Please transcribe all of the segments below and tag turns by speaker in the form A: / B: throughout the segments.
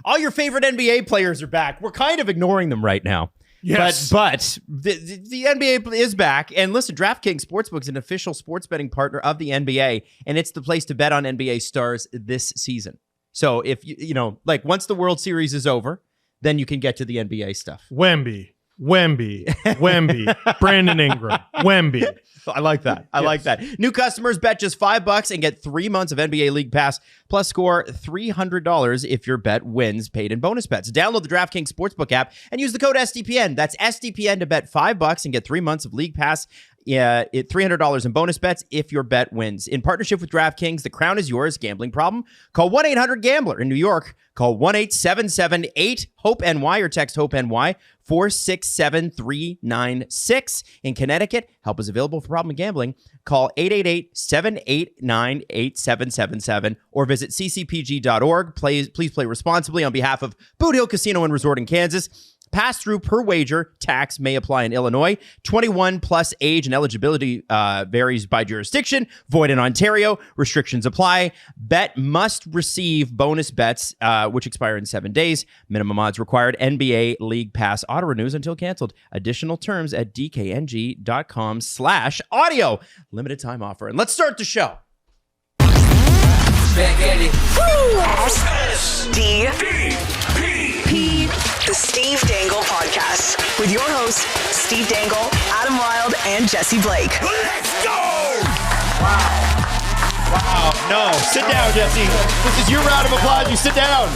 A: all your favorite NBA players are back. We're kind of ignoring them right now.
B: Yes.
A: But the NBA is back. And listen, DraftKings Sportsbook is an official sports betting partner of the NBA, and it's the place to bet on NBA stars this season. So if once the World Series is over, then you can get to the NBA stuff.
B: Wemby, Brandon Ingram, Wemby.
A: I like that. I like that. New customers bet just $5 and get 3 months of NBA League Pass, plus score $300 if your bet wins, paid in bonus bets. Download the DraftKings Sportsbook app and use the code SDPN. That's SDPN to bet $5 and get 3 months of League Pass. $300 in bonus bets if your bet wins. In partnership with DraftKings, the crown is yours. Gambling problem? Call 1-800-GAMBLER. In New York, call 1-877-8-HOPE-NY or text HOPE-NY 467-396. In Connecticut, help is available for problem gambling. Call 888-789-8777 or visit ccpg.org. Please play responsibly on behalf of Boot Hill Casino and Resort in Kansas. Pass-through per wager tax may apply in Illinois. 21 plus age and eligibility varies by jurisdiction. Void in Ontario. Restrictions apply. Bet must receive bonus bets, which expire in 7 days. Minimum odds required. NBA League Pass auto renews until canceled. Additional terms at dkng.com/audio. Limited time offer. And let's start the show.
C: SDPP. The Steve Dangle Podcast with your hosts, Steve Dangle, Adam Wilde, and Jesse Blake.
D: Let's go!
A: Wow. No. Sit down, Jesse. This is your round of applause. You sit down.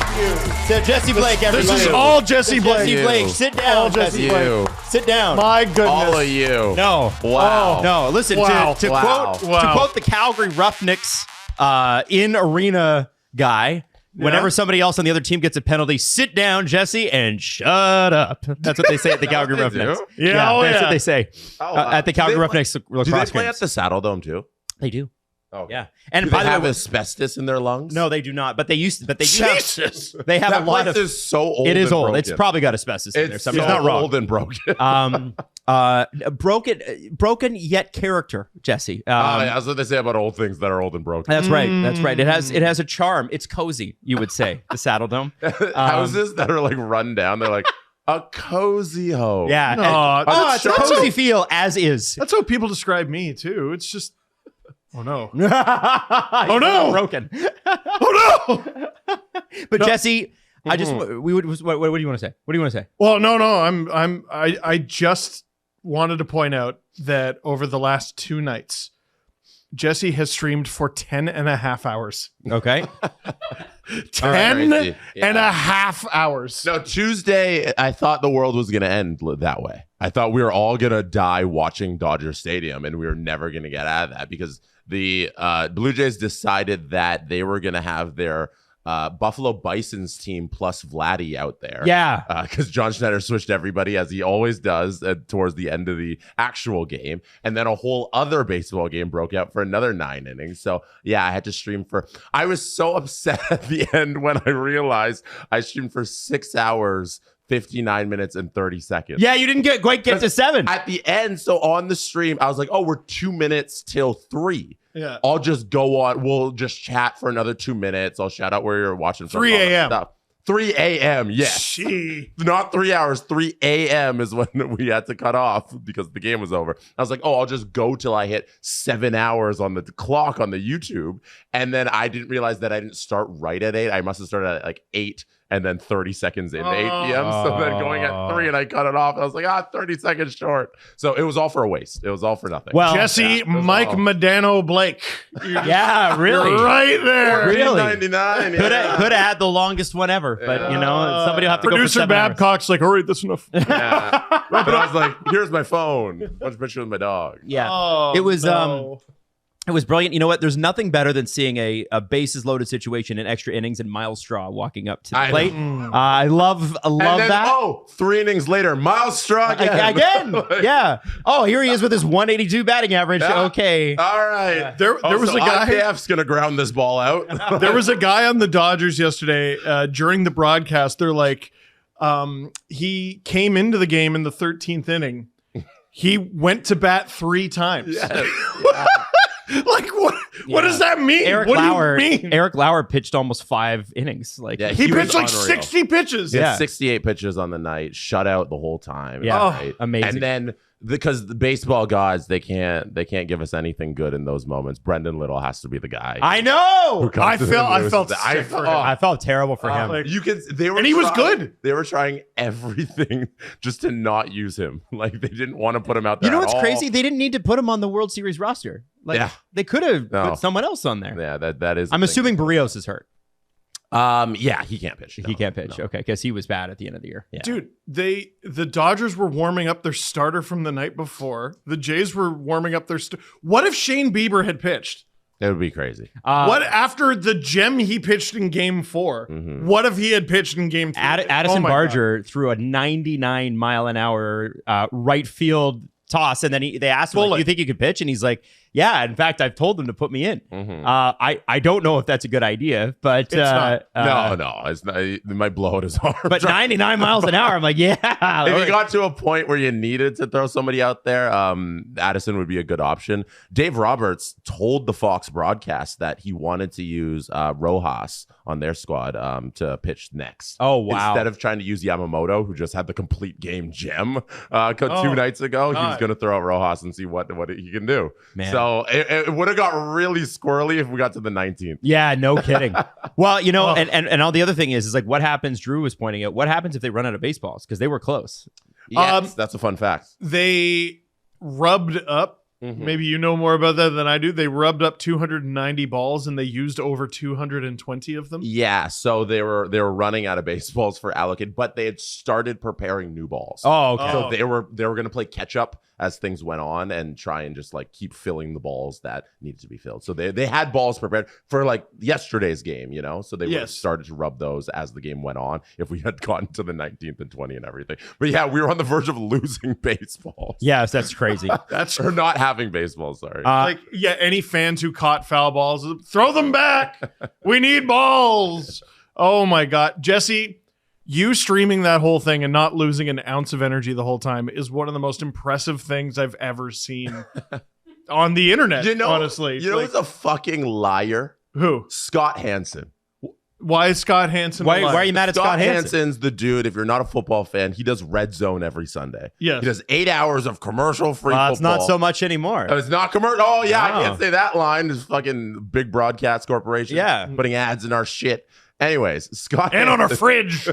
A: Jesse Blake, everybody.
B: This is all Jesse Blake.
A: Jesse Blake, sit down.
B: All Jesse Blake.
A: Sit down.
B: My goodness.
E: All of you.
A: No.
E: Wow.
A: No. Listen,
B: Wow.
A: to
B: Wow.
A: quote the Calgary Roughnecks in arena guy, whenever somebody else on the other team gets a penalty, sit down, Jesse, and shut up. That's what they say at the Calgary
E: they
A: Roughnecks.
E: do?
A: That's what they say at the Calgary Roughnecks lacrosse
E: Do they play
A: games.
E: at the Saddle Dome too?
A: They do.
E: Oh,
A: Yeah. And
E: Do
A: by
E: they
A: the
E: have
A: way,
E: asbestos in their lungs?
A: no, they do not. But they used to. But they do
B: Jesus.
A: have. They have
E: that
A: a lot
E: place
A: of.
E: is so old.
A: It is
E: and
A: old.
E: broken.
A: It's probably got asbestos in there.
E: It's
A: Somebody's
E: so
A: not wrong.
E: old and broken.
A: Broken yet character, Jesse.
E: That's what they say about old things that are old and broken.
A: That's right. That's right. It has a charm. It's cozy, you would say, the Saddle Dome.
E: Houses that are like run down, they're like a cozy home.
A: Yeah.
B: No,
A: It's a cozy feel as is.
B: That's how people describe me too. It's just, oh no,
A: oh
B: no.
A: broken.
B: oh no.
A: But Jesse, I just what do you want to say? What do you want to say?
B: Well, no. I just wanted to point out that over the last 2 nights, Jesse has streamed for 10 and a half hours.
A: Okay.
B: 10
E: Crazy.
B: and a half hours.
E: No, Tuesday, I thought the world was going to end that way. I thought we were all going to die watching Dodger Stadium, and we were never going to get out of that because the Blue Jays decided that they were going to have their Buffalo Bison's team plus Vladdy out there.
A: Yeah.
E: Because John Schneider switched everybody, as he always does, towards the end of the actual game. And then a whole other baseball game broke out for another 9 innings. So, yeah, I had to stream I was so upset at the end when I realized I streamed for 6 hours, 59 minutes, and 30 seconds.
A: Yeah, you didn't quite get to 7.
E: At the end, so on the stream, I was like, oh, we're 2 minutes till 3.
B: Yeah.
E: I'll just go on. We'll just chat for another 2 minutes. I'll shout out where you're watching from.
B: 3 a.m.
E: 3 a.m. Yes. Not 3 hours. 3 a.m. is when we had to cut off because the game was over. I was like, oh, I'll just go till I hit 7 hours on the clock on the YouTube. And then I didn't realize that I didn't start right at 8. I must have started at like 8 and then 30 seconds into 8 p.m. So then going at 3 and I cut it off. I was like, 30 seconds short. So it was all for a waste. It was all for nothing.
A: Well,
B: Jesse, Mike Medano Blake.
A: yeah, really.
B: You're right there.
A: Really?
E: 99.
A: Could have had the longest one ever, but somebody will have to
B: Producer
A: go for 7 hours.
B: Babcock's like, all right, that's enough.
E: Yeah. But I was like, here's my phone. Bunch of pictures of my dog.
A: Yeah.
B: Oh,
A: It was
B: no.
A: It was brilliant. You know what? There's nothing better than seeing a bases loaded situation in extra innings and Miles Straw walking up to the plate. I love
E: And then,
A: that.
E: 3 innings later, Miles Straw again.
A: Yeah. Oh, here he is with his 182 batting average.
E: Yeah.
A: Okay.
E: All right.
B: There was
E: so
B: a guy.
E: IKF's going to ground this ball out.
B: There was a guy on the Dodgers yesterday during the broadcast. They're like, he came into the game in the 13th inning. He went to bat 3 times.
E: Yes.
B: Like what does that mean?
A: Eric
B: What
A: Lauer,
B: do you mean?
A: Eric Lauer pitched almost 5 innings. Like
E: Yeah,
B: He
E: was
B: pitched like
E: unreal.
B: 60 pitches.
E: He had
A: Yeah.
E: 68 pitches on the night, shut out the whole time.
A: Yeah.
B: Oh,
E: Right?
A: amazing.
E: And then because the baseball gods, they can't give us anything good in those moments. Brendan Little has to be the guy.
A: I know.
B: I felt sick for him.
A: I felt terrible for him.
B: like-
E: You can. They were,
B: And he was
E: trying-
B: good.
E: They were trying everything just to not use him. Like they didn't want to put him out there.
A: You know
E: at
A: what's
E: all.
A: crazy? They didn't need to put him on the World Series roster. Like
E: Yeah.
A: they could have
E: No.
A: put someone else on there.
E: Yeah, that is.
A: I'm
E: the thing.
A: assuming Barrios is hurt.
E: Yeah, he can't pitch.
A: He
E: No,
A: can't pitch.
E: no.
A: Okay, because he was bad at the end of the year. Yeah.
B: Dude, the Dodgers were warming up their starter from the night before. The Jays were warming up their What if Shane Bieber had pitched?
E: It would be crazy.
B: What after the gem he pitched in game 4?
E: Mhm.
B: What if he had pitched in game 3?
A: Addison
B: Oh my
A: Barger threw a 99 mile an hour right field toss, and then they asked him, like,
B: Bullet.
A: "Do you think you could pitch?" And he's like, "Yeah. In fact, I've told them to put me in."
E: Mhm.
A: I don't know if that's a good idea, but
B: It's not.
E: No, it's not. It might blow out his arm.
A: But 99 miles an hour, I'm like, yeah.
E: If you got to a point where you needed to throw somebody out there, Addison would be a good option. Dave Roberts told the Fox broadcast that he wanted to use Rojas on their squad to pitch next.
A: Oh, wow.
E: Instead of trying to use Yamamoto, who just had the complete game gem 2 nights ago, he was
B: God.
E: going to throw out Rojas and see what he can do.
A: Man.
E: So it would have got really squirrely if we got to the 19th.
A: Yeah, no kidding. Well, you know,
B: Oh.
A: and all the other thing is like, what happens? Drew was pointing out. What happens if they run out of baseballs? Because they were close.
E: Yes, that's a fun fact.
B: They rubbed up.
E: Mhm.
B: Maybe you know more about that than I do. They rubbed up 290 balls and they used over 220 of them.
E: Yeah, so they were running out of baseballs for allocated, but they had started preparing new balls.
A: Oh, okay.
E: So they were going to play catch up as things went on and try and just like keep filling the balls that needed to be filled. So they had balls prepared for like yesterday's game, you know. So they would have
B: Yes.
E: started to rub those as the game went on if we had gotten to the 19th and 20 and everything. But yeah, we were on the verge of losing baseballs.
A: Yes, that's crazy.
B: That's
E: Or not having baseballs, sorry.
B: like, yeah, any fans who caught foul balls, throw them back. We need balls. Oh my God. Jesse, you streaming that whole thing and not losing an ounce of energy the whole time is one of the most impressive things I've ever seen on the internet, honestly.
E: You know
B: Like,
E: who's a fucking liar?
B: who?
E: Scott Hansen.
B: Why is Scott Hansen
A: Why
B: alive?
A: are you mad at Scott Hansen?
E: Hansen's the dude. If you're not a football fan, he does Red Zone every Sunday.
B: Yes.
E: He does 8 hours of commercial-free football.
A: It's not so much anymore.
E: It's not commercial. Oh, yeah,
A: No.
E: I can't say that line. It's fucking big broadcast corporation.
A: Yeah.
E: Putting ads in our shit. Anyways, Scott
B: And on our
E: Hansen-
B: fridge.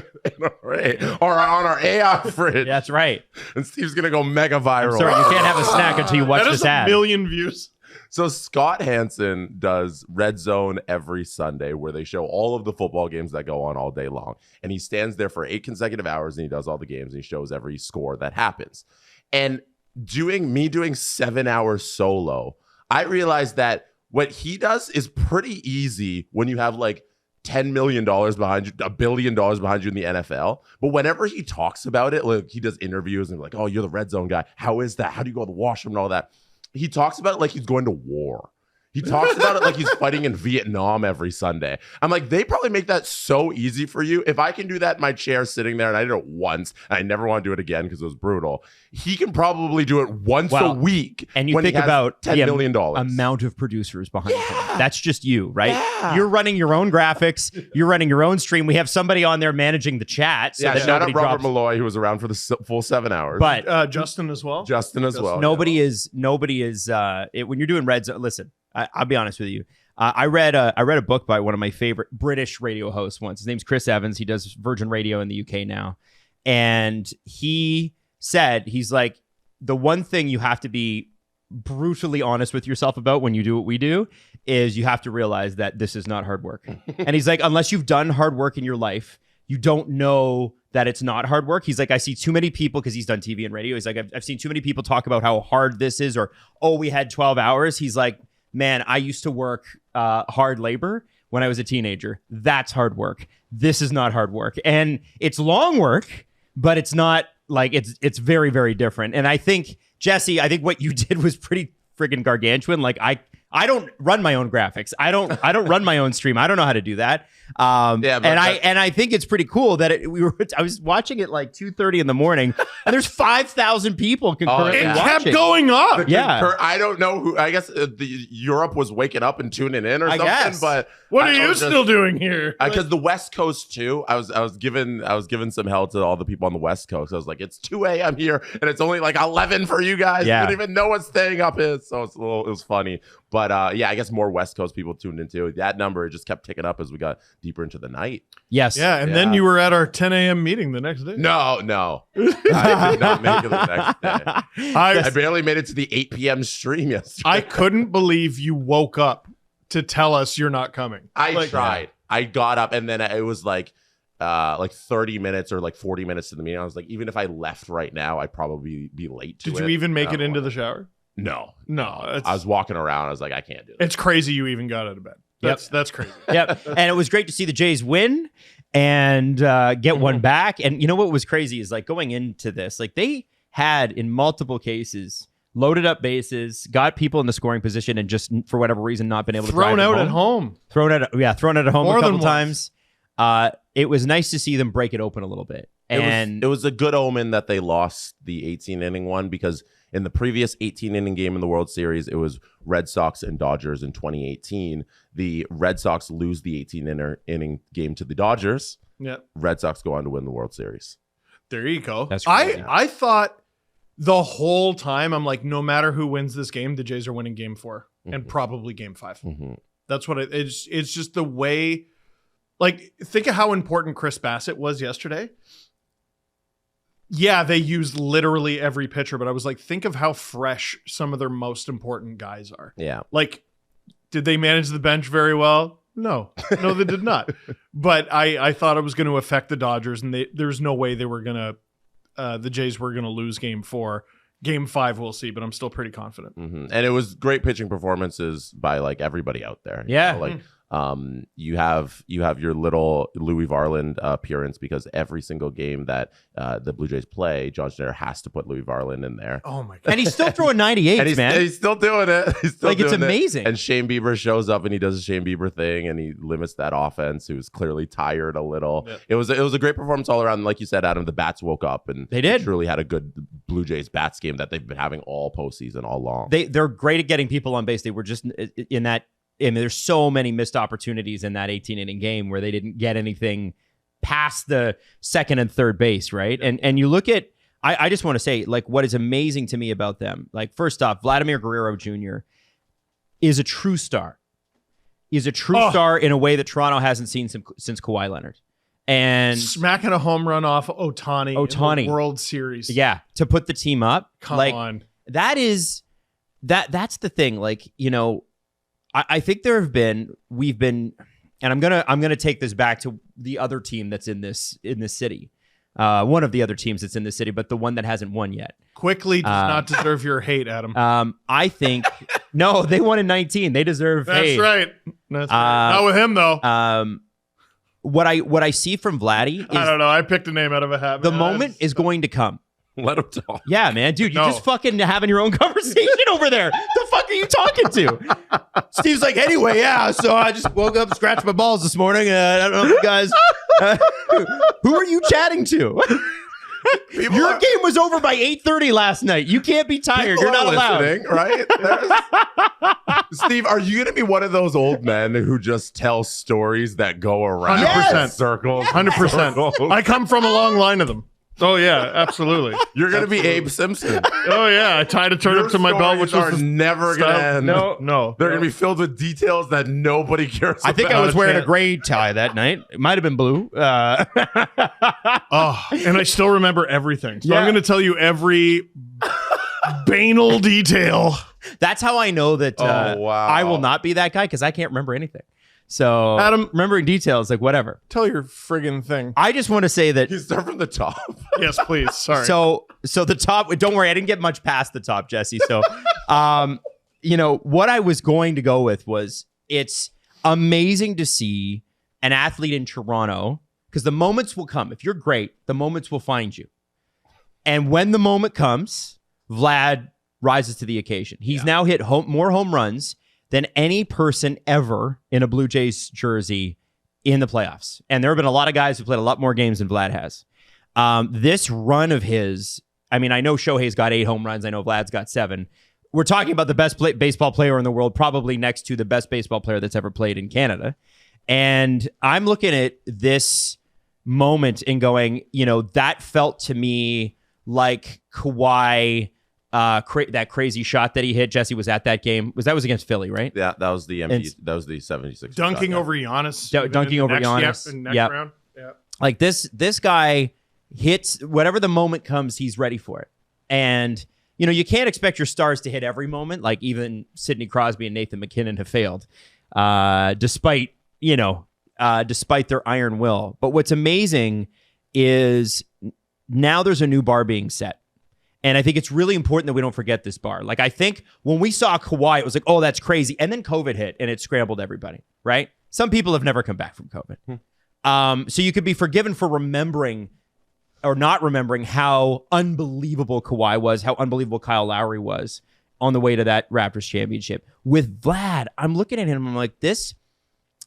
E: or on our AI fridge.
A: Yeah, that's right.
E: And Steve's going to go mega viral.
A: Sorry, you can't have a snack until you watch
B: That
A: this
B: is a
A: ad.
B: million views.
E: So Scott Hansen does Red Zone every Sunday where they show all of the football games that go on all day long. And he stands there for 8 consecutive hours and he does all the games and he shows every score that happens. And doing 7 hours solo, I realized that what he does is pretty easy when you have like $10 million behind you, $1 billion behind you in the NFL. But whenever he talks about it, like he does interviews and like, oh, you're the Red Zone guy. How is that? How do you go to the washroom and all that? He talks about it like he's going to war. He talks about it like he's fighting in Vietnam every Sunday. I'm like, they probably make that so easy for you. If I can do that in my chair sitting there, and I did it once, and I never want to do it again because it was brutal, he can probably do it once a week.
A: And you
E: when
A: think
E: he has
A: about
E: $10
A: the
E: million.
A: amount of producers behind him. That's just you, right?
E: Yeah.
A: You're running your own graphics. You're running your own stream. We have somebody on there managing the chat. So
E: Yeah,
A: that
E: shout out
A: nobody
E: Robert
A: drops.
E: Malloy, who was around for the full 7 hours.
A: But
B: Justin as well.
E: Justin as well.
A: nobody is when you're doing Red Zone. Listen, I'll be honest with you. I read a book by one of my favorite British radio hosts once. His name's Chris Evans. He does Virgin Radio in the UK now, and he said he's like, the one thing you have to be brutally honest with yourself about when you do what we do is you have to realize that this is not hard work. And he's like, unless you've done hard work in your life, you don't know that it's not hard work. He's like, I see too many people, because he's done TV and radio. He's like, I've seen too many people talk about how hard this is, or, oh, we had 12 hours. He's like, man, I used to work hard labor when I was a teenager. That's hard work. This is not hard work. And it's long work, but it's not like it's very, very different. And I think, Jesse, I think what you did was pretty friggin' gargantuan. Like I don't run my own graphics. I don't run my own stream. I don't know how to do that.
E: but
A: and I think it's pretty cool that I was watching it like 2:30 in the morning, and there's 5,000 people concurrently
B: It
A: watching.
B: kept going up.
A: Yeah.
E: I don't know who. I guess Europe was waking up and tuning in or
A: I
E: something.
A: guess.
E: But
B: What are you still doing here?
E: Because the West Coast too, I was giving some hell to all the people on the West Coast. I was like, it's 2 a.m. here, and it's only like 11 for you guys.
A: Yeah.
E: You don't even know what staying up is, so it was funny. But yeah, I guess more West Coast people tuned into that number. It just kept ticking up as we got deeper into the night.
A: Yes.
B: Yeah, and then you were at our 10 a.m. meeting the next day.
E: No, I did not make it the next day. I barely made it to the 8 p.m. stream yesterday.
B: I couldn't believe you woke up to tell us you're not coming.
E: I tried. I got up, and then it was like 30 minutes or like 40 minutes to the meeting. I was like, even if I left right now, I'd probably be late to it.
B: Did you even make it into the shower?
E: No.
B: I
E: was walking around. I was like, I can't do it.
B: It's crazy you even got out of bed. That's crazy.
A: Yep. And it was great to see the Jays win and get one back. And you know what was crazy is like going into this, like they had in multiple cases loaded up bases, got people in the scoring position, and just for whatever reason not been able to
B: thrown out at home.
A: Thrown out at home
B: More
A: a couple
B: than
A: times. It was nice to see them break it open a little bit. And
E: it was a good omen that they lost the 18-inning one, because in the previous 18-inning game in the World Series, it was Red Sox and Dodgers in 2018. The Red Sox lose the 18-inning game to the Dodgers.
B: Yeah.
E: Red Sox go on to win the World Series.
B: There you go.
A: That's crazy.
B: I thought the whole time, I'm like, no matter who wins this game, the Jays are winning game 4 and probably game 5.
E: Mm-hmm.
B: That's what it's just the way, like, think of how important Chris Bassett was yesterday. Yeah, they used literally every pitcher, but I was like, think of how fresh some of their most important guys are.
E: Yeah.
B: Like, did they manage the bench very well? No, they did not. But I thought it was going to affect the Dodgers, and there's no way they were going to, the Jays were going to lose game 4. Game 5, we'll see, but I'm still pretty confident.
E: Mm-hmm. And it was great pitching performances by like everybody out there.
A: Yeah.
E: You know, you have your little Louis Varland appearance, because every single game that the Blue Jays play, John Schneider has to put Louis Varland in there.
B: Oh my God.
A: and he's still throwing 98, man.
E: He's still doing it.
A: It's amazing.
E: And Shane Bieber shows up and he does a Shane Bieber thing, and he limits that offense, who's clearly tired a little.
B: Yeah.
E: It was a great performance all around. Like you said, Adam, the bats woke up, and
A: they did.
E: Truly had a good Blue Jays bats game that they've been having all postseason, all long.
A: They're great at getting people on base. They were just in that. I mean, there's so many missed opportunities in that 18-inning game where they didn't get anything past the second and third base, right? And you look at, I just want to say, like, what is amazing to me about them, like, first off, Vladimir Guerrero Jr. is a true star. He's a true star in a way that Toronto hasn't seen since Kawhi Leonard. And
B: smacking a home run off Ohtani in the World Series.
A: Yeah, to put the team up.
B: Come on.
A: That's the thing. Like, you know, I think we've been, and I'm gonna take this back to the other team that's in this city, one of the other teams that's in this city, but the one that hasn't won yet.
B: Quickly does not deserve your hate, Adam.
A: I think no, they won in 19. They deserve hate.
B: That's right. Not with him though.
A: What I see from Vladdy is,
B: I don't know. I picked a name out of a hat.
A: The moment is going to come.
E: Let him talk.
A: Yeah, man, dude, you're just fucking having your own conversation over there. The fuck are you talking to? Steve's like, anyway, yeah. So I just woke up, scratched my balls this morning. I don't know if you guys. Who are you chatting to? Your game was over by 8:30 last night. You can't be tired. You're not allowed,
E: right? Steve, are you gonna be one of those old men who just tell stories that go around
B: 100%.
E: circles?
B: 100%. I come from a long line of them. Oh yeah, absolutely.
E: You're gonna be Abe Simpson.
B: Oh yeah, I tied a turnip to my belt, which
E: are
B: was
E: never gonna end.
B: No.
E: They're gonna be filled with details that nobody cares about.
A: I think I was wearing a gray tie that night. It might have been blue.
B: And I still remember everything. So I'm gonna tell you every banal detail.
A: That's how I know that
E: wow.
A: I will not be that guy, because I can't remember anything. So
B: Adam,
A: remembering details, like whatever.
B: Tell your friggin' thing.
A: I just want to say that.
E: You start from the top.
B: Yes, please. Sorry.
A: So the top. Don't worry, I didn't get much past the top, Jesse. So, you know what I was going to go with was, it's amazing to see an athlete in Toronto, because the moments will come. If you're great, the moments will find you. And when the moment comes, Vlad rises to the occasion. He's now hit more home runs than any person ever in a Blue Jays jersey in the playoffs. And there have been a lot of guys who played a lot more games than Vlad has. This run of his, I mean, I know Shohei's got 8 home runs. I know Vlad's got 7. We're talking about the best baseball player in the world, probably next to the best baseball player that's ever played in Canada. And I'm looking at this moment and going, that felt to me like Kawhi, that crazy shot that he hit. Jesse was at that game. Was against Philly, right?
E: Yeah, that was the MP. That was the 76.
B: Dunking over Giannis.
A: Dunking over Giannis.
B: Next round. Yeah.
A: Like this guy hits whatever the moment comes, he's ready for it. And you can't expect your stars to hit every moment. Like even Sidney Crosby and Nathan McKinnon have failed, despite their iron will. But what's amazing is now there's a new bar being set. And I think it's really important that we don't forget this bar. Like, I think when we saw Kawhi, it was like, oh, that's crazy. And then COVID hit and it scrambled everybody, right? Some people have never come back from COVID. So you could be forgiven for remembering or not remembering how unbelievable Kawhi was, how unbelievable Kyle Lowry was on the way to that Raptors championship. With Vlad, I'm looking at him, I'm like,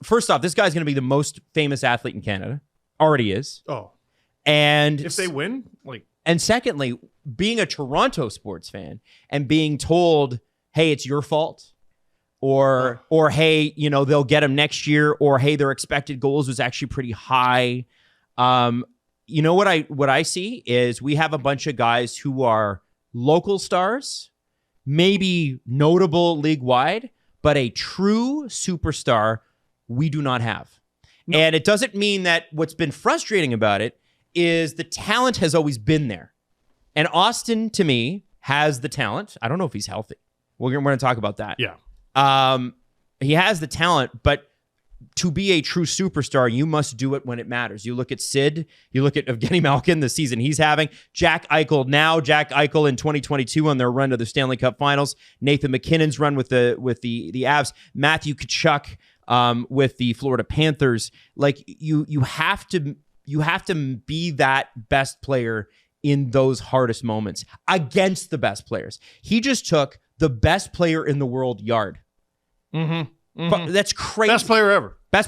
A: first off, this guy's going to be the most famous athlete in Canada. Already is.
B: Oh.
A: And
B: if they win,
A: and secondly, being a Toronto sports fan and being told, hey, it's your fault, or hey, they'll get him next year, or hey, their expected goals was actually pretty high. What I see is we have a bunch of guys who are local stars, maybe notable league-wide, but a true superstar we do not have. No. And it doesn't mean that what's been frustrating about it is the talent has always been there. And Austin, to me, has the talent. I don't know if he's healthy. We're going to talk about that.
B: Yeah.
A: He has the talent, but to be a true superstar, you must do it when it matters. You look at Sid, you look at Evgeny Malkin, the season he's having, Jack Eichel in 2022 on their run to the Stanley Cup Finals, Nathan McKinnon's run with the Avs, Matthew Tkachuk with the Florida Panthers. Like you have to be that best player in those hardest moments against the best players. He just took the best player in the world yard.
B: Mm-hmm. Mm-hmm.
A: That's crazy.
B: Best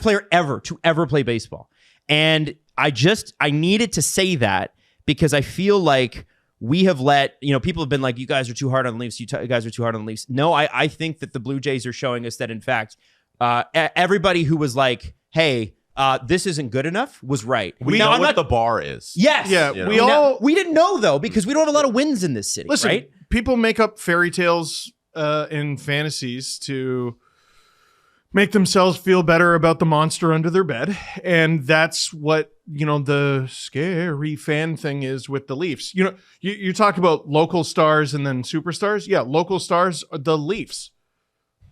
B: player ever
A: to ever play baseball. And I needed to say that because I feel like we have let, people have been like, you guys are too hard on the Leafs. You guys are too hard on the Leafs. No, I think that the Blue Jays are showing us that, in fact, everybody who was like, hey, this isn't good enough was right.
E: We know what the bar is.
A: Yes.
B: Yeah.
A: We didn't know, though, because we don't have a lot of wins in this city.
B: Listen,
A: right?
B: People make up fairy tales in fantasies to make themselves feel better about the monster under their bed. And that's what, the scary fan thing is with the Leafs. You talk about local stars and then superstars. Yeah, local stars are the Leafs.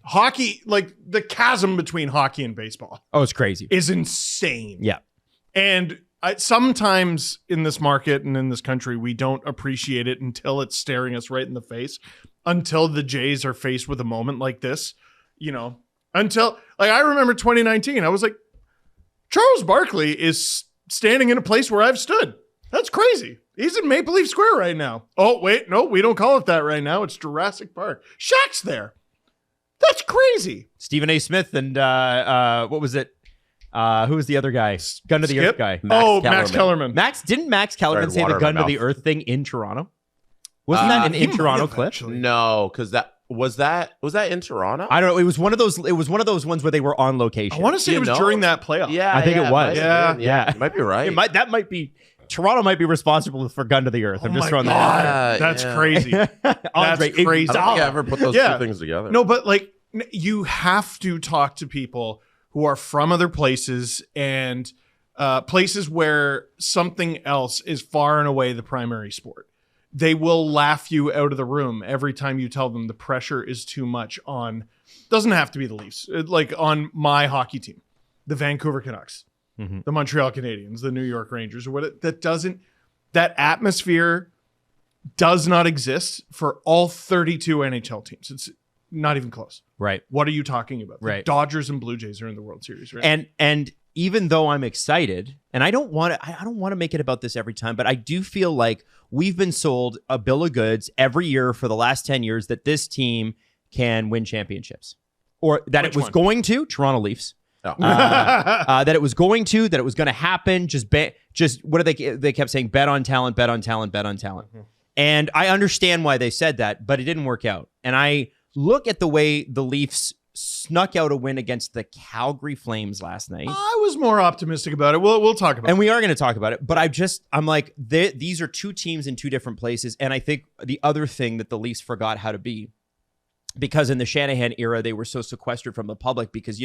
B: Hockey, like the chasm between hockey and baseball.
A: Oh, it's crazy.
B: Is insane.
A: Yeah.
B: And sometimes in this market and in this country, we don't appreciate it until it's staring us right in the face, until the Jays are faced with a moment like this, until, I remember 2019, I was like, Charles Barkley is standing in a place where I've stood. That's crazy. He's in Maple Leaf Square right now. Oh, wait, no, we don't call it that right now. It's Jurassic Park. Shaq's there. That's crazy.
A: Stephen A. Smith and what was it? Who was the other guy? Gun to the Earth guy.
B: Max Kellerman.
A: Didn't Max Kellerman say the gun to the earth thing in Toronto? Wasn't that an in Toronto clip?
B: Actually.
E: No, because that was in Toronto?
A: I don't know. It was one of those ones where they were on location.
B: I want to say it was during that playoff.
E: Yeah,
A: I think it was.
E: Yeah. You might be right.
A: That might be. Toronto might be responsible for Gun to the Earth. I'm just throwing that out there.
B: That's crazy. That's crazy.
E: I don't think I ever put those two things together.
B: No, but you have to talk to people who are from other places and places where something else is far and away the primary sport. They will laugh you out of the room every time you tell them the pressure is too much on, doesn't have to be the Leafs, on my hockey team, the Vancouver Canucks, the Montreal Canadiens, the New York Rangers, or what. That atmosphere does not exist for all 32 NHL teams. It's not even close.
A: Right.
B: What are you talking about? The
A: right.
B: Dodgers and Blue Jays are in the World Series, right?
A: And even though I'm excited, and I don't want to make it about this every time, but I do feel like we've been sold a bill of goods every year for the last 10 years that this team can win championships, or that it was going to. Toronto Leafs.
E: Oh.
A: That it was going to happen. Just what do they kept saying? Bet on talent, bet on talent, bet on talent. Mm-hmm. And I understand why they said that, but it didn't work out. And I look at the way the Leafs snuck out a win against the Calgary Flames last night.
B: I was more optimistic about it. We'll talk about it.
A: And we are going to talk about it. But I'm like, these are two teams in two different places. And I think the other thing that the Leafs forgot how to be, because in the Shanahan era, they were so sequestered from the public because,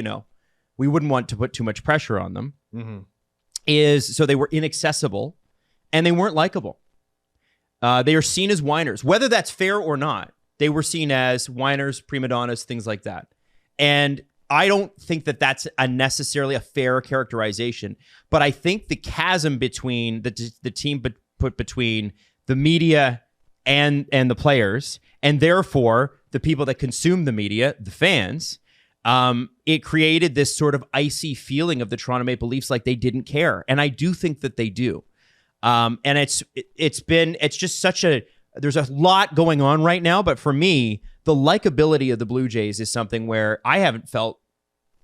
A: we wouldn't want to put too much pressure on them, so they were inaccessible and they weren't likable. They are seen as whiners, whether that's fair or not. They were seen as whiners, prima donnas, things like that. And I don't think that that's necessarily a fair characterization. But I think the chasm between the team put between the media and the players, and therefore the people that consume the media, the fans, it created this sort of icy feeling of the Toronto Maple Leafs like they didn't care. And I do think that they do. And it's just there's a lot going on right now, but for me, the likability of the Blue Jays is something where I haven't felt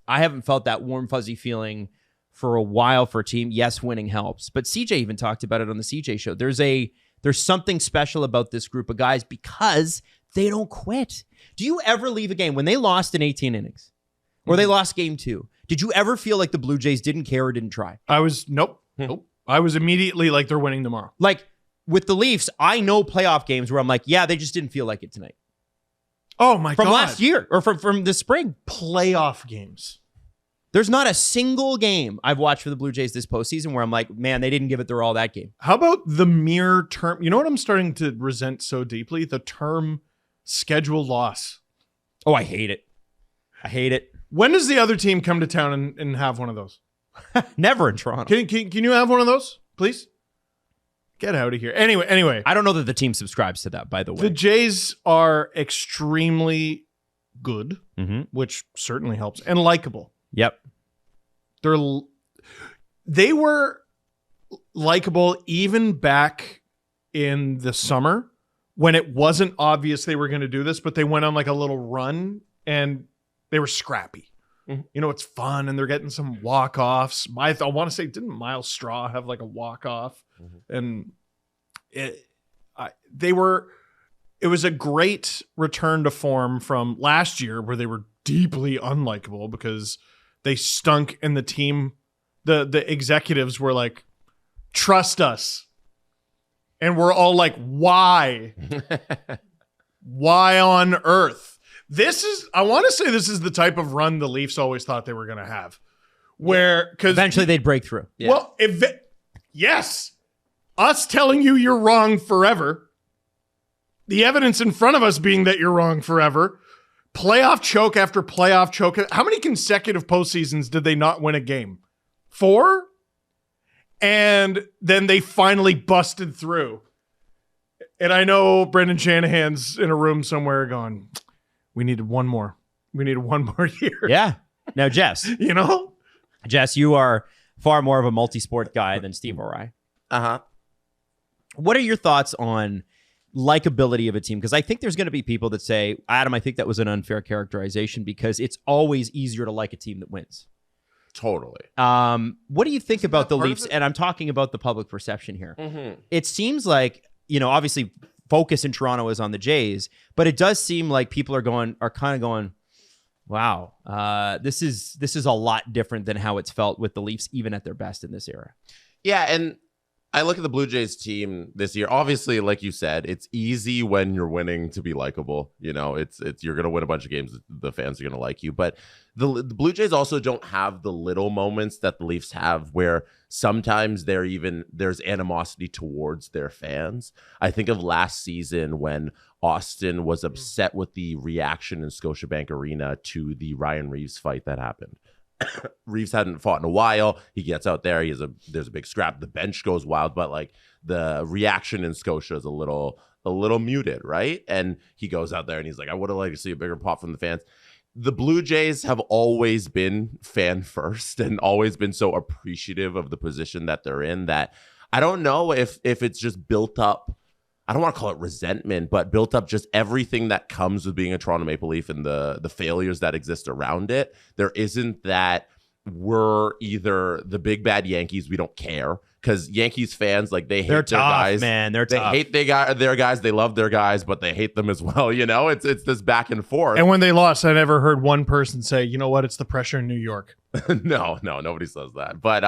A: that warm, fuzzy feeling for a while for a team. Yes, winning helps, but CJ even talked about it on the CJ show. There's something special about this group of guys because they don't quit. Do you ever leave a game when they lost in 18 innings or they lost game 2? Did you ever feel like the Blue Jays didn't care or didn't try?
B: Nope. I was immediately like they're winning tomorrow.
A: Like with the Leafs, I know playoff games where I'm like, yeah, they just didn't feel like it tonight.
B: Oh my God.
A: From last year or from the spring.
B: Playoff games.
A: There's not a single game I've watched for the Blue Jays this postseason where I'm like, man, they didn't give it their all that game.
B: How about the mere term? You know what I'm starting to resent so deeply? The term schedule loss.
A: Oh, I hate it. I hate it.
B: When does the other team come to town and have one of those?
A: Never in Toronto.
B: Can you have one of those, please? Get out of here. Anyway.
A: I don't know that the team subscribes to that, by the way.
B: The Jays are extremely good, which certainly helps, and likable.
A: Yep.
B: They were likable even back in the summer when it wasn't obvious they were going to do this, but they went on like a little run and they were scrappy. It's fun and they're getting some walk-offs. I want to say, didn't Miles Straw have like a walk-off? And it was a great return to form from last year where they were deeply unlikable because they stunk and the team, the executives were like, trust us. And we're all like, why? Why on earth? I want to say this is the type of run the Leafs always thought they were going to have. Because
A: eventually they'd break through.
B: Yeah. Well, yes. Us telling you you're wrong forever. The evidence in front of us being that you're wrong forever. Playoff choke after playoff choke. How many consecutive postseasons did they not win a game? 4? And then they finally busted through. And I know Brendan Shanahan's in a room somewhere going, we needed one more. We needed one more year.
A: Yeah. Now, Jess. Jess, you are far more of a multi-sport guy than Steve or I.
E: Uh-huh.
A: What are your thoughts on likability of a team? Because I think there's going to be people that say, Adam, I think that was an unfair characterization because it's always easier to like a team that wins.
E: Totally.
A: What do you think about the Leafs? And I'm talking about the public perception here. It seems like, obviously focus in Toronto is on the Jays, but it does seem like people are kind of going, wow, this is a lot different than how it's felt with the Leafs, even at their best in this era.
E: Yeah, and I look at the Blue Jays team this year. Obviously, like you said, it's easy when you're winning to be likable. It's you're gonna win a bunch of games. The fans are gonna like you, but the Blue Jays also don't have the little moments that the Leafs have, where sometimes there's animosity towards their fans. I think of last season when Austin was upset with the reaction in Scotiabank Arena to the Ryan Reeves fight that happened. Reeves hadn't fought in a while. He gets out there. There's a big scrap. The bench goes wild, but like the reaction in Scotia is a little muted, right? And he goes out there and he's like, I would have liked to see a bigger pop from the fans. The Blue Jays have always been fan first and always been so appreciative of the position that they're in that I don't know if it's just built up. I don't want to call it resentment, but built up just everything that comes with being a Toronto Maple Leaf and the failures that exist around it. There isn't that we're either the big bad Yankees, we don't care, because Yankees fans, like, they hate
A: They're
E: their
A: tough,
E: guys.
A: man. They're
E: They
A: tough.
E: hate their guys. They love their guys, but they hate them as well. You know, it's this back and forth.
B: And when they lost, I never heard one person say, you know what, it's the pressure in New York.
E: no, nobody says that. But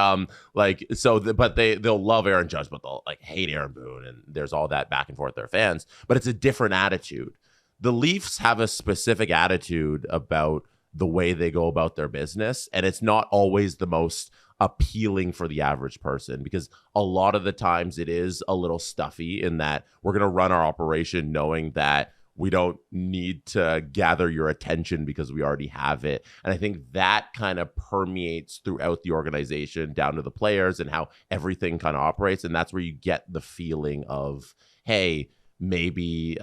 E: they'll love Aaron Judge, but they'll like hate Aaron Boone, and there's all that back and forth with their fans. But it's a different attitude. The Leafs have a specific attitude about the way they go about their business, and it's not always the most appealing for the average person, because a lot of the times it is a little stuffy in that we're going to run our operation knowing that we don't need to gather your attention because we already have it. And I think that kind of permeates throughout the organization down to the players and how everything kind of operates. And that's where you get the feeling of, hey, maybe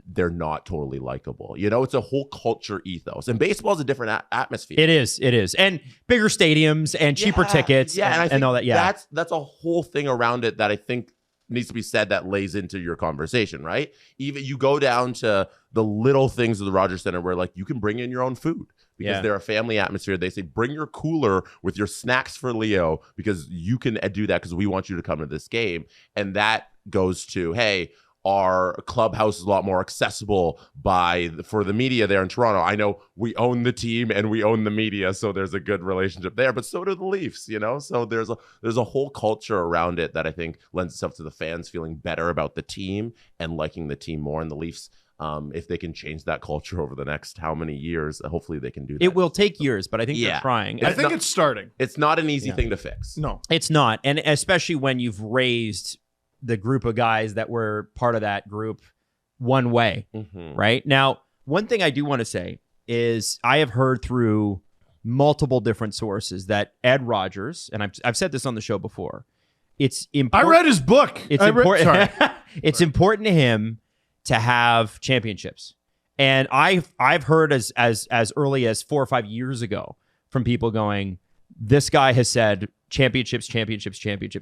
E: they're not totally likable. You know, it's a whole culture ethos. And baseball is a different atmosphere.
A: It is. And bigger stadiums and cheaper tickets and all that. Yeah.
E: That's a whole thing around it that I think needs to be said that lays into your conversation, right? Even you go down to the little things of the Rogers Center where, like, you can bring in your own food because they're a family atmosphere. They say, bring your cooler with your snacks for Leo because you can do that because we want you to come to this game. And that goes to, hey, our clubhouse is a lot more accessible for the media there in Toronto. I know we own the team and we own the media, so there's a good relationship there, but so do the Leafs, you know? So there's a whole culture around it that I think lends itself to the fans feeling better about the team and liking the team more. And the Leafs, if they can change that culture over the next how many years, hopefully they can do that.
A: It will take years, but I think they're trying.
B: I think it's starting.
E: It's not an easy thing to fix.
B: No.
A: It's not. And especially when you've raised the group of guys that were part of that group one way, right? Now, one thing I do want to say is I have heard through multiple different sources that Ed Rogers, and I've said this on the show before, it's important.
B: I read his book.
A: It's important. It's important to him to have championships. And I've heard as early as 4 or 5 years ago from people going, this guy has said championships,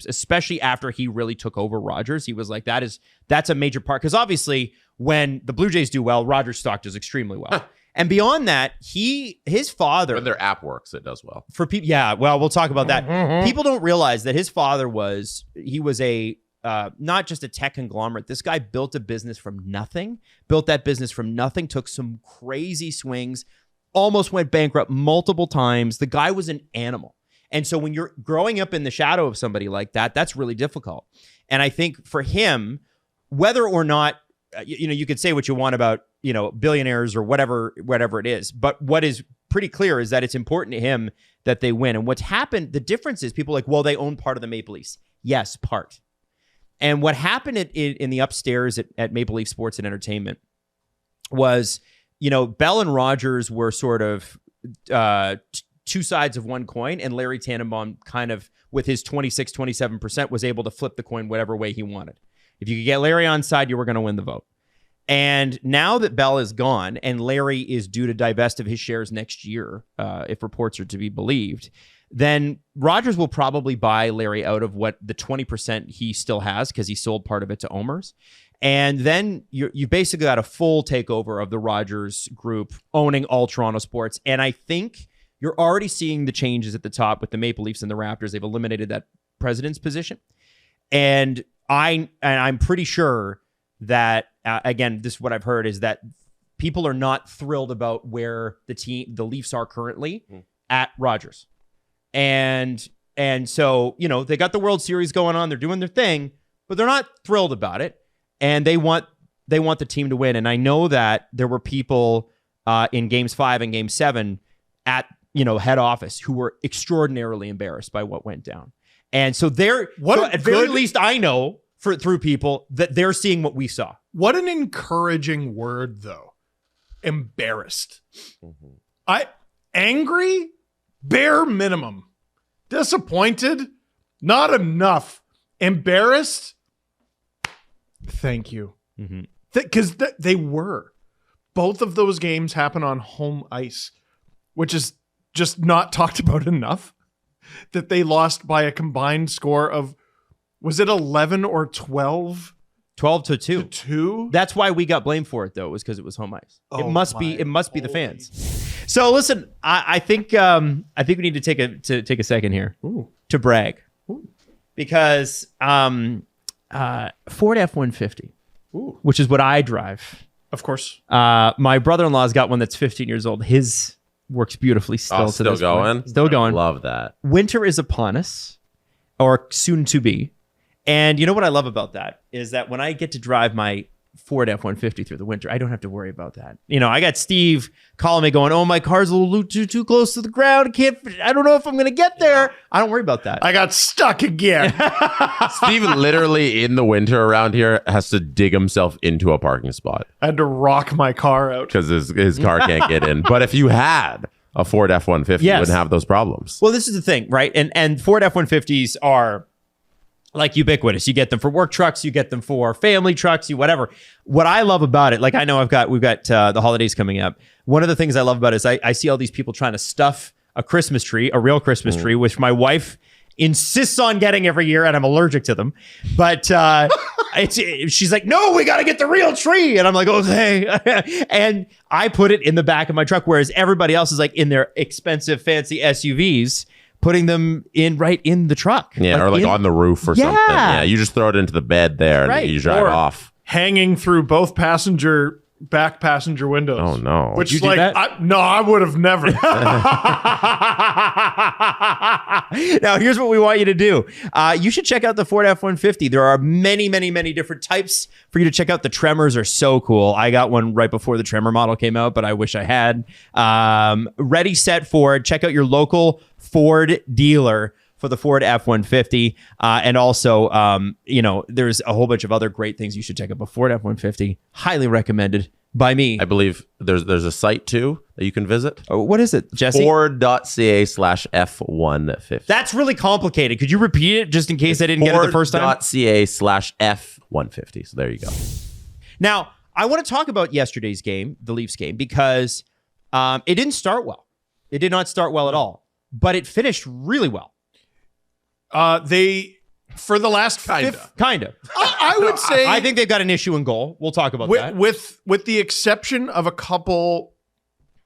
A: especially after he really took over Rogers. He was like, that's a major part. Because obviously when the Blue Jays do well, Rogers' stock does extremely well. And beyond that, his father,
E: when their app works, it does well.
A: For people, yeah, well, we'll talk about that. People don't realize that his father was a not just a tech conglomerate. This guy built a business from nothing, took some crazy swings, almost went bankrupt multiple times. The guy was an animal. And so when you're growing up in the shadow of somebody like that, that's really difficult. And I think for him, whether or not, you could say what you want about, billionaires or whatever it is, but what is pretty clear is that it's important to him that they win. And what's happened, the difference is people are like, well, they own part of the Maple Leafs. Yes, part. And what happened in the upstairs at Maple Leaf Sports and Entertainment was, Bell and Rogers were sort of two sides of one coin, and Larry Tannenbaum kind of, with his 27%, was able to flip the coin whatever way he wanted. If you could get Larry on side, you were going to win the vote. And now that Bell is gone and Larry is due to divest of his shares next year, if reports are to be believed, then Rogers will probably buy Larry out of what the 20% he still has because he sold part of it to Omers. And then you basically got a full takeover of the Rogers group owning all Toronto sports. And I think you're already seeing the changes at the top with the Maple Leafs and the Raptors. They've eliminated that president's position. And I'm pretty sure that, again, this is what I've heard, is that people are not thrilled about where the Leafs are currently at Rogers. And so, they got the World Series going on. They're doing their thing, but they're not thrilled about it. And they want the team to win. And I know that there were people in Games 5 and Game 7 at head office who were extraordinarily embarrassed by what went down. And so at very least I know through people that they're seeing what we saw.
B: What an encouraging word, though. Embarrassed. Angry, bare minimum. Disappointed, not enough. Embarrassed, thank you. Because they were. Both of those games happen on home ice, which is just not talked about enough. That they lost by a combined score of, was it 11 or 12?
A: 12-2.
B: 2?
A: That's why we got blamed for it, though, was because it was home ice. It must be the fans. So listen, I think we need to take a second here to brag, because Ford F-150, which is what I drive.
B: Of course.
A: My brother-in-law's got one that's 15 years old. His works beautifully still. To
E: Still
A: this
E: going?
A: point. Still going.
E: Love that.
A: Winter is upon us, or soon to be. And you know what I love about that is that when I get to drive my Ford F-150 through the winter, I don't have to worry about that. You know, I got Steve calling me going, oh, my car's a little too close to the ground. I don't know if I'm going to get there. I don't worry about that.
B: I got stuck again.
E: Steve literally in the winter around here has to dig himself into a parking spot
B: I had to rock my car out.
E: because his car can't get in. But if you had a Ford F-150, you wouldn't have those problems.
A: Well, this is the thing, right? And Ford F-150s are like ubiquitous. You get them for work trucks, you get them for family trucks, whatever. What I love about it, like I know we've got the holidays coming up. One of the things I love about it is I see all these people trying to stuff a Christmas tree, a real Christmas tree, which my wife insists on getting every year, and I'm allergic to them. But she's like, no, we got to get the real tree. And I'm like, okay. And I put it in the back of my truck, whereas everybody else is like in their expensive, fancy SUVs, putting them right in the truck.
E: Yeah, or on the roof or something. Yeah, you just throw it into the bed there and you drive off.
B: Hanging through both back passenger windows.
E: Oh, no.
B: Which,
A: you do that?
B: I would have never.
A: Now, here's what we want you to do. You should check out the Ford F-150. There are many, many, many different types for you to check out. The Tremors are so cool. I got one right before the Tremor model came out, but I wish I had. Ready, set, Ford. Check out your local Ford dealer for the Ford F-150. And also, there's a whole bunch of other great things you should check out. But Ford F-150, highly recommended by me.
E: I believe there's a site too that you can visit.
A: Oh, what is it, Jesse?
E: Ford.ca/F150.
A: That's really complicated. Could you repeat it just in case I didn't get it the first time?
E: Ford.ca/F150. So there you go.
A: Now, I want to talk about yesterday's game, the Leafs game, because it didn't start well. It did not start well at all, but it finished really well.
B: They, for the last
A: kind of.
B: I would say,
A: I think they've got an issue in goal. We'll talk about that.
B: With the exception of a couple,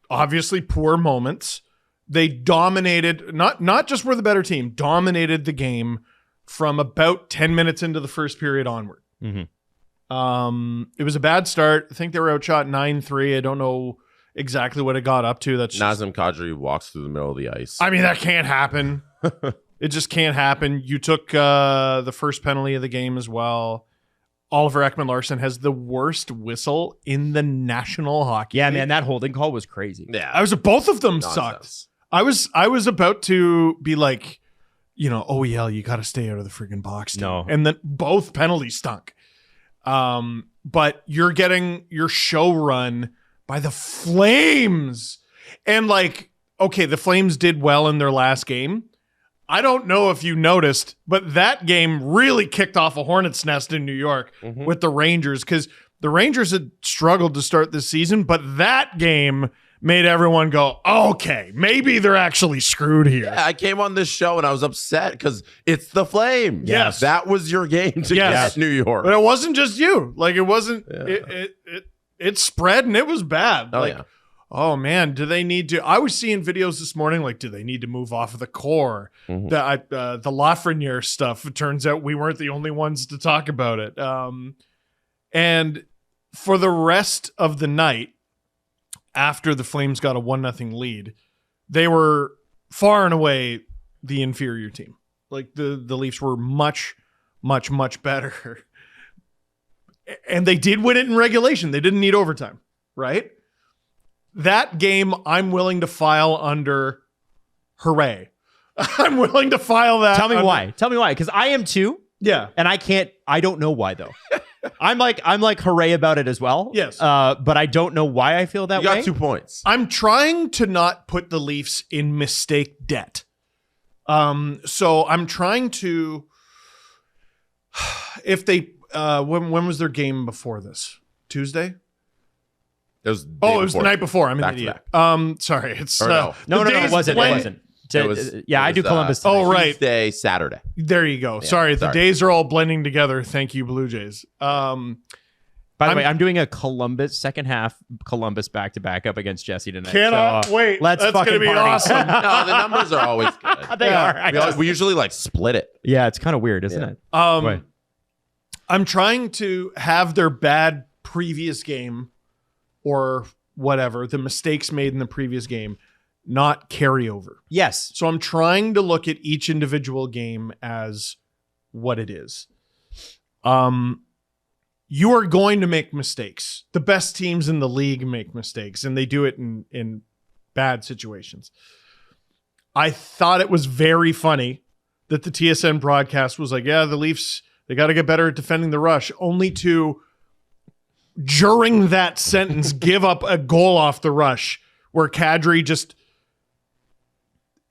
B: obviously poor moments, they dominated. Not just were the better team, dominated the game from about 10 minutes into the first period onward.
A: Mm-hmm.
B: It was a bad start. I think they were outshot 9-3. I don't know exactly what it got up to. That's
E: Nazem Kadri walks through the middle of the ice.
B: I mean, that can't happen. It just can't happen. You took the first penalty of the game as well. Oliver Ekman-Larsson has the worst whistle in the National Hockey League.
A: Man, that holding call was crazy.
E: Yeah,
B: both of them
E: nonsense.
B: sucked. I was about to be like, OEL, you got to stay out of the friggin' box.
A: No.
B: And then both penalties stunk. But you're getting your show run by the Flames. And the Flames did well in their last game. I don't know if you noticed, but that game really kicked off a hornet's nest in New York with the Rangers, because the Rangers had struggled to start this season, but that game made everyone go, okay, maybe they're actually screwed here.
E: Yeah, I came on this show and I was upset because it's the Flames.
B: Yes.
E: That was your game to get New York.
B: But it wasn't just you. It wasn't, it spread and it was bad. Oh man, do they need to? I was seeing videos this morning. Do they need to move off of the core? The Lafreniere stuff. It turns out we weren't the only ones to talk about it. And for the rest of the night, after the Flames got a 1-0 lead, they were far and away the inferior team. The Leafs were much, much, much better, and they did win it in regulation. They didn't need overtime, right? That game, I'm willing to file under hooray. I'm willing to file that.
A: Tell me why. Because I am too.
B: Yeah.
A: And I don't know why though. I'm like hooray about it as well.
B: Yes.
A: But I don't know why I feel that way.
E: You got 2 points.
B: I'm trying to not put the Leafs in mistake debt. So I'm trying to, if they, when was their game before this? Tuesday?
E: It was
B: the night before. I'm an idiot. Sorry. It's
A: no, it wasn't. I do Columbus.
B: Right.
E: Tuesday, Saturday.
B: There you go.
E: Yeah,
B: sorry. The days are all blending together. Thank you, Blue Jays.
A: By the way, I'm doing a second half Columbus back-to-back up against Jesse tonight.
B: Cannot wait.
A: Let's
B: That's
A: fucking
B: going to be
A: party.
B: awesome.
E: No, the numbers are always good.
A: They are.
E: We usually like split it.
A: Yeah, it's kind of weird, isn't it? Wait.
B: I'm trying to have their bad previous game or whatever, the mistakes made in the previous game, not carry over.
A: Yes.
B: So I'm trying to look at each individual game as what it is. You are going to make mistakes. The best teams in the league make mistakes, and they do it in bad situations. I thought it was very funny that the TSN broadcast was like, yeah, the Leafs, they got to get better at defending the rush, only to, during that sentence, give up a goal off the rush where Kadri just...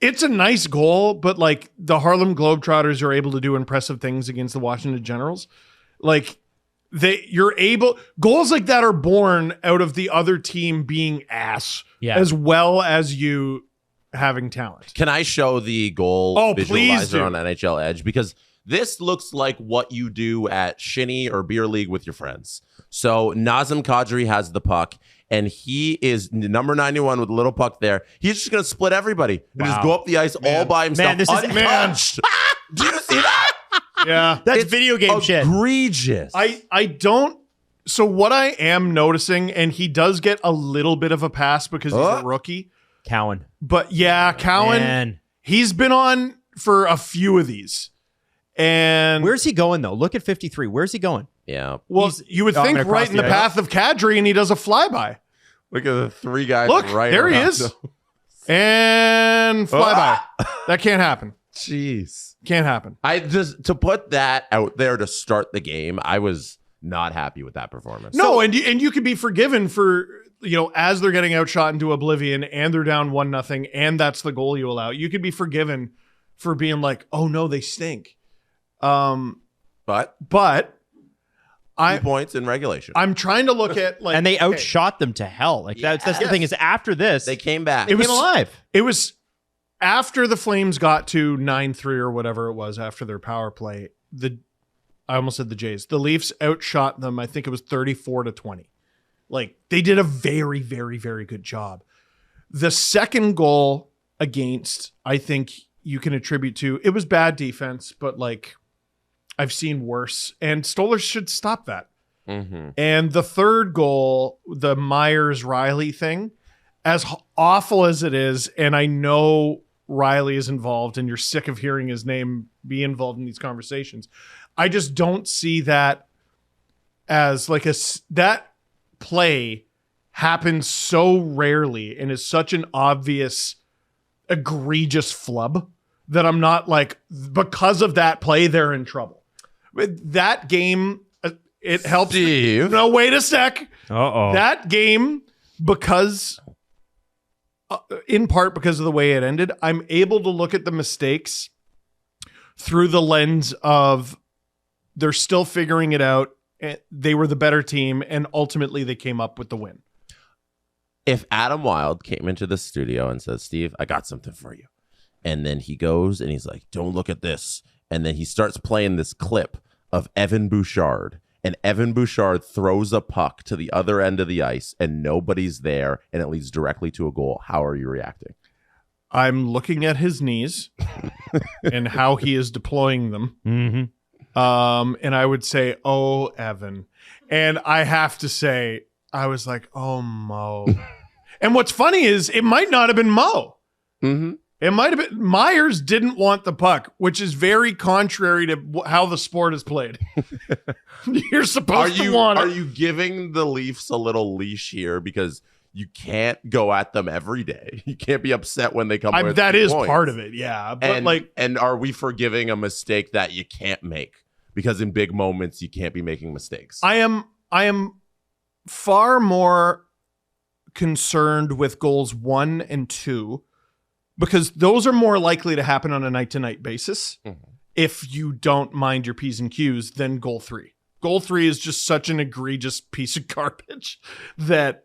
B: It's a nice goal, but like the Harlem Globetrotters are able to do impressive things against the Washington Generals. Like goals like that are born out of the other team being ass as well as you having talent.
E: Can I show the goal visualizer on NHL Edge? Because this looks like what you do at Shinny or Beer League with your friends. So Nazem Kadri has the puck, and he is number 91 with a little puck there. He's just going to split everybody and just go up the ice all by himself.
A: Man, this is
E: untouched. Do you see that?
B: Yeah.
A: That's video game shit.
E: Egregious.
B: I don't. So what I am noticing, and he does get a little bit of a pass because he's a rookie.
A: Cowan.
B: But yeah, Cowan,
A: Man.
B: He's been on for a few of these. And
A: Where's he going, though? Look at 53. Where's he going?
E: Yeah.
B: Well, you would think right in the path of Kadri, and he does a flyby.
E: Look at the three guys.
B: Look,
E: right
B: there he is. And flyby. That can't happen.
E: Jeez.
B: Can't happen.
E: To put that out there to start the game, I was not happy with that performance.
B: No, and you could be forgiven for, as they're getting outshot into oblivion and they're down 1-0 and that's the goal you allow. You could be forgiven for being like, oh no, they stink.
E: But 2 points in regulation.
B: I'm trying to look at
A: and they outshot them to hell. Like that's the thing is after this
E: they came back.
A: It was alive.
B: It was after the Flames got to 9-3 or whatever it was after their power play. I almost said the Jays. The Leafs outshot them. I think it was 34-20. Like they did a very, very, very good job. The second goal against, I think you can attribute to, it was bad defense, but like I've seen worse, and Stoller should stop that.
E: Mm-hmm.
B: And the third goal, the Myers-Riley thing, as awful as it is, and I know Riley is involved and you're sick of hearing his name be involved in these conversations, I just don't see that as like that play happens so rarely and is such an obvious, egregious flub that I'm not like, because of that play, they're in trouble. That game, it helps.
E: Steve.
B: No, wait a sec.
A: Uh-oh.
B: That game, because, in part because of the way it ended, I'm able to look at the mistakes through the lens of they're still figuring it out. They were the better team, and ultimately they came up with the win.
E: If Adam Wilde came into the studio and said, Steve, I got something for you. And then he goes and he's like, don't look at this. And then he starts playing this clip of Evan Bouchard. And Evan Bouchard throws a puck to the other end of the ice and nobody's there. And it leads directly to a goal. How are you reacting?
B: I'm looking at his knees and how he is deploying them.
A: Mm-hmm.
B: And I would say, oh, Evan. And I have to say, I was like, oh, Mo. And what's funny is it might not have been Mo.
E: Mm-hmm.
B: It might have been Myers didn't want the puck, which is very contrary to how the sport is played. You're supposed to want it.
E: Are you giving the Leafs a little leash here because you can't go at them every day? You can't be upset when they come with
B: that is
E: points.
B: part of it, yeah. But
E: and are we forgiving a mistake that you can't make? Because in big moments you can't be making mistakes.
B: I am far more concerned with goals 1 and 2. Because those are more likely to happen on a night-to-night basis if you don't mind your P's and Q's than goal 3. Goal 3 is just such an egregious piece of garbage that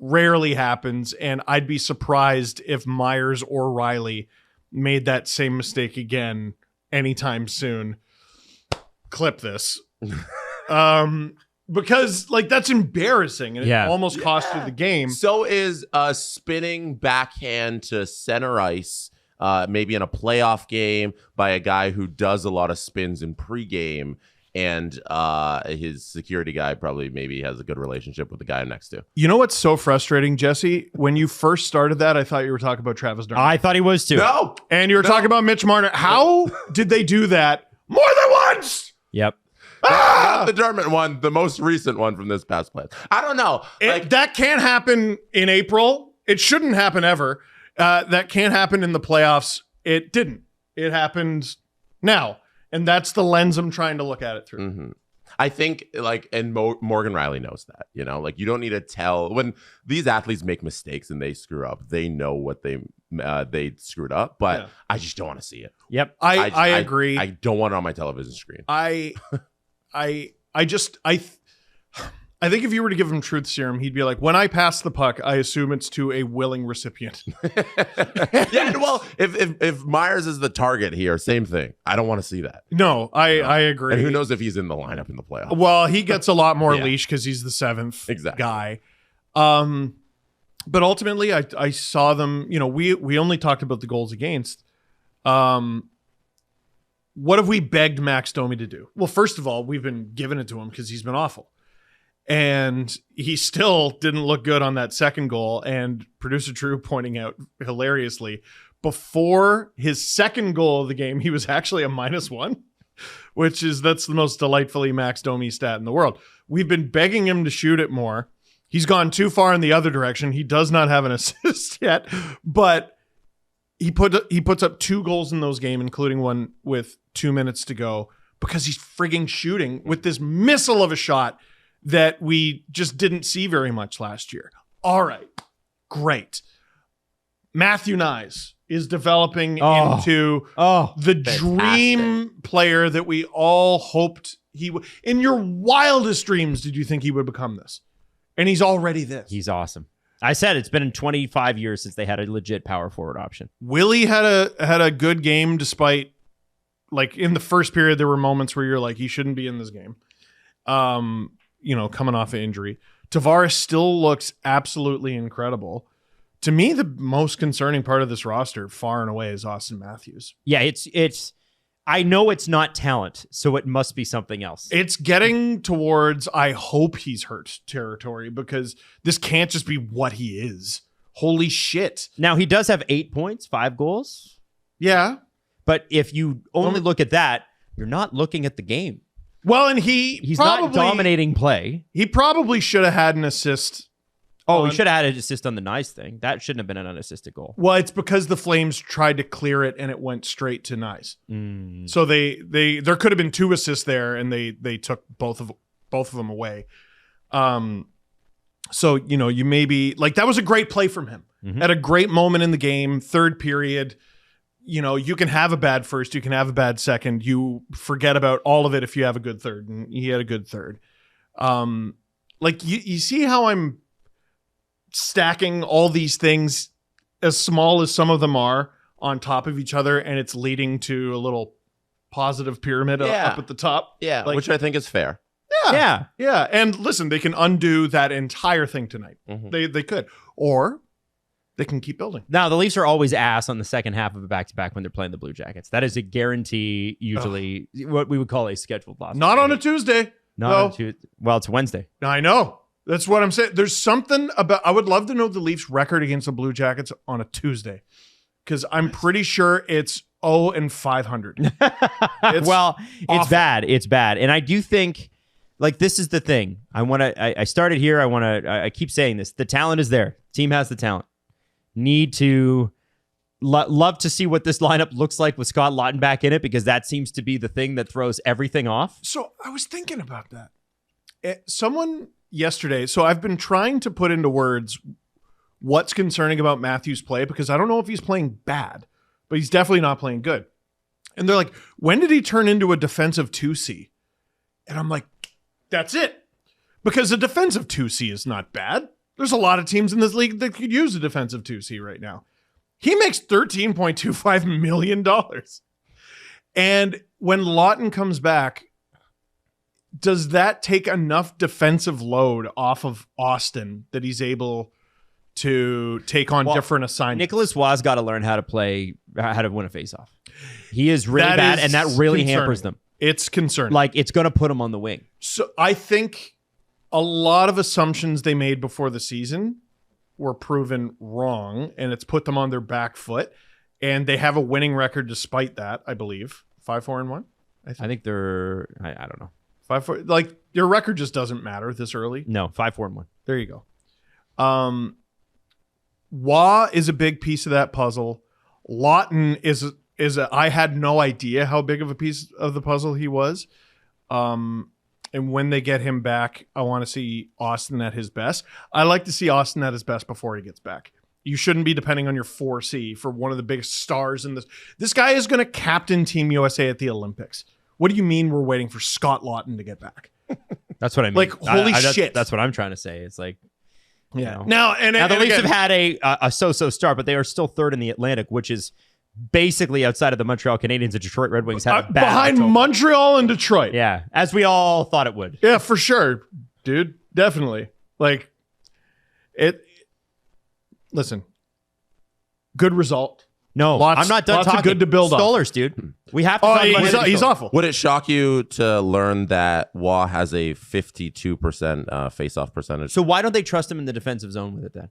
B: rarely happens, and I'd be surprised if Myers or Riley made that same mistake again anytime soon. Clip this. because like that's embarrassing and it almost cost you the game.
E: So is a spinning backhand to center ice, maybe in a playoff game by a guy who does a lot of spins in pregame, and his security guy probably maybe has a good relationship with the guy next to.
B: You know what's so frustrating, Jesse? When you first started that, I thought you were talking about Travis Darnell.
A: I thought he was too.
E: No,
B: and you were talking about Mitch Marner. How did they do that more than once?
A: Yep.
E: Not the Dermott one, the most recent one from this past play. I don't know.
B: That can't happen in April. It shouldn't happen ever. That can't happen in the playoffs. It didn't. It happened now. And that's the lens I'm trying to look at it through.
E: Mm-hmm. I think Morgan Riley knows that, you don't need to tell when these athletes make mistakes and they screw up, they know what they screwed up, but I just don't want to see it.
A: Yep.
B: I agree.
E: I don't want it on my television screen.
B: I think if you were to give him truth serum, he'd be like, when I pass the puck, I assume it's to a willing recipient.
E: Yeah, well, if Myers is the target here, same thing. I don't want to see that.
B: No, I agree.
E: And who knows if he's in the lineup in the playoffs.
B: Well, he gets a lot more leash because he's the seventh guy. But ultimately, I saw them, we only talked about the goals against. What have we begged Max Domi to do? Well, first of all, we've been giving it to him because he's been awful. And he still didn't look good on that second goal. And producer Drew pointing out hilariously, before his second goal of the game, he was actually a -1, that's the most delightfully Max Domi stat in the world. We've been begging him to shoot it more. He's gone too far in the other direction. He does not have an assist yet, but he puts up 2 goals in those games, including one with 2 minutes to go, because he's frigging shooting with this missile of a shot that we just didn't see very much last year. All right, great. Matthew Nyes is developing into the dream player that we all hoped he would. In your wildest dreams, did you think he would become this? And he's already this.
A: He's awesome. I said it's been 25 years since they had a legit power forward option.
B: Willie had a good game despite, in the first period, there were moments where you're like, he shouldn't be in this game. Coming off an injury. Tavares still looks absolutely incredible. To me, the most concerning part of this roster, far and away, is Austin Matthews.
A: Yeah, it's. I know it's not talent, so it must be something else.
B: It's getting towards, I hope he's hurt territory, because this can't just be what he is. Holy shit.
A: Now, he does have 8 points, 5 goals.
B: Yeah.
A: But if you only look at that, you're not looking at the game.
B: Well, and he's
A: not dominating play.
B: He probably should have had an assist.
A: He should have had an assist on the Nyes thing. That shouldn't have been an unassisted goal.
B: Well, it's because the Flames tried to clear it and it went straight to Nyes. So there could have been 2 assists there, and they took both of them away. So you maybe that was a great play from him at a great moment in the game, third period. You can have a bad first, you can have a bad second. You forget about all of it if you have a good third, and he had a good third. You see how I'm stacking all these things, as small as some of them are, on top of each other, and it's leading to a little positive pyramid up at the top.
E: Yeah, which I think is fair.
B: Yeah. And listen, they can undo that entire thing tonight. Mm-hmm. They could. Or they can keep building.
A: Now, the Leafs are always ass on the second half of a back-to-back when they're playing the Blue Jackets. That is a guarantee, usually, what we would call a scheduled loss.
B: Not on a Tuesday.
A: On a Tuesday. Well, it's Wednesday.
B: I know. That's what I'm saying. There's something about... I would love to know the Leafs' record against the Blue Jackets on a Tuesday, because I'm pretty sure it's 0-500.
A: It's bad. It's bad. And I do think... this is the thing. I started here. I keep saying this. The talent is there. Team has the talent. Need to love to see what this lineup looks like with Scott Lautenbach in it, because that seems to be the thing that throws everything off.
B: So I was thinking about that. Someone yesterday, so I've been trying to put into words what's concerning about Matthews' play, because I don't know if he's playing bad, but he's definitely not playing good. And they're like, when did he turn into a defensive 2C? And I'm like, that's it. Because a defensive 2C is not bad. There's a lot of teams in this league that could use a defensive 2C right now. He makes $13.25 million. And when Lawton comes back, does that take enough defensive load off of Austin that he's able to take on different assignments?
A: Nicholas Waugh's got to learn how to win a faceoff. He is really
B: That
A: bad,
B: is
A: and that really
B: concerning.
A: hampers them.
B: It's concerning.
A: Like, it's going to put him on the wing.
B: So I think a lot of assumptions they made before the season were proven wrong, and it's put them on their back foot. And they have a winning record despite that, I believe. 5-4-1?
A: I think they're, I don't know.
B: 5-4. Like, your record just doesn't matter this early.
A: No, 5-4-1.
B: There you go. Waugh is a big piece of that puzzle. Lawton is I had no idea how big of a piece of the puzzle he was. And when they get him back, I want to see Austin at his best. I like to see Austin at his best before he gets back. You shouldn't be depending on your 4C for one of the biggest stars in this. This guy is going to captain Team USA at the Olympics. What do you mean we're waiting for Scott Lawton to get back?
A: That's what I mean.
B: Like, holy shit.
A: That's what I'm trying to say. It's like,
B: yeah.
A: You know. Now the Leafs have had a so-so start, but they are still third in the Atlantic, which is basically outside of the Montreal Canadiens and Detroit Red Wings have a bad
B: behind
A: October.
B: Montreal and Detroit.
A: Yeah, as we all thought it would.
B: Yeah, for sure, dude. Definitely. Like, listen, good result.
A: No, I'm not done
B: lots
A: talking.
B: of good to build on.
A: Stollers, dude. We have to talk about
B: he's awful.
E: Would it shock you to learn that Waugh has a 52% face-off percentage?
A: So why don't they trust him in the defensive zone with it then?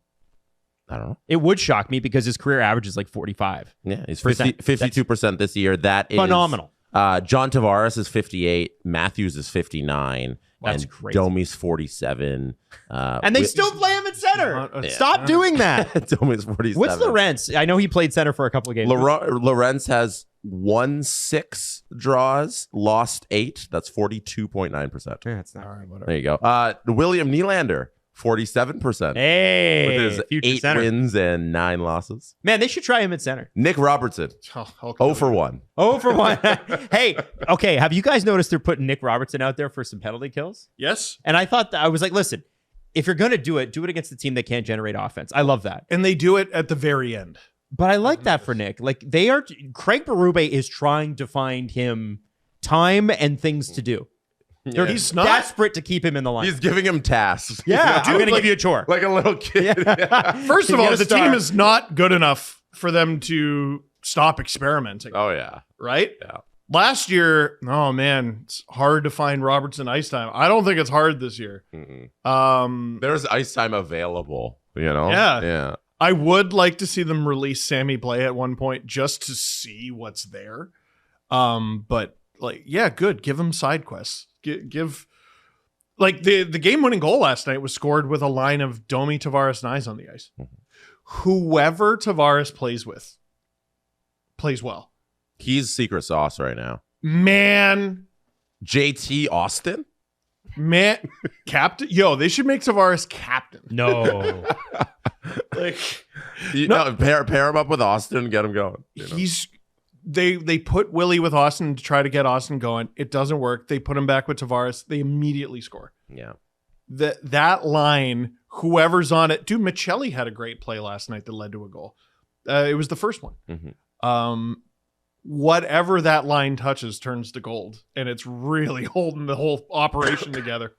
E: I don't know.
A: It would shock me because his career average is like 45.
E: Yeah, he's 52% this year. That is
A: phenomenal.
E: John Tavares is 58. Matthews is 59.
A: That's
E: and
A: crazy.
E: Domi's 47.
A: And they still play him at center. Stop doing that.
E: Domi's 47.
A: What's Lorentz? I know he played center for a couple of games.
E: Lorentz has won 6 draws, lost 8. That's 42.9%.
A: Yeah, that's not right.
E: There you go. William Nylander, 47%.
A: Hey,
E: with his
A: future
E: 8
A: center.
E: wins and 9 losses.
A: Man, they should try him at center.
E: Nick Robertson, 0 for 1.
A: Oh, for one. Hey, okay. Have you guys noticed they're putting Nick Robertson out there for some penalty kills?
B: Yes.
A: And I thought I was like, listen, if you're going to do it against the team that can't generate offense. I love that.
B: And they do it at the very end.
A: But I like that for Nick. Like Craig Berube is trying to find him time and things to do.
E: Yeah.
B: He's not
A: desperate to keep him in the line.
E: He's giving him tasks.
A: Yeah, I'm going to
B: like-
A: give you a chore.
E: Like a little kid.
B: First of
A: Get
B: all,
A: a
B: the
A: star.
B: team is not good enough for them to stop experimenting.
E: Oh, yeah.
B: Right?
E: Yeah.
B: Last year, oh man, it's hard to find Robertson ice time. I don't think it's hard this year.
E: There's ice time available, you know?
B: Yeah.
E: Yeah.
B: I would like to see them release Sammy Blais at one point just to see what's there. But like, yeah, good. Give him side quests. Give like the game-winning goal last night was scored with a line of Domi, Tavares, and Nyes on the ice. Whoever Tavares plays with plays well.
E: He's secret sauce right now.
B: Man,
E: JT Austin?
B: captain. Yo, they should make Tavares captain.
A: No.
B: Like,
E: Pair him up with Austin and get him going. You know?
B: They put Willie with Austin to try to get Austin going. It doesn't work. They put him back with Tavares. They immediately score.
E: Yeah.
B: That line, whoever's on it, dude, Michelli had a great play last night that led to a goal. It was the first one.
E: Mm-hmm.
B: Whatever that line touches turns to gold, and it's really holding the whole operation together.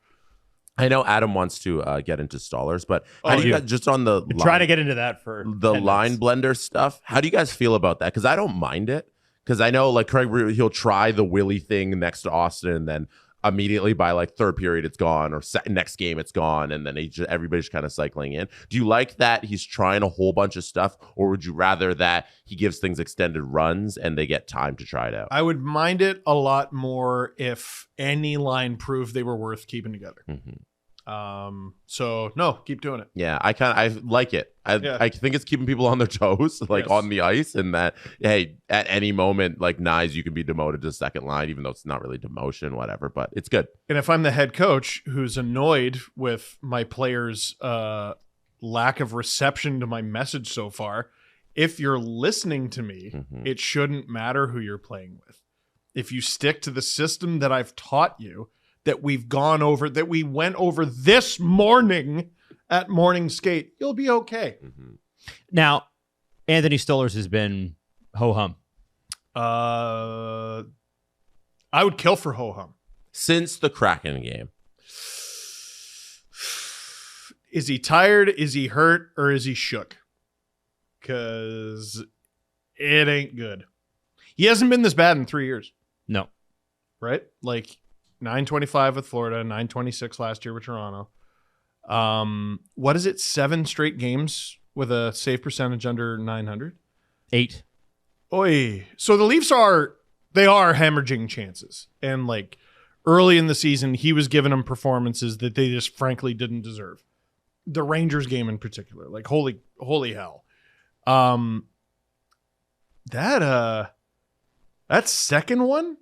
E: I know Adam wants to get into Stollers, but how do you guys, just on the
A: Try to get into that for
E: the
A: 10
E: line
A: minutes.
E: blender stuff, how do you guys feel about that? Because I don't mind it. Because I know like Craig, he'll try the Willie thing next to Austin, and then immediately by like third period it's gone, or next game it's gone, and then everybody's kind of cycling in. Do you like that he's trying a whole bunch of stuff, or would you rather that he gives things extended runs and they get time to try it out?
B: I would mind it a lot more if any line proved they were worth keeping together.
E: Mm-hmm.
B: So no, keep doing it.
E: Yeah, I like it. I think it's keeping people on their toes, like
B: Yes.
E: on the ice, and that, hey, at any moment, like Nyes, you can be demoted to second line, even though it's not really demotion, whatever, but it's good.
B: And if I'm the head coach who's annoyed with my players' lack of reception to my message so far, if you're listening to me, it shouldn't matter who you're playing with. If you stick to the system that I've taught you, that we've gone over, that we went over this morning at morning skate, you'll be okay.
A: Now, Anthony Stollers has been ho-hum.
B: I would kill for ho-hum.
E: Since the Kraken game.
B: Is he tired? Is he hurt? Or is he shook? Because it ain't good. He hasn't been this bad in 3 years.
A: No.
B: Right? Like 925 with Florida, 926 last year with Toronto. What is it? 7 straight games with a save percentage under 900?
A: 8.
B: Oy. So the Leafs are hemorrhaging chances. And like early in the season, he was giving them performances that they just frankly didn't deserve. The Rangers game in particular. Like holy hell. That second one?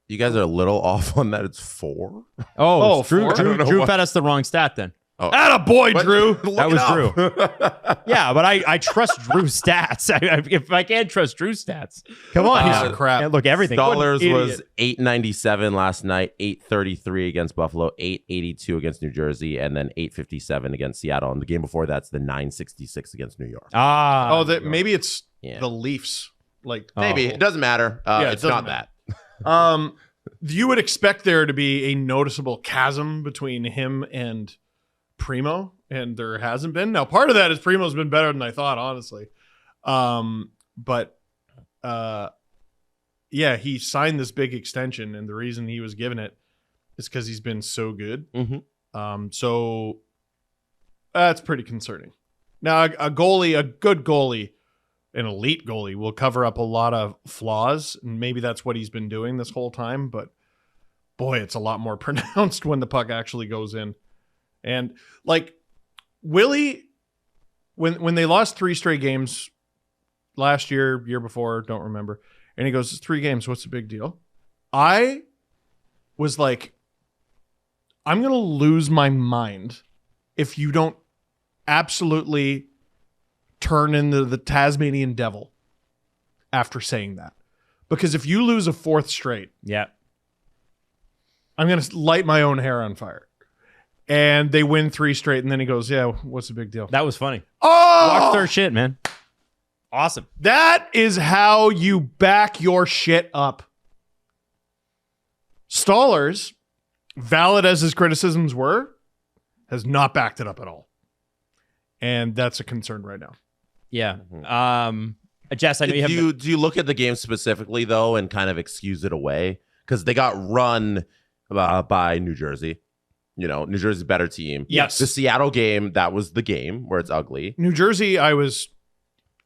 E: You guys are a little off on that. It's 4.
A: Oh, Drew
B: four?
A: Drew fed us the wrong stat then.
E: Oh.
B: Attaboy, Drew.
A: That was Drew. Yeah, but I trust Drew's stats. If I can't trust Drew's stats, come on.
B: Piece of crap.
A: Yeah, look, everything.
E: Dollars
A: What an
E: was
A: idiot.
E: 897 last night, 833 against Buffalo, 882 against New Jersey, and then 857 against Seattle. And the game before that's the 966 against New York.
B: Maybe it's
E: Yeah.
B: the Leafs. Like
E: Maybe. It doesn't matter.
B: Yeah, it
E: It's
B: doesn't
E: not
B: matter.
E: that.
B: You would expect there to be a noticeable chasm between him and Primo, and there hasn't been. Now, part of that is Primo's been better than I thought, honestly. Yeah, he signed this big extension, and the reason he was given it is because he's been so good.
E: Mm-hmm.
B: So that's pretty concerning. Now, a good goalie, an elite goalie, will cover up a lot of flaws, and maybe that's what he's been doing this whole time. But boy, it's a lot more pronounced when the puck actually goes in. And like Willie, when they lost 3 straight games last year before, don't remember, and he goes, "It's 3 games. What's the big deal?" I was like, I'm gonna lose my mind if you don't absolutely turn into the Tasmanian devil after saying that. Because if you lose a 4th straight,
A: Yeah.
B: I'm going to light my own hair on fire. And they win 3 straight, and then he goes, "Yeah, what's the big deal?"
A: That was funny.
B: Oh,
A: Watch their shit, man. Awesome.
B: that is how you back your shit up. Stollers, valid as his criticisms were, has not backed it up at all. And that's a concern right now.
A: Yeah. Jess, I know you have.
E: Do you look at the game specifically, though, and kind of excuse it away? Because they got run by New Jersey. You know, New Jersey's a better team.
B: Yes.
E: The Seattle game, that was the game where it's ugly.
B: New Jersey, I was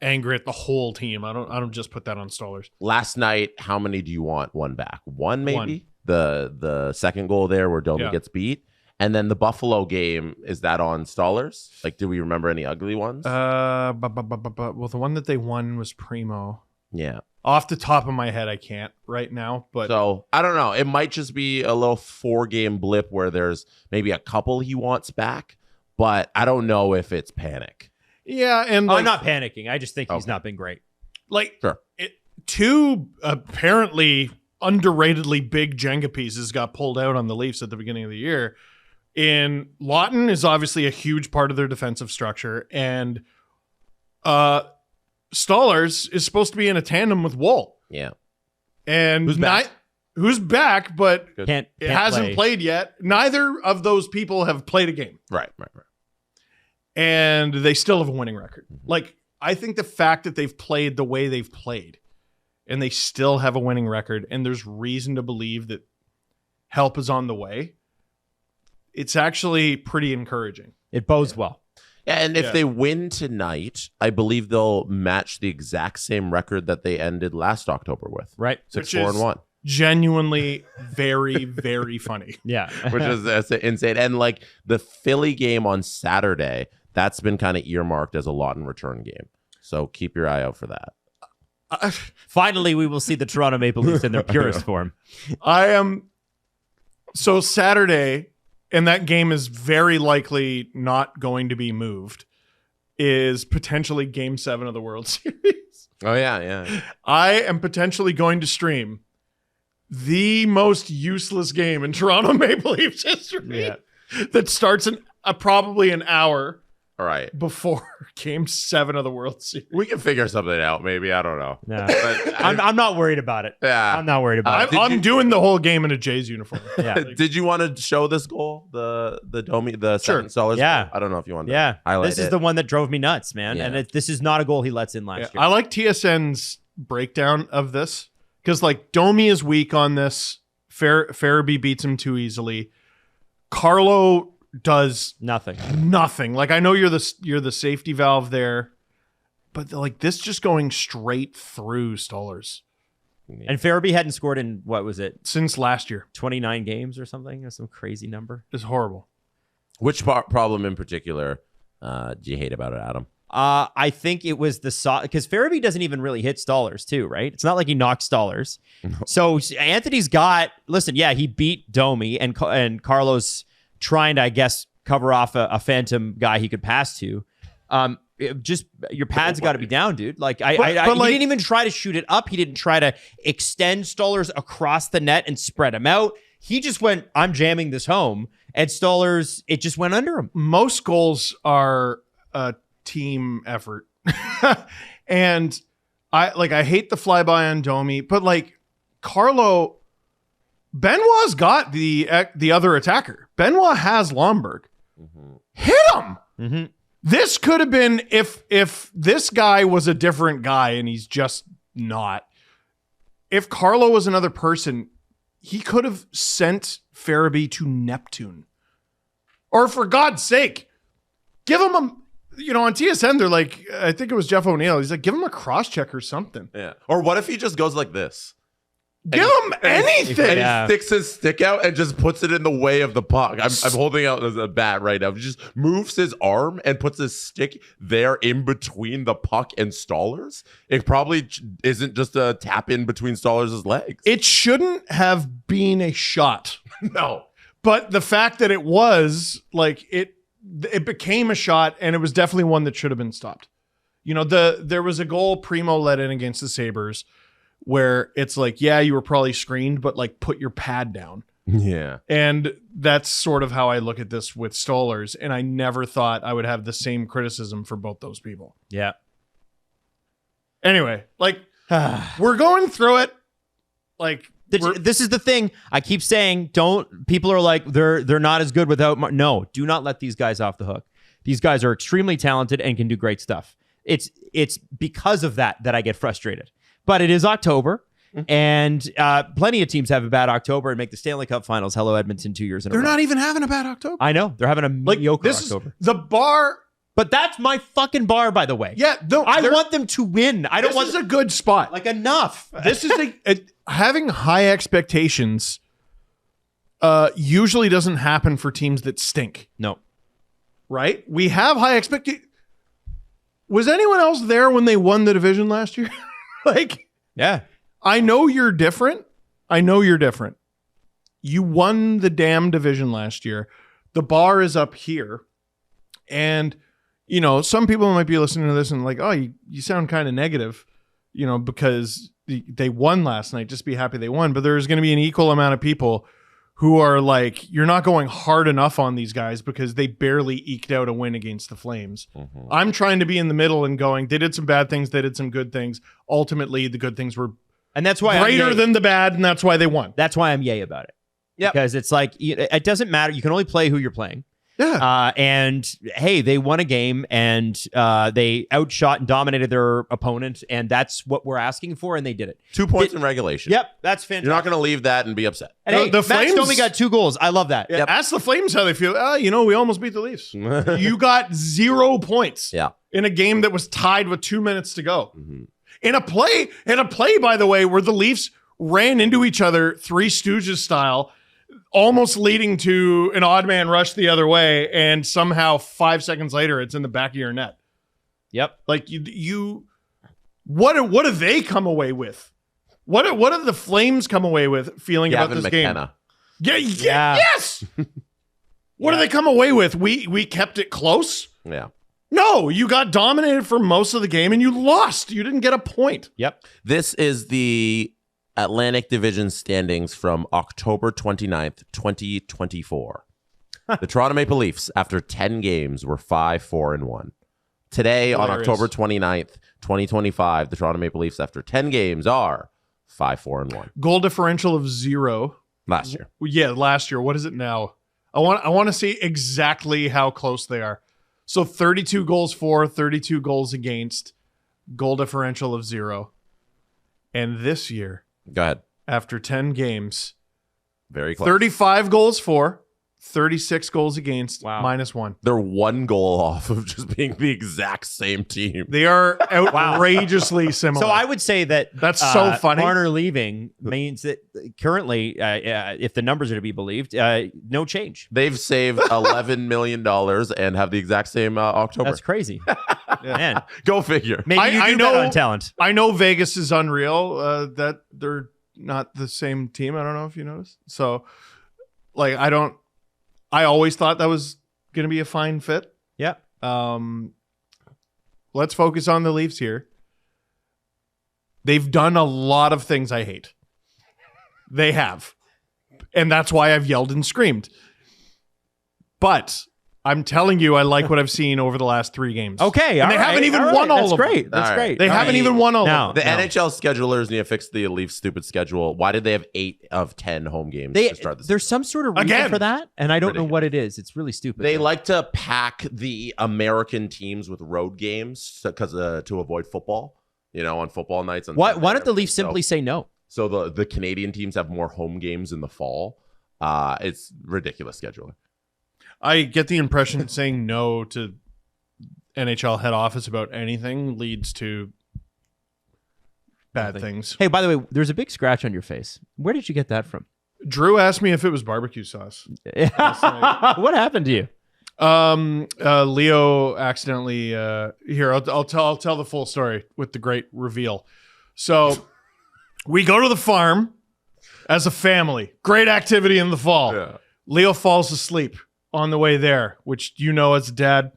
B: angry at the whole team. I don't just put that on Stollers.
E: Last night, how many do you want? 1 back? 1 maybe?
B: One.
E: The second goal there where Domi gets beat. And then the Buffalo game, is that on Stollers? Like, do we remember any ugly ones?
B: Well, the one that they won was Primo.
E: Yeah.
B: Off the top of my head, I can't right now, but
E: So, I don't know. It might just be a little 4-game blip where there's maybe a couple he wants back, but I don't know if it's panic.
B: yeah, and
A: I'm not panicking. I just think he's
E: Okay.
A: not been great.
B: like
E: Sure.
B: 2 apparently underratedly big Jenga pieces got pulled out on the Leafs at the beginning of the year. And Lawton is obviously a huge part of their defensive structure, and Stollers is supposed to be in a tandem with Woll.
E: Yeah.
B: And
E: Who's back?
B: who's back, but
A: Can't
B: it hasn't
A: play.
B: played yet. Neither of those people have played a game,
E: Right.
B: and they still have a winning record. Like, I think the fact that they've played the way they've played and they still have a winning record, and there's reason to believe that help is on the way, it's actually pretty encouraging.
A: It bodes well.
E: And if
B: Yeah.
E: they win tonight, I believe they'll match the exact same record that they ended last October with.
A: Right.
E: 6-4-1.
B: Genuinely very, very funny.
A: Yeah.
E: Which is that's insane. And like the Philly game on Saturday, that's been kind of earmarked as a Lawton return game. So keep your eye out for that.
A: Finally, we will see the Toronto Maple Leafs in their purest form.
B: I am so Saturday, and that game is very likely not going to be moved, is potentially Game 7 of the World Series.
E: Oh, yeah.
B: I am potentially going to stream the most useless game in Toronto Maple Leafs history that starts in probably an hour
E: All right.
B: before Game 7 of the World Series.
E: We can figure something out, maybe. I don't know.
A: No.
E: But
A: I'm not worried about it.
E: Yeah.
A: I'm not worried about it.
B: I'm doing the whole game in a Jays uniform.
A: Yeah.
E: Did you want to show this goal? The Domi, the
B: Sure.
E: $7
A: Yeah.
E: goal? I don't know if you want to
A: Yeah.
E: highlight
A: This is
E: it.
A: the one that drove me nuts, man.
E: Yeah.
A: And this is not a goal he lets in last year.
B: I like TSN's breakdown of this because like Domi is weak on this. Farabee beats him too easily. Carlo does
A: Nothing.
B: nothing. Like I know you're the safety valve there, but like this just going straight through Stolarz
A: And Farabee hadn't scored in, what was it,
B: since last year.
A: 29 games or something? Or some crazy number.
B: It's horrible.
E: Which problem in particular do you hate about it, Adam?
A: I think it was the because Farabee doesn't even really hit Stolarz too, right? It's not like he knocks Stolarz. So Anthony's got, listen, yeah, he beat Domi and Carlos trying to, I guess, cover off a phantom guy he could pass to. Just your pads got to be down, dude. Like he didn't even try to shoot it up. He didn't try to extend Stolarz across the net and spread him out. He just went, I'm jamming this home, and Stolarz, it just went under him.
B: Most goals are a team effort. And I hate the flyby on Domi, but like Carlo, Benoit's got the other attacker. Benoit has Lomberg. Hit him.
A: Mm-hmm.
B: This could have been if this guy was a different guy and he's just not. If Carlo was another person, he could have sent Farabee to Neptune. Or for God's sake, give him on TSN, they're like, I think it was Jeff O'Neill. He's like, give him a cross check or something.
E: Yeah. Or what if he just goes like this?
B: Give him anything.
E: And he sticks his stick out and just puts it in the way of the puck. I'm holding out a bat right now. He just moves his arm and puts his stick there in between the puck and Stolarz. It probably isn't just a tap in between Stolarz' legs.
B: It shouldn't have been a shot.
E: No.
B: But the fact that it was, like, it became a shot, and it was definitely one that should have been stopped. You know, there was a goal Primo let in against the Sabres where it's like, yeah, you were probably screened, but like put your pad down.
E: Yeah.
B: And that's sort of how I look at this with Stolarz. And I never thought I would have the same criticism for both those people.
A: Yeah.
B: Anyway, like we're going through it. Like
A: this is the thing I keep saying. People are like, they're not as good without no, do not let these guys off the hook. These guys are extremely talented and can do great stuff. It's because of that I get frustrated. But it is October, and plenty of teams have a bad October and make the Stanley Cup Finals. Hello, Edmonton, 2 years in a row.
B: They're not even having a bad October.
A: I know. They're having a mediocre October.
B: The bar.
A: But that's my fucking bar, by the way.
B: Yeah,
A: I want them to win. I don't want
B: This is a good spot.
A: like enough.
B: This is having high expectations usually doesn't happen for teams that stink.
A: No.
B: Right? We have high expectations. Was anyone else there when they won the division last year? Like,
A: Yeah.
B: I know you're different. You won the damn division last year. The bar is up here. And, you know, some people might be listening to this and like, oh, you sound kind of negative, you know, because they won last night. Just be happy they won. But there's going to be an equal amount of people who are like, you're not going hard enough on these guys because they barely eked out a win against the Flames. Mm-hmm. I'm trying to be in the middle and going, they did some bad things, they did some good things. Ultimately, the good things were
A: And that's why
B: greater than the bad, and that's why they won.
A: That's why I'm yay about it.
E: Yep.
A: Because it's like, it doesn't matter. You can only play who you're playing.
B: Yeah.
A: And hey, they won a game and they outshot and dominated their opponent, and that's what we're asking for, and they did it.
E: 2 points in regulation.
A: Yep, that's fantastic.
E: You're not going to leave that and be upset.
A: And hey,
B: the
A: Max
B: Flames
A: Domi got 2 goals. I love that.
B: Yeah, ask the Flames how they feel. We almost beat the Leafs. You got 0 points.
E: Yeah.
B: In a game that was tied with 2 minutes to go. Mm-hmm. In a play, by the way, where the Leafs ran into each other, Three Stooges style, almost leading to an odd man rush the other way, and somehow 5 seconds later, it's in the back of your net.
A: Yep.
B: Like what do they come away with? What do the Flames come away with feeling about this
E: McKenna.
B: game? Yeah. Yes. What do they come away with? We kept it close.
E: Yeah.
B: No, you got dominated for most of the game and you lost. You didn't get a point.
A: Yep.
E: This is the Atlantic Division standings from October 29th, 2024. The Toronto Maple Leafs, after 10 games, were 5-4-1. Today, on October 29th, 2025, the Toronto Maple Leafs, after 10 games, are 5-4-1.
B: Goal differential of 0.
E: Last year.
B: Yeah, last year. What is it now? I want to see exactly how close they are. So 32 goals for, 32 goals against, goal differential of 0. And this year,
E: Go ahead.
B: after 10 games,
E: Very close.
B: 35 goals for, 36 goals against,
A: Wow.
B: -1.
E: They're one goal off of just being the exact same team.
B: They are outrageously similar.
A: So I would say that
B: That's so funny.
A: Marner leaving means that currently, if the numbers are to be believed, no change.
E: They've saved $11 million and have the exact same October.
A: That's crazy. Man,
E: Go figure.
A: maybe you
B: I
A: do
B: know-
A: bet on talent.
B: I know Vegas is unreal, that they're not the same team. I don't know if you noticed. So, like, I always thought that was going to be a fine fit.
A: Yeah.
B: Let's focus on the Leafs here. They've done a lot of things I hate. They have. And that's why I've yelled and screamed. But I'm telling you, I like what I've seen over the last 3 games.
A: Okay.
B: And they haven't even won all of them.
A: That's great. That's
E: All right.
A: great.
B: They haven't even won all
A: No.
B: of them.
E: The NHL schedulers need to fix the Leafs' stupid schedule. Why did they have 8 of 10 home games to start the season?
A: There's some sort of reason
B: Again.
A: for that, and I don't know what it is. It's really stupid.
E: They like to pack the American teams with road games because to avoid football. On football nights.
A: Why don't the Leafs simply say no?
E: So the Canadian teams have more home games in the fall. It's ridiculous scheduling.
B: I get the impression saying no to NHL head office about anything leads to bad things.
A: Hey, by the way, there's a big scratch on your face. Where did you get that from?
B: Drew asked me if it was barbecue sauce.
A: What happened to you?
B: Leo accidentally here. I'll tell the full story with the great reveal. So we go to the farm as a family. Great activity in the fall.
E: Yeah.
B: Leo falls asleep on the way there, which as a dad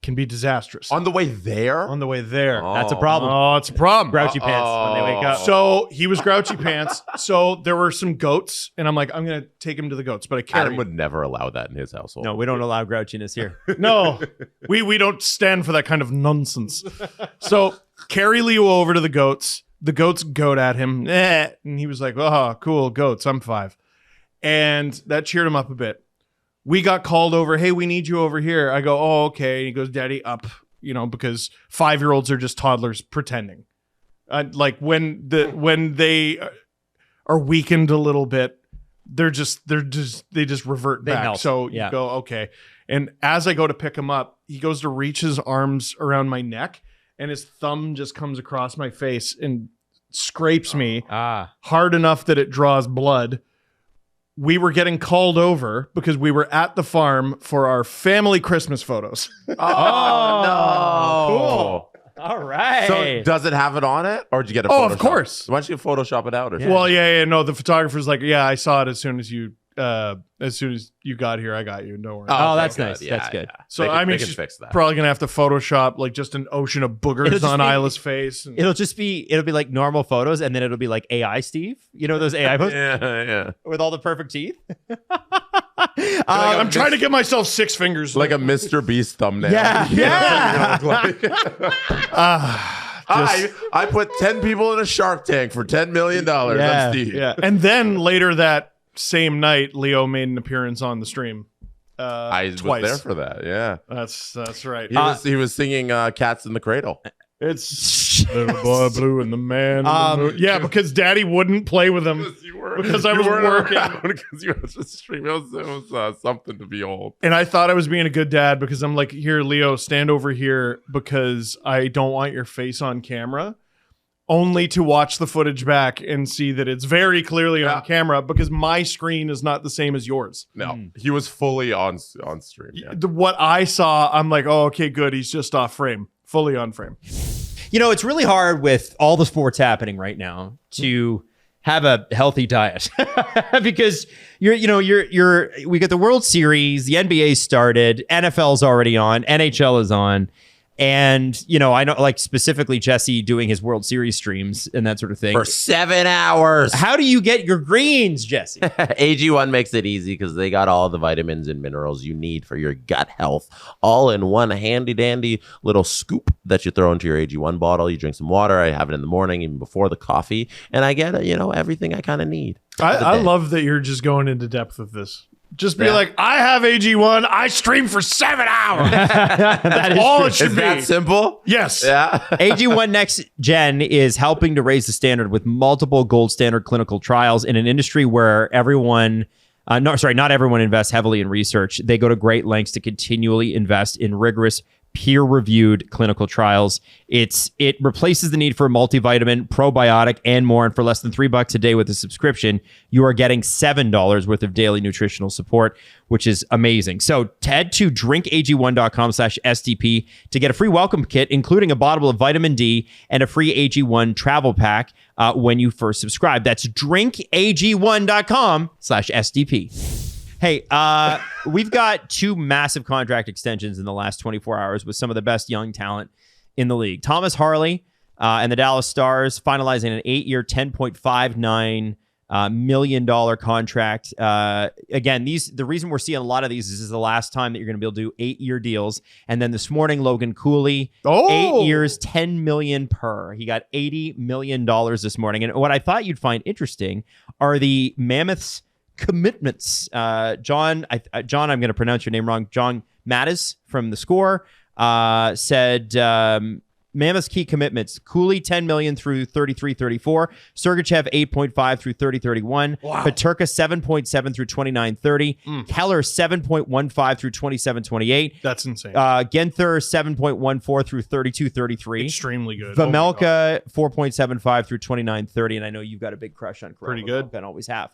B: can be disastrous.
E: On the way there?
B: On the way there.
A: That's a problem.
B: Oh, it's a problem.
A: Grouchy pants when they wake up.
B: So he was grouchy pants. So there were some goats, and I'm like, I'm gonna take him to the goats, but I carry
E: Adam
B: him.
E: would never allow that in his household.
A: No, we don't allow grouchiness here.
B: No, we don't stand for that kind of nonsense. So carry Leo over to the goats. The goats goat at him, and he was like, "Oh, cool, goats. I'm 5," and that cheered him up a bit. We got called over. Hey, we need you over here. I go, oh, okay. And he goes, Daddy, up. Because 5-year-olds are just toddlers pretending. Like when they are weakened a little bit, they just revert back.
A: melt.
B: So
A: Yeah.
B: you go, okay. And as I go to pick him up, he goes to reach his arms around my neck, and his thumb just comes across my face and scrapes me hard enough that it draws blood. We were getting called over because we were at the farm for our family Christmas photos.
E: Oh, no.
A: Cool. All right.
E: So does it have it on it? Or did you get a
B: Oh,
E: Photoshop?
B: of course.
E: Why don't you Photoshop it out? Or
B: Well, yeah. No, the photographer's like, yeah, I saw it as soon as you got here. I got you. Don't worry.
A: Oh,
E: okay,
A: that's
E: good.
A: nice.
E: Yeah,
A: That's good.
E: yeah.
B: So
E: They can-
B: I mean,
E: they can
B: she's
E: fix that.
B: probably gonna have to Photoshop like just an ocean of
A: It'll
B: boogers
A: just
B: on
A: be-
B: Isla's face. And,
A: It'll be like normal photos, and then it'll be like AI Steve. You know those AI photos
E: yeah.
A: with all the perfect teeth.
B: I'm trying to get myself 6 fingers.
E: Like a Mr. Beast thumbnail.
A: Yeah.
E: Yeah. I put 10 people in a Shark Tank for $10 million.
A: Yeah.
E: I'm Steve.
B: yeah. And then later that same night, Leo made an appearance on the stream.
E: I
B: twice.
E: was there for that. Yeah.
B: That's right.
E: He was singing Cats in the Cradle.
B: It's little boy blue and the man. in the moon. Yeah, because Daddy wouldn't play with him because I was working,
E: Because you were just streaming. It was something to behold.
B: and I thought I was being a good dad because I'm like, here, Leo, stand over here because I don't want your face on camera. Only to watch the footage back and see that it's very clearly on camera because my screen is not the same as yours.
E: No, he was fully on stream. Yeah.
B: What I saw, I'm like, oh, okay, good. He's just off frame, fully on frame.
A: It's really hard with all the sports happening right now to have a healthy diet because we got the World Series, the NBA started, NFL's already on, NHL is on. And, I know, like, specifically Jesse doing his World Series streams and that sort of thing.
E: For 7 hours.
A: How do you get your greens, Jesse?
E: AG1 makes it easy because they got all the vitamins and minerals you need for your gut health, all in one handy dandy little scoop that you throw into your AG1 bottle. You drink some water. I have it in the morning, even before the coffee, and I get, everything I kind of need.
B: I love that you're just going into depth with this. Just be like, I have AG1. I stream for 7 hours. That's all
A: true.
B: it should
E: Is
B: be.
E: that simple?
B: Yes.
E: Yeah.
A: AG1 Next Gen is helping to raise the standard with multiple gold standard clinical trials in an industry where not everyone invests heavily in research. They go to great lengths to continually invest in rigorous peer-reviewed clinical trials. It replaces the need for a multivitamin, probiotic, and more. And for less than $3 a day with a subscription, you are getting $7 worth of daily nutritional support, which is amazing. So head to drinkag1.com/SDP to get a free welcome kit, including a bottle of vitamin D and a free AG1 travel pack when you first subscribe. That's drinkag1.com/SDP. Hey, we've got 2 massive contract extensions in the last 24 hours with some of the best young talent in the league. Thomas Harley and the Dallas Stars finalizing an 8-year, $10.59 million contract. Again, the reason we're seeing a lot of these is this is the last time that you're going to be able to do 8-year deals. And then this morning, Logan Cooley, 8 years, $10 million per. He got $80 million this morning. And what I thought you'd find interesting are the Mammoths commitments. John, I'm going to pronounce your name wrong. John Mattis from The Score said Mammoth's key commitments: Cooley $10 million through 33-34, Sergachev $8.5 through 30-31, Peterka $7.7 through 29-30, Keller $7.15 through 27-28.
B: That's insane.
A: Genther $7.14 through 32-33.
B: Extremely good.
A: Vamelka $4.75 through 29-30, and I know you've got a big crush on Corona.
B: Pretty good.
A: And always have.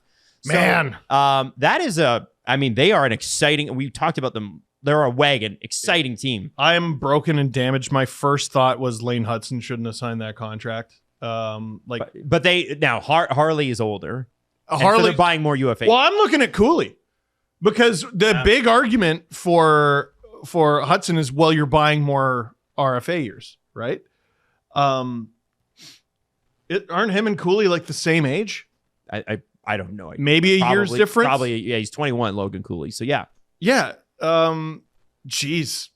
B: Man.
A: So, that is they are an exciting, we talked about them. They're a wagon, exciting team.
B: I am broken and damaged. My first thought was Lane Hudson shouldn't have signed that contract.
A: But they now Harley is older.
B: Harley,
A: so they're buying more UFA.
B: Well, I'm looking at Cooley because the big argument for Hudson is, well, you're buying more RFA years, right? Aren't him and Cooley like the same age?
A: I don't know.
B: Maybe a year's difference.
A: Probably, yeah. He's 21, Logan Cooley. So yeah.
B: Geez,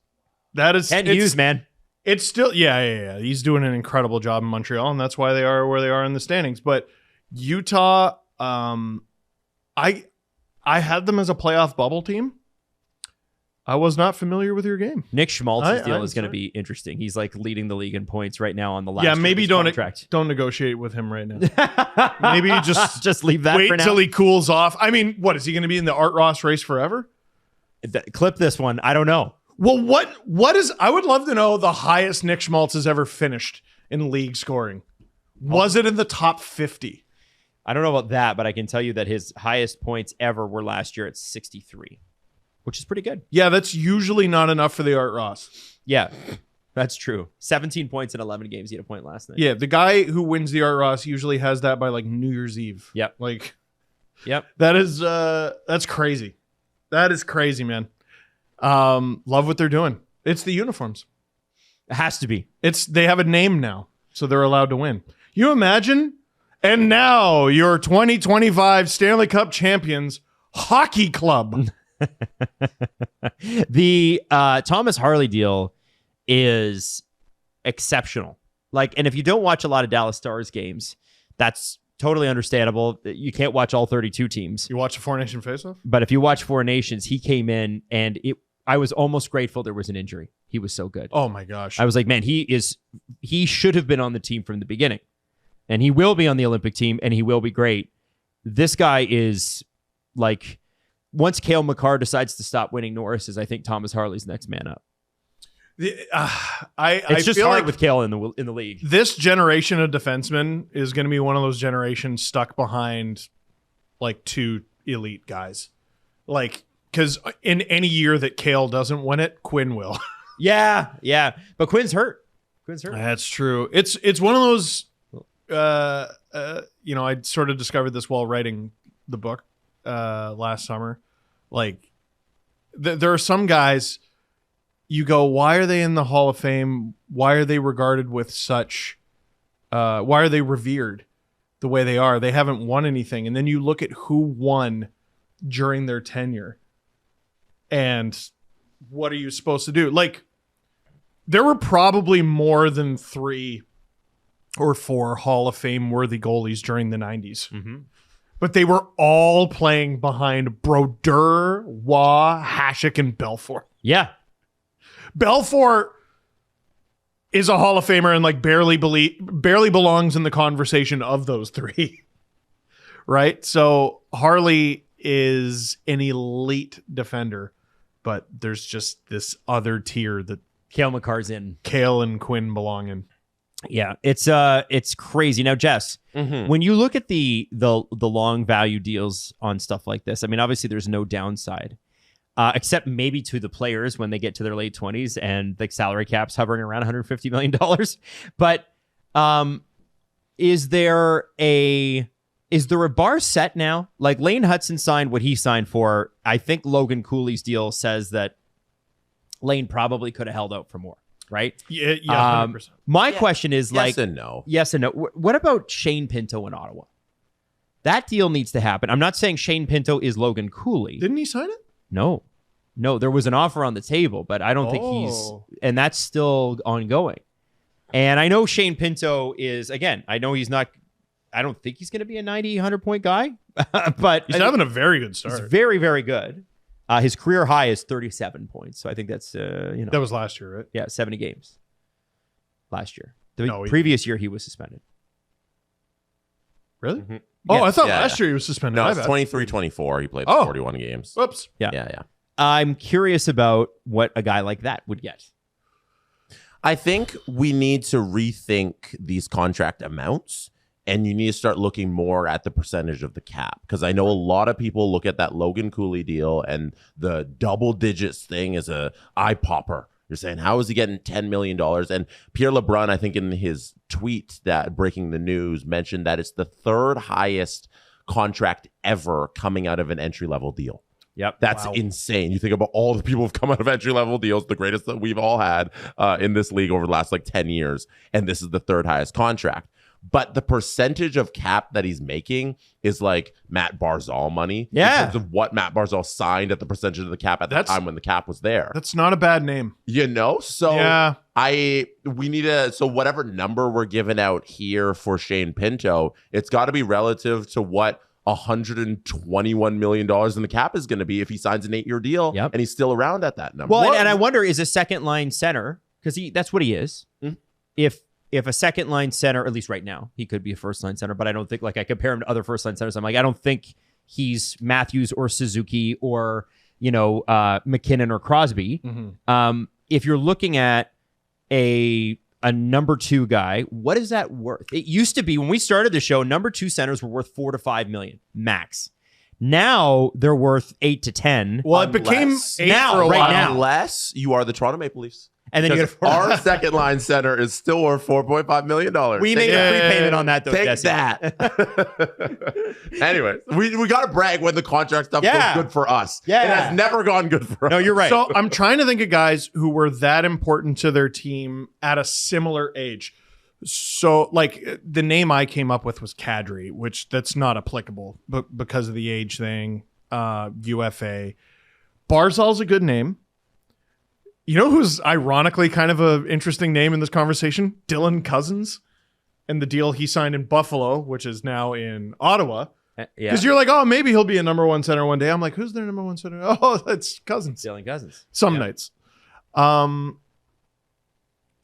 B: that is
A: Ken Hughes, man.
B: It's still, yeah. He's doing an incredible job in Montreal, and that's why they are where they are in the standings. But Utah, I had them as a playoff bubble team. I was not familiar with your game.
A: Nick Schmaltz's deal is going to be interesting. He's like leading the league in points right now on the last.
B: Yeah, maybe don't negotiate with him right now. Maybe just
A: leave that.
B: Wait
A: for now.
B: till he cools off. I mean, what is he going to be in the Art Ross race forever?
A: Clip this one. I don't know.
B: Well, what is? I would love to know the highest Nick Schmaltz has ever finished in league scoring. Was it in the top 50?
A: I don't know about that, but I can tell you that his highest points ever were last year at 63. Which is pretty good.
B: Yeah, that's usually not enough for the Art Ross.
A: Yeah, that's true. 17 points in 11 games. He had a point last night.
B: Yeah, the guy who wins the Art Ross usually has that by like New Year's Eve.
A: Yep. Yep.
B: That is that's crazy. That is crazy, man. Love what they're doing. It's the uniforms.
A: It has to be.
B: They have a name now, so they're allowed to win. You imagine? And now your 2025 Stanley Cup champions hockey club.
A: The Thomas Harley deal is exceptional. And if you don't watch a lot of Dallas Stars games, that's totally understandable. You can't watch all 32 teams.
B: You watch the Four Nation Faceoff?
A: But if you watch Four Nations, he came in and I was almost grateful there was an injury. He was so good.
B: Oh my gosh.
A: I was like, man, he should have been on the team from the beginning. And he will be on the Olympic team and he will be great. This guy is like, once Cale Makar decides to stop winning Norris's, I think Thomas Harley's next man up. It's just
B: feel
A: hard
B: like
A: with Cale in the league.
B: This generation of defensemen is going to be one of those generations stuck behind like 2 elite guys. Because in any year that Cale doesn't win it, Quinn will.
A: Yeah. But Quinn's hurt.
B: That's true. It's one of those. I sort of discovered this while writing the book last summer. There are some guys you go, why are they in the Hall of Fame? Why are they regarded with such, why are they revered the way they are? They haven't won anything. And then you look at who won during their tenure. And what are you supposed to do? Like, there were probably more than 3 or 4 Hall of Fame worthy goalies during the 90s.
A: Mm-hmm.
B: But they were all playing behind Brodeur, Waugh, Hasek, and Belfour.
A: Yeah.
B: Belfour is a Hall of Famer and like barely belongs in the conversation of those 3. Right? So Harley is an elite defender, but there's just this other tier that
A: Cale Makar's in.
B: Cale and Quinn belong in.
A: Yeah, it's crazy. Now, Jess, when you look at the long value deals on stuff like this, I mean, obviously there's no downside, except maybe to the players when they get to their late 20s and the salary cap's hovering around $150 million. But is there a bar set now? Like Lane Hudson signed what he signed for. I think Logan Cooley's deal says that Lane probably could have held out for more. Right?
B: Yeah, 100%.
A: My question is
E: yes and no.
A: Yes and no. What about Shane Pinto in Ottawa? That deal needs to happen. I'm not saying Shane Pinto is Logan Cooley.
B: Didn't he sign it?
A: No, there was an offer on the table, but I don't think and that's still ongoing. And I know Shane Pinto is, again, I know he's not, I don't think he's going to be a 90, 100-point guy, but
B: he's having a very good start.
A: He's very, very good. His career high is 37 points. So I think that's,
B: that was last year, right?
A: Yeah, 70 games last year. The
B: No,
A: previous year, he was suspended.
B: Really?
E: Mm-hmm.
B: Oh,
A: Yeah.
B: I thought
E: Yeah,
B: last year he was suspended.
E: No,
B: My
E: it's
B: bad.
E: 23-24. He played
B: Oh.
E: 41 games.
B: Whoops.
E: Yeah.
A: I'm curious about what a guy like that would get.
E: I think we need to rethink these contract amounts, and you need to start looking more at the percentage of the cap, because I know a lot of people look at that Logan Cooley deal and the double digits thing as a eye popper. You're saying, how is he getting $10 million? And Pierre LeBrun, I think in his tweet that breaking the news, mentioned that it's the 3rd highest contract ever coming out of an entry-level deal.
A: Yep.
E: That's insane. You think about all the people who've come out of entry-level deals, the greatest that we've all had in this league over the last 10 years, and this is the 3rd highest contract. But the percentage of cap that he's making is like Matt Barzal money.
A: Yeah.
E: In terms of what Matt Barzal signed at the percentage of the cap at the time when the cap was there.
B: That's not a bad name.
E: You know? So
B: Yeah.
E: we need so whatever number we're giving out here for Shane Pinto, it's got to be relative to what $121 million in the cap is going to be if he signs an 8-year deal and he's still around at that number.
A: Well, and I wonder, is a second line center, because that's what he is.
E: Mhm.
A: If a second line center, at least right now, he could be a first line center, but I don't think, like, I compare him to other first line centers. I'm like, I don't think he's Matthews or Suzuki or, McKinnon or Crosby.
B: Mm-hmm.
A: If you're looking at a number 2 guy, what is that worth? It used to be, when we started the show, number 2 centers were worth $4 to $5 million max. Now they're worth 8 to 10.
B: Well, it became 8
A: now,
B: for a
A: right
B: while.
A: now.
E: Unless you are the Toronto Maple Leafs.
A: And then you
E: Because our second line center is still worth $4.5 million.
A: We made a prepayment on that, though.
E: Take
A: Jesse.
E: that. Anyway, we got to brag when the contract stuff
A: Yeah.
E: goes good for us.
A: Yeah.
E: It has never gone good for us.
A: No, you're right.
B: So I'm trying to think of guys who were that important to their team at a similar age. So, like, the name I came up with was Kadri, which that's not applicable but because of the age thing. UFA. Barzal's a good name. You know who's ironically kind of an interesting name in this conversation? Dylan Cousins and the deal he signed in Buffalo, which is now in Ottawa.
A: Yeah.
B: Because you're like, oh, maybe he'll be a number 1 center one day. I'm like, who's their number 1 center? Oh, that's Cousins.
A: Dylan Cousins.
B: Some
A: Yeah.
B: nights.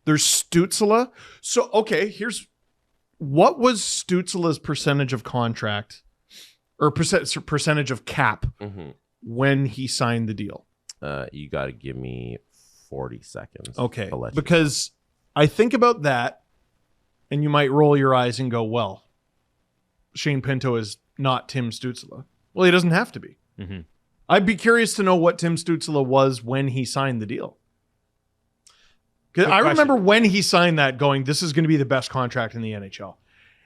B: There's Stützle. So, okay, what was Stützle's percentage of contract or percentage of cap when he signed the deal?
E: You got to give me 40 seconds.
B: Okay,
E: to let you
B: because I think about that and you might roll your eyes and go, well, Shane Pinto is not Tim Stützle. Well, he doesn't have to be.
A: Mm-hmm.
B: I'd be curious to know what Tim Stützle was when he signed the deal. Because I remember when he signed that going, this is going to be the best contract in the NHL.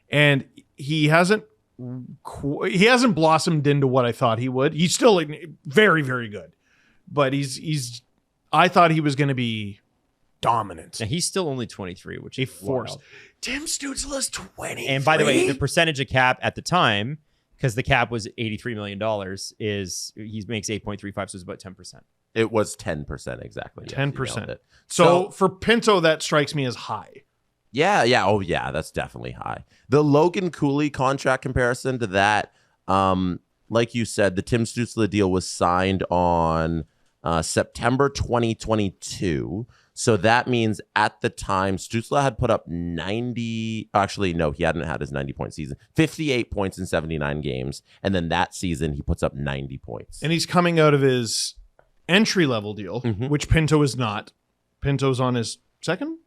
B: And he hasn't blossomed into what I thought he would. He's still very, very good. But he's I thought he was going to be dominant.
A: Now, he's still only 23, which
B: A
A: is
B: force.
A: wild.
B: Tim Stützle's 20.
A: And by the way, the percentage of cap at the time, because the cap was $83 million, is he makes 8.35, so it's about 10%.
E: It was 10% exactly. Yes,
B: 10%. So for Pinto, that strikes me as high.
E: Yeah. Oh, yeah. That's definitely high. The Logan Cooley contract comparison to that, like you said, the Tim Stützle deal was signed on September 2022. So that means at the time, Stützle had put up 90. Actually, no, he hadn't had his 90-point season. 58 points in 79 games. And then that season, he puts up 90 points.
B: And he's coming out of his entry-level deal, which Pinto is not. Pinto's on his second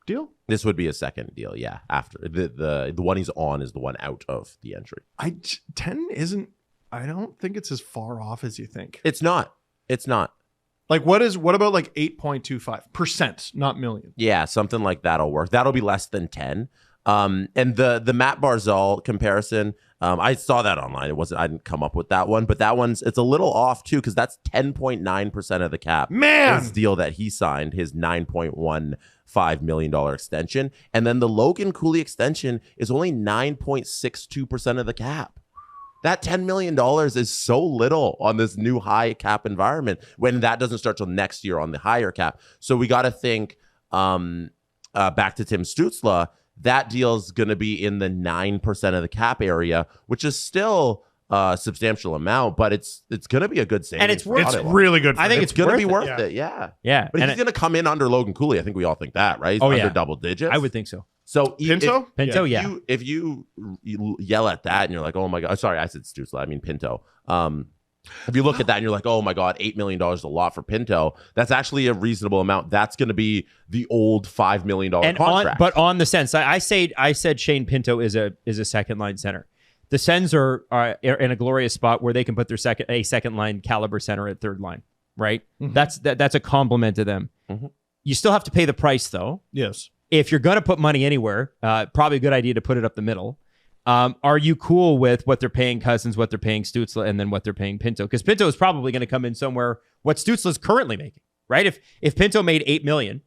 B: deal?
E: This would be a second deal, yeah. After the one he's on is the one out of the entry.
B: 10 isn't. I don't think it's as far off as you think.
E: It's not.
B: Like what about like 8.25%, not million?
E: Yeah, something like that'll work. That'll be less than 10. And the Matt Barzal comparison, I saw that online. I didn't come up with that one, but it's a little off too, because that's 10.9% of the cap.
B: Man,
E: his deal that he signed, his $9.15 million extension. And then the Logan Cooley extension is only 9.62% of the cap. That $10 million is so little on this new high cap environment when that doesn't start till next year on the higher cap. So we got to think back to Tim Stützle. That deal is going to be in the 9% of the cap area, which is still a substantial amount, but it's going to be a good savings.
A: And it's worth
B: it's really good.
A: I think
E: it's going to be worth
B: it.
E: it. Yeah.
A: Yeah.
E: But he's going to come in under Logan Cooley. I think we all think that, right? He's under double digits.
A: I would think so.
E: So
B: Pinto?
A: Pinto,
E: if you yell at that and you're like, oh my God, sorry, I said Stützle, I mean Pinto. If you look at that and you're like, oh my God, $8 million is a lot for Pinto, that's actually a reasonable amount. That's going to be the old $5 million contract.
A: But on the Sens, I said Shane Pinto is a second line center. The Sens are in a glorious spot where they can put their second line caliber center at third line, right? Mm-hmm. That's a compliment to them. Mm-hmm. You still have to pay the price though.
B: Yes.
A: If you're going to put money anywhere, probably a good idea to put it up the middle. Are you cool with what they're paying Cousins, what they're paying Stützle, and then what they're paying Pinto? Because Pinto is probably going to come in somewhere what Stützle is currently making, right? If Pinto made $8 million,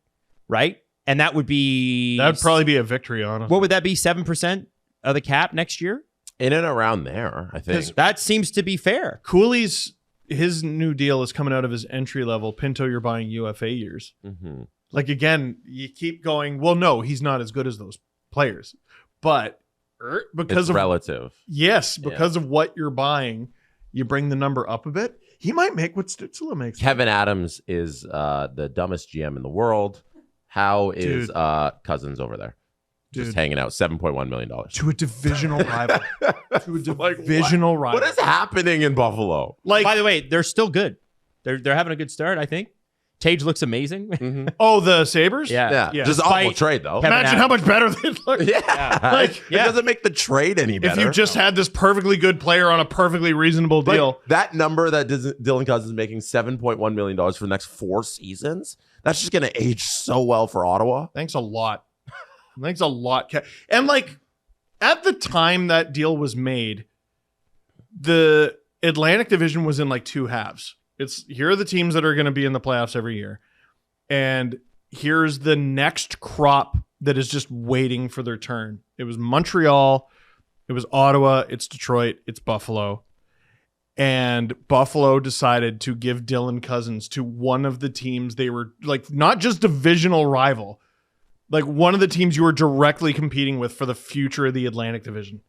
A: right, and that'd
B: probably be a victory, honestly.
A: What would that be? 7% of the cap next year?
E: In and around there, I think.
A: That seems to be fair.
B: Cooley's his new deal is coming out of his entry level. Pinto, you're buying UFA years. Mm-hmm. Like, again, you keep going, well, no, he's not as good as those players. But because
E: it's relative.
B: Yes, because of what you're buying, you bring the number up a bit. He might make what Stützle makes.
E: Kevin Adams is the dumbest GM in the world. How is Cousins over there? Just hanging out, $7.1 million.
B: To a divisional rival. To a divisional rival.
E: What is happening in Buffalo?
A: Like, by the way, they're still good. They're having a good start, I think. Tage looks amazing.
E: Mm-hmm.
B: Oh, the Sabres?
E: Yeah. Just awful trade, though.
B: Imagine how much better they'd look.
E: It doesn't make the trade any better.
B: If you just had this perfectly good player on a perfectly reasonable deal.
E: Like, that number that Dylan Cousins is making, $7.1 million for the next 4 seasons, that's just going to age so well for Ottawa.
B: Thanks a lot. Thanks a lot. And like at the time that deal was made, the Atlantic Division was in like 2 halves. Here are the teams that are going to be in the playoffs every year. And here's the next crop that is just waiting for their turn. It was Montreal. It was Ottawa. It's Detroit. It's Buffalo. And Buffalo decided to give Dylan Cousins to one of the teams they were like, not just divisional rival, like one of the teams you were directly competing with for the future of the Atlantic Division.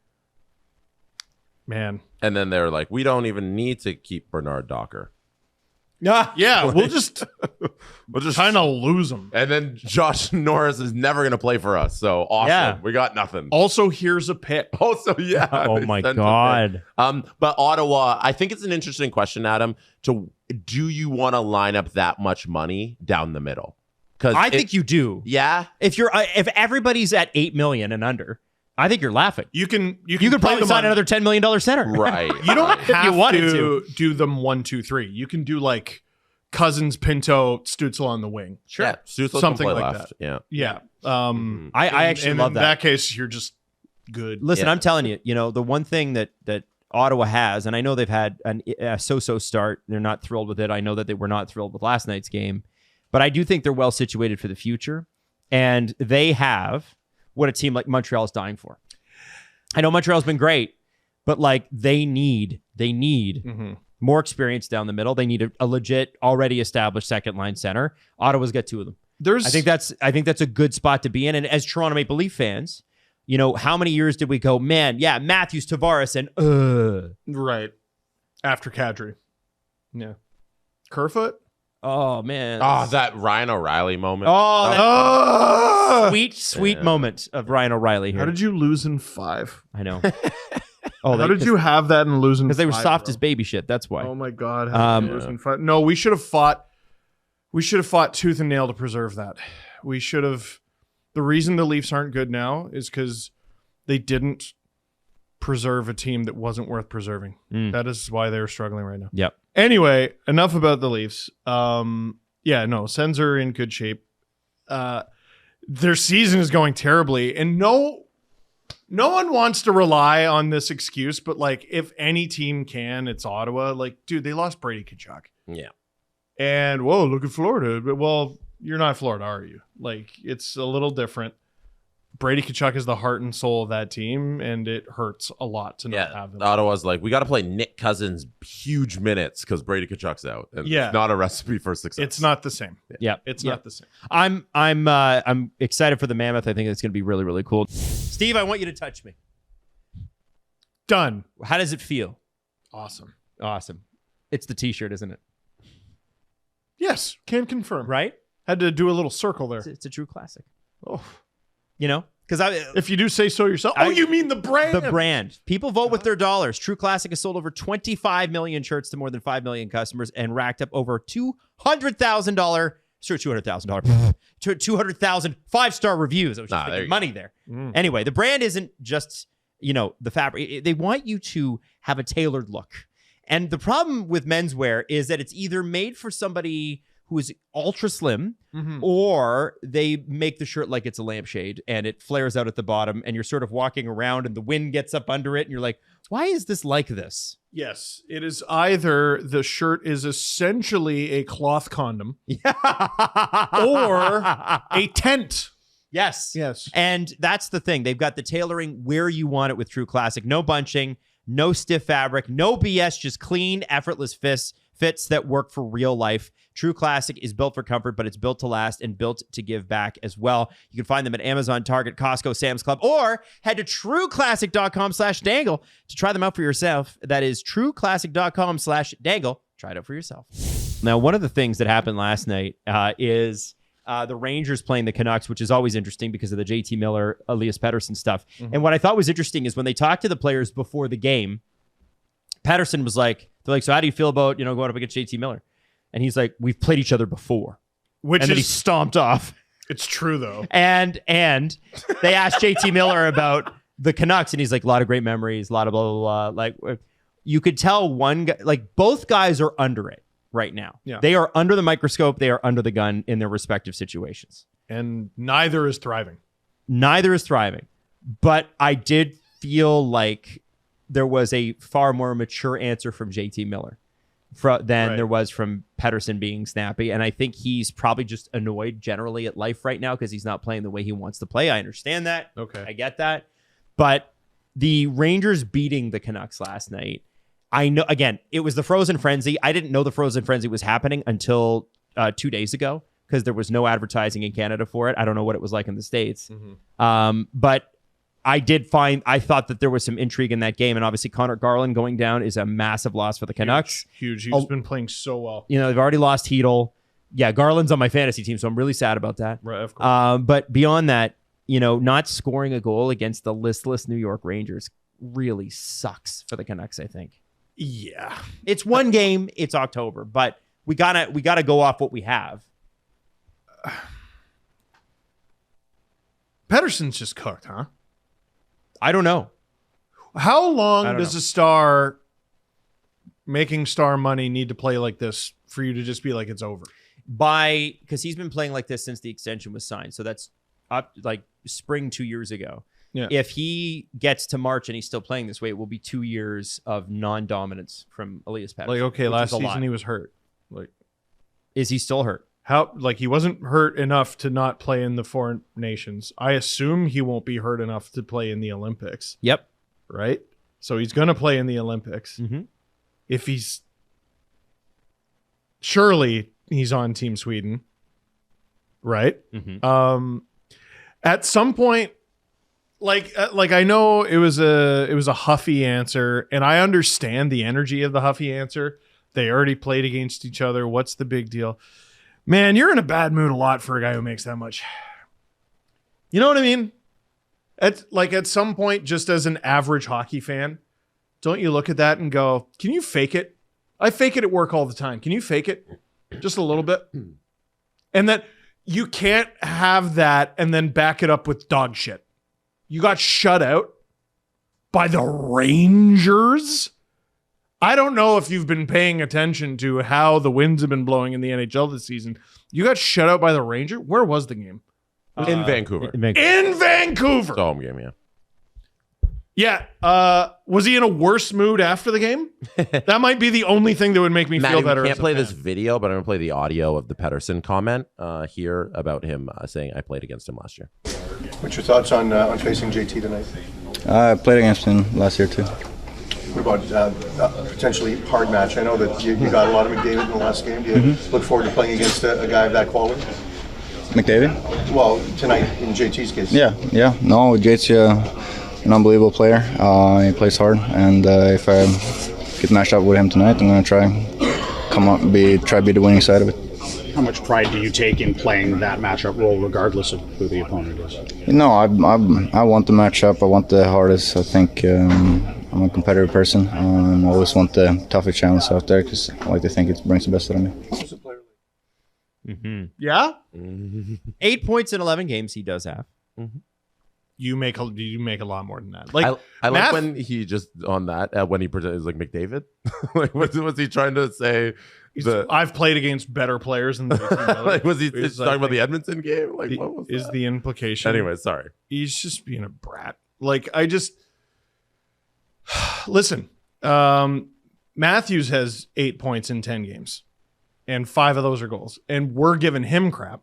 B: Man.
E: And then they're like, we don't even need to keep Bernard Docker.
B: Yeah, we'll just kind of lose him.
E: And then Josh Norris is never going to play for us. So awesome.
A: Yeah.
E: We got nothing.
B: Also, here's a pick.
E: Also, yeah.
A: Oh my God.
E: But Ottawa, I think it's an interesting question, Adam. Do you want to line up that much money down the middle? Because
A: I think you do.
E: Yeah.
A: If everybody's at $8 million and under, I think you're laughing.
B: You can
A: probably sign another $10 million center.
E: Right.
B: You don't have
A: you wanted
B: to do them 1, 2, 3. You can do like Cousins, Pinto, Stützle on the wing.
E: Sure. Yeah. Stützle
B: Something
E: can play
B: like
E: left.
B: that.
E: Yeah.
B: Yeah.
A: I actually love
B: that. In that case, you're just good.
A: Listen, I'm telling you, the one thing that Ottawa has, and I know they've had a so-so start. They're not thrilled with it. I know that they were not thrilled with last night's game. But I do think they're well situated for the future. And they have what a team like Montreal is dying for. I know Montreal's been great, but like they need more experience down the middle. They need a legit, already established second line center. Ottawa's got 2 of them. I think that's a good spot to be in. And as Toronto Maple Leaf fans, you know, how many years did we go, man, yeah, Matthews, Tavares, and
B: right after Kadri. Yeah. Kerfoot?
A: Oh, man.
E: Oh, that Ryan O'Reilly moment.
A: Oh, that sweet moment of Ryan O'Reilly here.
B: How did you lose in 5?
A: I know.
B: How did you have that and lose in 5?
A: Because they were soft
B: bro?
A: as baby shit. That's why.
B: Oh my God. How did you lose in 5? No, we should have fought. We should have fought tooth and nail to preserve that. We should have. The reason the Leafs aren't good now is because they didn't preserve a team that wasn't worth preserving. That is why they're struggling right now.
A: Yep.
B: Anyway, enough about the Leafs. Sens are in good shape. Their season is going terribly, and no one wants to rely on this excuse, but like if any team can, it's Ottawa. Like, dude, they lost Brady Tkachuk.
E: Yeah.
B: And whoa, look at Florida. Well, you're not Florida, are you? Like, it's a little different. Brady Tkachuk is the heart and soul of that team, and it hurts a lot to not have him.
E: Ottawa's like, we got to play Nick Cousins huge minutes because Brady Tkachuk's out. And it's not a recipe for success.
B: It's not the same.
A: Yeah,
B: it's not the same.
A: I'm excited for the Mammoth. I think it's going to be really, really cool. Steve, I want you to touch me.
B: Done.
A: How does it feel?
B: Awesome.
A: It's the T-shirt, isn't it?
B: Yes, can confirm.
A: Right?
B: Had to do a little circle there.
A: It's a true classic.
B: Oh,
A: you know, because
B: if you do say so yourself. You mean the brand?
A: The brand. People vote with their dollars. True Classic has sold over 25 million shirts to more than 5 million customers and racked up over $200,000. Sure, $200,000. 200,000 5-star reviews. I was just thinking money there. Anyway, the brand isn't just, you know, the fabric. They want you to have a tailored look. And the problem with menswear is that it's either made for somebody who is ultra slim, or they make the shirt like it's a lampshade and it flares out at the bottom and you're sort of walking around and the wind gets up under it and you're like, why is this like this?
B: Yes, it is either the shirt is essentially a cloth condom or a tent.
A: Yes.
B: Yes.
A: And that's the thing. They've got the tailoring where you want it with True Classic. No bunching, no stiff fabric, no BS, just clean, effortless fits that work for real life. True Classic is built for comfort, but it's built to last and built to give back as well. You can find them at Amazon, Target, Costco, Sam's Club, or head to trueclassic.com/dangle to try them out for yourself. That is trueclassic.com/dangle. Try it out for yourself. Now, one of the things that happened last night is the Rangers playing the Canucks, which is always interesting because of the JT Miller, Elias Pettersson stuff. And what I thought was interesting is when they talked to the players before the game, Pettersson was like, they're like, so how do you feel about, you know, going up against JT Miller? And he's like, we've played each other before.
B: And
A: then he stomped off.
B: It's true, though.
A: And they asked JT Miller about the Canucks, and he's like, a lot of great memories, a lot of blah, blah, blah. Like, you could tell one guy, like, both guys are under it right now.
B: Yeah.
A: They are under the microscope. They are under the gun in their respective situations.
B: And neither is thriving.
A: But I did feel like there was a far more mature answer from JT Miller than there was from Pettersson being snappy. And I think he's probably just annoyed generally at life right now because he's not playing the way he wants to play. I understand that.
B: Okay.
A: I get that. But the Rangers beating the Canucks last night, I know, again, it was the Frozen Frenzy. I didn't know the Frozen Frenzy was happening until 2 days ago because there was no advertising in Canada for it. I don't know what it was like in the States. But I thought that there was some intrigue in that game. And obviously Connor Garland going down is a massive loss for the Canucks.
B: Huge. He's been playing so well.
A: You know, they've already lost Hedl. Yeah, Garland's on my fantasy team, so I'm really sad about that.
B: Right, of course.
A: But beyond that, you know, not scoring a goal against the listless New York Rangers really sucks for the Canucks, I think.
B: Yeah.
A: It's one game, it's October, but we gotta go off what we have.
B: Pettersson's just cooked, huh?
A: I don't know.
B: How long does a star making star money need to play like this for you to just be like it's over?
A: Because he's been playing like this since the extension was signed. So that's up like spring 2 years ago.
B: Yeah.
A: If he gets to March and he's still playing this way, it will be 2 years of non-dominance from Elias Pettersson.
B: Like, okay, last season he was hurt. Like,
A: is he still hurt?
B: He wasn't hurt enough to not play in the foreign nations. I assume he won't be hurt enough to play in the Olympics.
A: Yep.
B: Right? So he's going to play in the Olympics.
A: Mm-hmm.
B: If surely he's on Team Sweden. Right?
A: Mm-hmm.
B: At some point, like I know it was a Huffy answer, and I understand the energy of the Huffy answer. They already played against each other. What's the big deal? Man, you're in a bad mood a lot for a guy who makes that much. You know what I mean? At some point, just as an average hockey fan, don't you look at that and go, can you fake it? I fake it at work all the time. Can you fake it? Just a little bit? And that you can't have that and then back it up with dog shit. You got shut out by the Rangers? I don't know if you've been paying attention to how the winds have been blowing in the NHL this season. You got shut out by the Rangers? Where was the game?
E: In Vancouver.
B: In Vancouver.
E: It's a home game, yeah.
B: Yeah. Was he in a worse mood after the game? That might be the only thing that would make me
E: Matt,
B: feel better.
E: I can't play this video, but I'm going to play the audio of the Pettersson comment here about him saying I played against him last year.
D: What's your thoughts on facing JT tonight?
F: I played against him last year too.
D: What about potentially hard match? I know that you got a lot of McDavid in the last game. Do you look forward to playing against a guy of that quality?
F: McDavid?
D: Well, tonight in JT's case.
F: Yeah. No, JT's an unbelievable player. He plays hard, and if I get matched up with him tonight, I'm going to try to be the winning side of it.
G: How much pride do you take in playing that matchup role, regardless of who the opponent is?
F: No, I want the matchup. I want the hardest. I think I'm a competitive person. I always want the toughest challenge out there because I like to think it brings the best out of me.
A: Mm-hmm.
B: Yeah?
A: 8 points in 11 games he does have.
B: Mm-hmm. You make a lot more than that. Like
E: I like when he just on that when he pretends like McDavid. Like was he trying to say?
B: I've played against better players in the team.
E: Like was he talking about the Edmonton game? Like what was
B: is
E: that?
B: the implication?
E: Anyway, sorry.
B: He's just being a brat. Like I just listen. Matthews has 8 points in 10 games, and 5 of those are goals, and we're giving him crap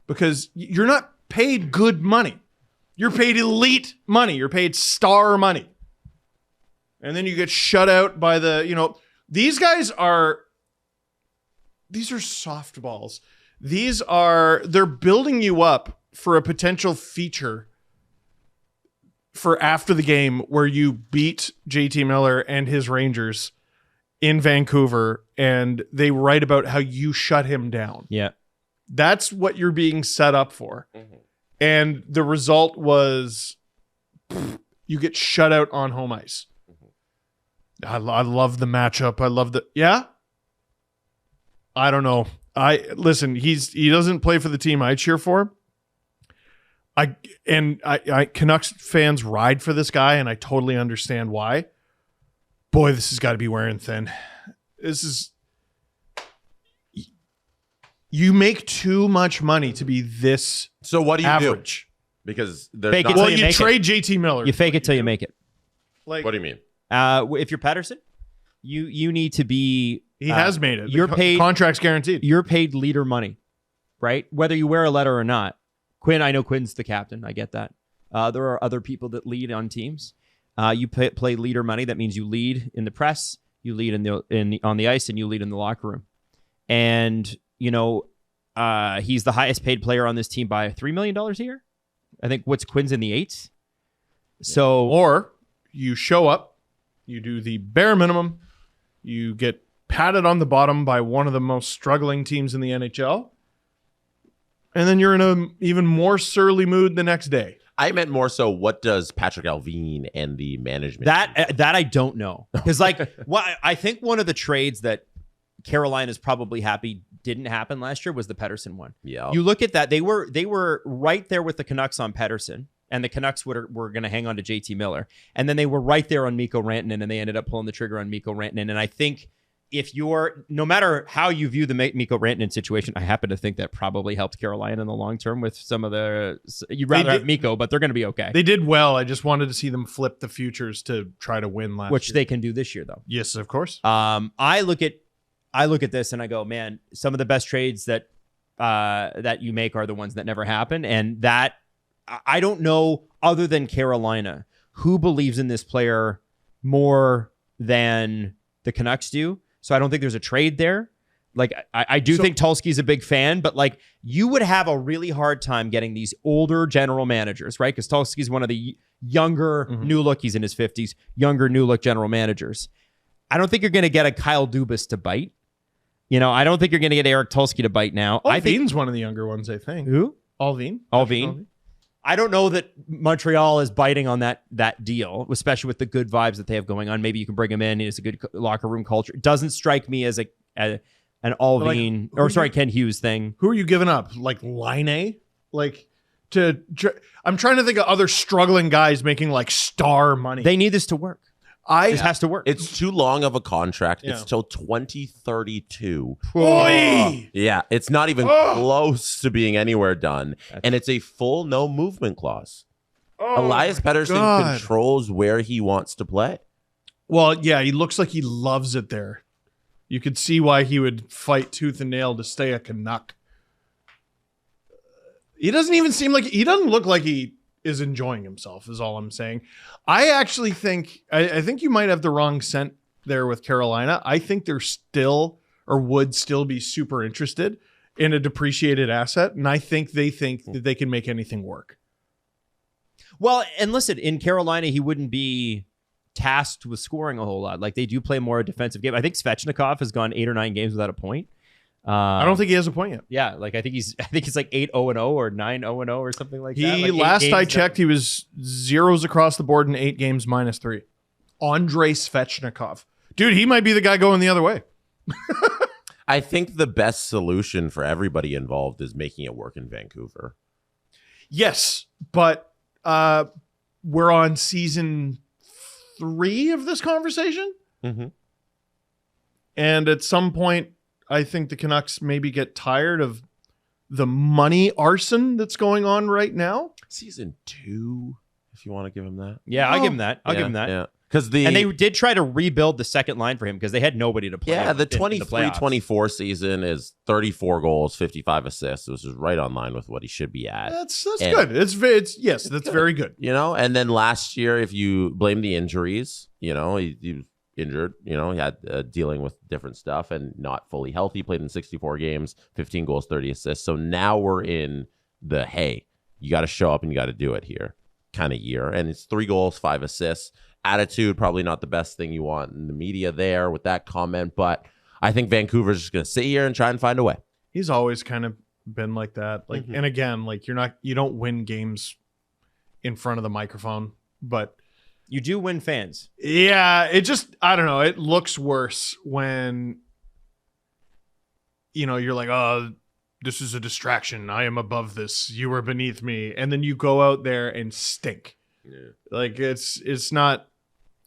B: because you're not paid good money. You're paid elite money. You're paid star money. And then you get shut out by these guys these are softballs. They're building you up for a potential feature for after the game where you beat JT Miller and his Rangers in Vancouver and they write about how you shut him down.
A: Yeah.
B: That's what you're being set up for. Mm-hmm. And the result was you get shut out on home ice. I love the matchup. I love yeah. I don't know. Listen. He doesn't play for the team I cheer for. I Canucks fans ride for this guy, and I totally understand why. Boy, this has got to be wearing thin. You make too much money to be this.
E: So what do you
B: average.
E: Do? Because there's
A: Fake
E: not,
A: it till
B: Well,
A: you
B: you
A: make
B: trade JT Miller.
A: You fake it till you make it.
B: Like,
E: what do you mean?
A: If you're Pettersson, you need to be.
B: He has made it.
A: You're paid.
B: Contract's guaranteed.
A: You're paid leader money, right? Whether you wear a letter or not. Quinn, I know Quinn's the captain. I get that. There are other people that lead on teams. You play leader money. That means you lead in the press, you lead on the ice, and you lead in the locker room. And he's the highest paid player on this team by $3 million a year. I think Quinn's in the 8s. So,
B: or you show up, you do the bare minimum, you get patted on the bottom by one of the most struggling teams in the NHL, and then you're in an even more surly mood the next day.
E: I meant more so, what does Patrick Alvin and the management
A: that I don't know. Because I think one of the trades that Carolina's probably happy didn't happen last year was the Pettersson one.
E: Yeah.
A: You look at that, they were right there with the Canucks on Pettersson, and the Canucks were going to hang on to JT Miller. And then they were right there on Mikko Rantanen, and they ended up pulling the trigger on Mikko Rantanen. And I think no matter how you view the Mikko Rantanen situation, I happen to think that probably helped Carolina in the long term with some of you'd rather have Mikko, but they're going to be okay.
B: They did well. I just wanted to see them flip the futures to try to win last year.
A: Which they can do this year, though.
B: Yes, of course.
A: I look at this and I go, man, some of the best trades that that you make are the ones that never happen. And that I don't know, other than Carolina, who believes in this player more than the Canucks do. So I don't think there's a trade there. Like, I do think Tulsky's a big fan, but like, you would have a really hard time getting these older general managers, right? Because Tulsky's one of the younger new look. He's in his 50s, younger new look general managers. I don't think you're going to get a Kyle Dubas to bite. You know, I don't think you're going to get Eric Tulsky to bite now.
B: Alvin's one of the younger ones, I think.
A: Who?
B: Alvin.
A: I don't know that Montreal is biting on that deal, especially with the good vibes that they have going on. Maybe you can bring him in. It's a good locker room culture. It doesn't strike me as an Alvin Ken Hughes thing.
B: Who are you giving up? Like Line? Like I'm trying to think of other struggling guys making like star money.
A: They need this to work. This has to work.
E: It's too long of a contract. It's till 2032.
B: Oy!
E: Yeah, it's not even close to being anywhere done. And it's a full no movement clause. Elias Pettersson controls where he wants to play.
B: Well, yeah, he looks like he loves it there. You could see why he would fight tooth and nail to stay a Canuck. He doesn't look like he is enjoying himself, is all I'm saying. I actually think, I think you might have the wrong scent there with Carolina. I think they're still, or would still be super interested in a depreciated asset. And I think they think that they can make anything work.
A: Well, and listen, in Carolina, he wouldn't be tasked with scoring a whole lot. Like, they do play more a defensive game. I think Svechnikov has gone 8 or 9 games without a point.
B: I don't think he has a point yet.
A: Yeah, like I think he's like 8-0-0 or 9-0-0 or something like that. Like
B: last I checked, he was zeros across the board in 8 games -3. Andrei Svechnikov. Dude, he might be the guy going the other way.
E: I think the best solution for everybody involved is making it work in Vancouver.
B: Yes, but we're on season 3 of this conversation.
E: Mm-hmm.
B: And at some point, I think the Canucks maybe get tired of the money arson that's going on right now.
E: Season 2, if you want to give him that.
A: Yeah, I'll give him that. I'll give him that.
E: Yeah.
A: And they did try to rebuild the second line for him because they had nobody to play.
E: Yeah, the 23-24 season is 34 goals, 55 assists, which is right on line with what he should be at.
B: That's good. It's that's very good.
E: You know, and then last year, if you blame the injuries, you know, he was injured, you know, he had dealing with different stuff and not fully healthy, played in 64 games, 15 goals, 30 assists. So now we're in the, hey, you got to show up and you got to do it here kind of year. And it's 3 goals, 5 assists. Attitude, probably not the best thing you want in the media there with that comment, but I think Vancouver's just going to sit here and try and find a way.
B: He's always kind of been like that. Like, and again, like you don't win games in front of the microphone, but
A: you do win fans.
B: Yeah, it just, I don't know. It looks worse when, you know, you're like, oh, this is a distraction. I am above this. You are beneath me. And then you go out there and stink. Yeah. Like it's not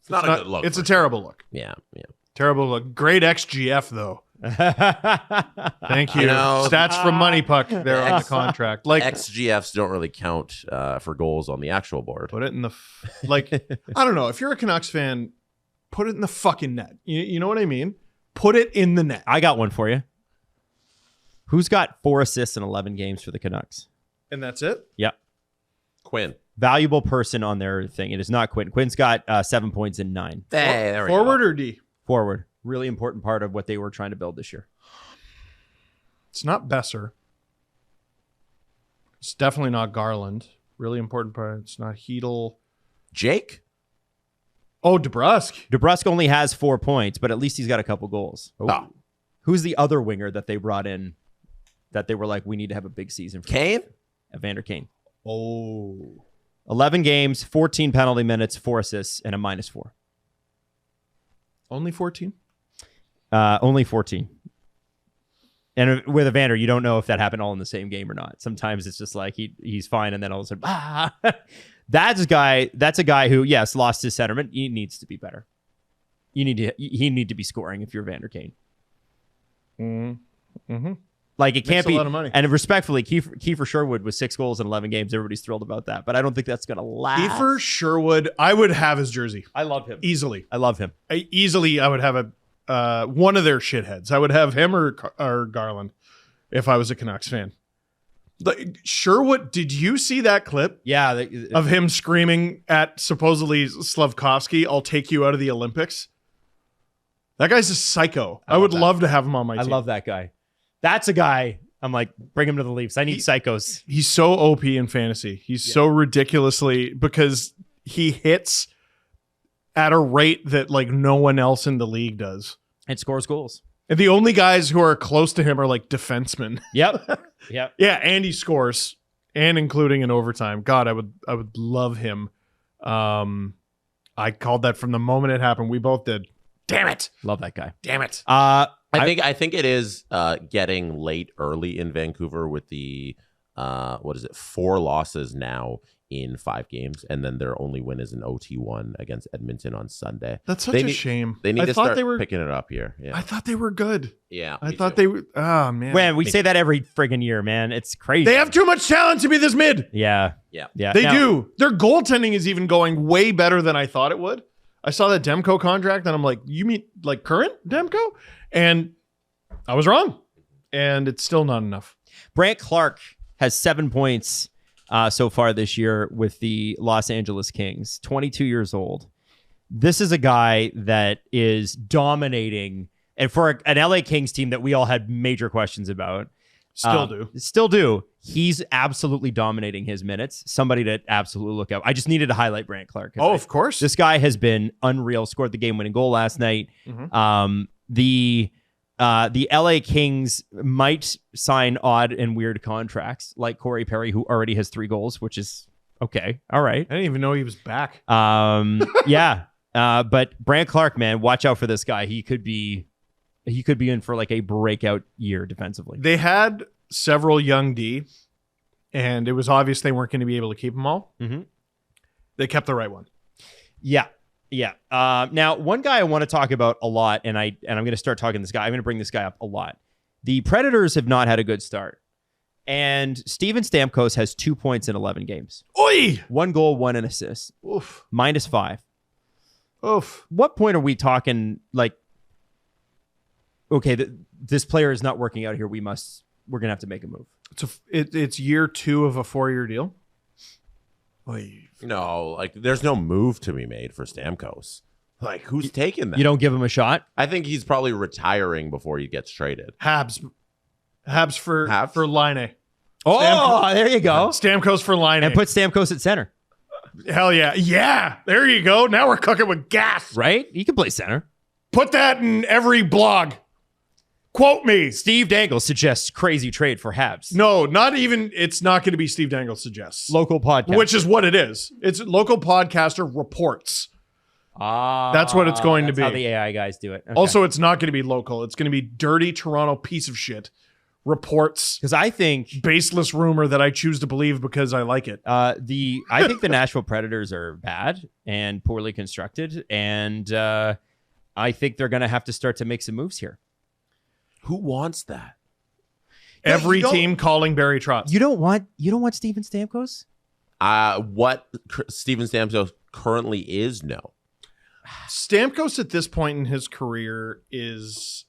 B: a good look. It's a terrible look.
E: Yeah.
B: Terrible look. Great XGF though. Thank you. Stats from Money Puck there on the contract. Like
E: XGFs don't really count for goals on the actual board.
B: Put it in the I don't know. If you're a Canucks fan, put it in the fucking net. You know what I mean? Put it in the net.
A: I got one for you. Who's got 4 assists in 11 games for the Canucks?
B: And that's it?
A: Yep.
E: Quinn.
A: Valuable person on their thing. It is not Quinn. Quinn's got 7 points in 9.
E: Hey, there we
B: Forward
E: go.
B: Or D?
A: Forward. Really important part of what they were trying to build this year.
B: It's not Besser. It's definitely not Garland. Really important part. It's not Hedel.
E: Jake?
B: Oh, DeBrusk.
A: DeBrusk only has 4 points, but at least he's got a couple goals.
E: Oh.
A: Who's the other winger that they brought in that they were like, we need to have a big season for?
E: Kane?
A: Evander Kane.
B: Oh.
A: 11 games, 14 penalty minutes, 4 assists, and a -4.
B: Only 14?
A: Only 14. And with Evander, you don't know if that happened all in the same game or not. Sometimes it's just like he's fine, and then all of a sudden, That's a guy who, yes, lost his centerman. He needs to be better. He need to be scoring if you're Evander Kane.
B: Mm-hmm.
A: Like, it can't be
B: a lot of money.
A: And respectfully, Kiefer Sherwood with 6 goals in 11 games. Everybody's thrilled about that, but I don't think that's going to last.
B: Kiefer Sherwood, I would have his jersey.
A: I love him
B: easily.
A: I love him.
B: I would have one of their shitheads. I would have him or Garland. if I was a Canucks fan. Like, Sherwood, did you see that clip?
A: Yeah.
B: Of him screaming at supposedly Slavkovsky, "I'll take you out of the Olympics." That guy's a psycho. I would love to have him on my team.
A: I love that guy. That's a guy. I'm like, bring him to the Leafs. I need psychos.
B: He's so OP in fantasy. He's so ridiculously, because he hits at a rate that like no one else in the league does.
A: And scores goals.
B: And the only guys who are close to him are like defensemen.
A: Yep. Yep.
B: Yeah, and he scores, and including in overtime. God, I would love him. I called that from the moment it happened. We both did. Damn it.
A: Love that guy.
B: Damn it.
E: I think it is getting late early in Vancouver with the 4 losses now in 5 games, and then their only win is an OT1 against Edmonton on Sunday.
B: That's such a shame.
E: They need to start picking it up here. Yeah.
B: I thought they were good.
E: Yeah.
B: I thought they were. Oh, man.
A: Man, we say that every friggin' year, man. It's crazy.
B: They have too much talent to be this mid.
A: Yeah.
E: Yeah.
A: Yeah.
B: They do. Their goaltending is even going way better than I thought it would. I saw that Demko contract, and I'm like, you mean like current Demko? And I was wrong. And it's still not enough.
A: Brant Clark has 7 points so far this year with the Los Angeles Kings, 22 years old. This is a guy that is dominating, and for an LA Kings team that we all had major questions about. Still do. He's absolutely dominating his minutes. Somebody to absolutely look at. I just needed to highlight Brant Clark.
B: Oh, of course.
A: This guy has been unreal. Scored the game-winning goal last night.
B: Mm-hmm.
A: The LA Kings might sign odd and weird contracts like Corey Perry, who already has 3 goals, which is okay. All right.
B: I didn't even know he was back.
A: Yeah. But Brant Clark, man, watch out for this guy. He could be in for like a breakout year defensively.
B: They had several young D, and it was obvious they weren't going to be able to keep them all.
A: Mm-hmm.
B: They kept the right one.
A: Yeah. Yeah. Now, one guy I want to talk about a lot, and I'm going to start talking to this guy. I'm going to bring this guy up a lot. The Predators have not had a good start. And Steven Stamkos has 2 points in 11 games.
B: Oi!
A: 1 goal, 1 assist.
B: Oof.
A: -5.
B: Oof.
A: What point are we talking like, okay, this player is not working out here. We're going to have to make a move.
B: It's year 2 of a 4-year deal. Oy.
E: No, like there's no move to be made for Stamkos. Like who's taking that?
A: You don't give him a shot?
E: I think he's probably retiring before he gets traded.
B: Habs for Line.
A: Oh, there you go.
B: Stamkos for Line.
A: And put Stamkos at center.
B: Hell yeah. Yeah. There you go. Now we're cooking with gas.
A: Right? He can play center.
B: Put that in every blog. Quote me.
A: Steve Dangle suggests crazy trade for Habs.
B: No, not even. It's not going to be Steve Dangle suggests.
A: Local podcast.
B: Which is what it is. It's local podcaster reports. That's what it's going to be.
A: That's how the AI guys do it. Okay.
B: Also, it's not going to be local. It's going to be dirty Toronto piece of shit. Reports.
A: Because I think
B: baseless rumor that I choose to believe because I like it.
A: I think the Nashville Predators are bad and poorly constructed, and I think they're going to have to start to make some moves here.
E: Who wants that?
B: Every team calling Barry Trotz.
A: You don't want Steven Stamkos?
E: What Steven Stamkos currently is, no.
B: Stamkos at this point in his career is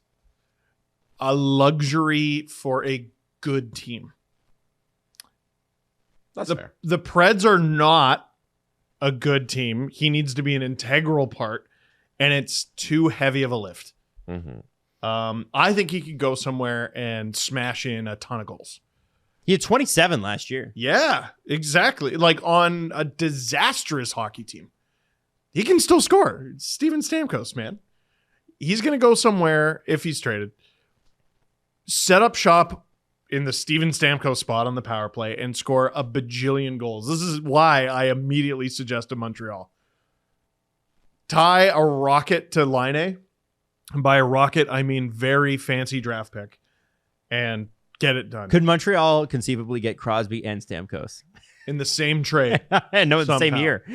B: a luxury for a good team.
E: That's fair.
B: The Preds are not a good team. He needs to be an integral part, and it's too heavy of a lift.
E: Mm-hmm.
B: I think he could go somewhere and smash in a ton of goals.
A: He had 27 last year.
B: Yeah, exactly. Like on a disastrous hockey team. He can still score. It's Steven Stamkos, man. He's going to go somewhere if he's traded. Set up shop in the Steven Stamkos spot on the power play and score a bajillion goals. This is why I immediately suggested Montreal. Tie a rocket to Line. And by a rocket, I mean very fancy draft pick. And get it done.
A: Could Montreal conceivably get Crosby and Stamkos?
B: In the same trade.
A: No, in the same year.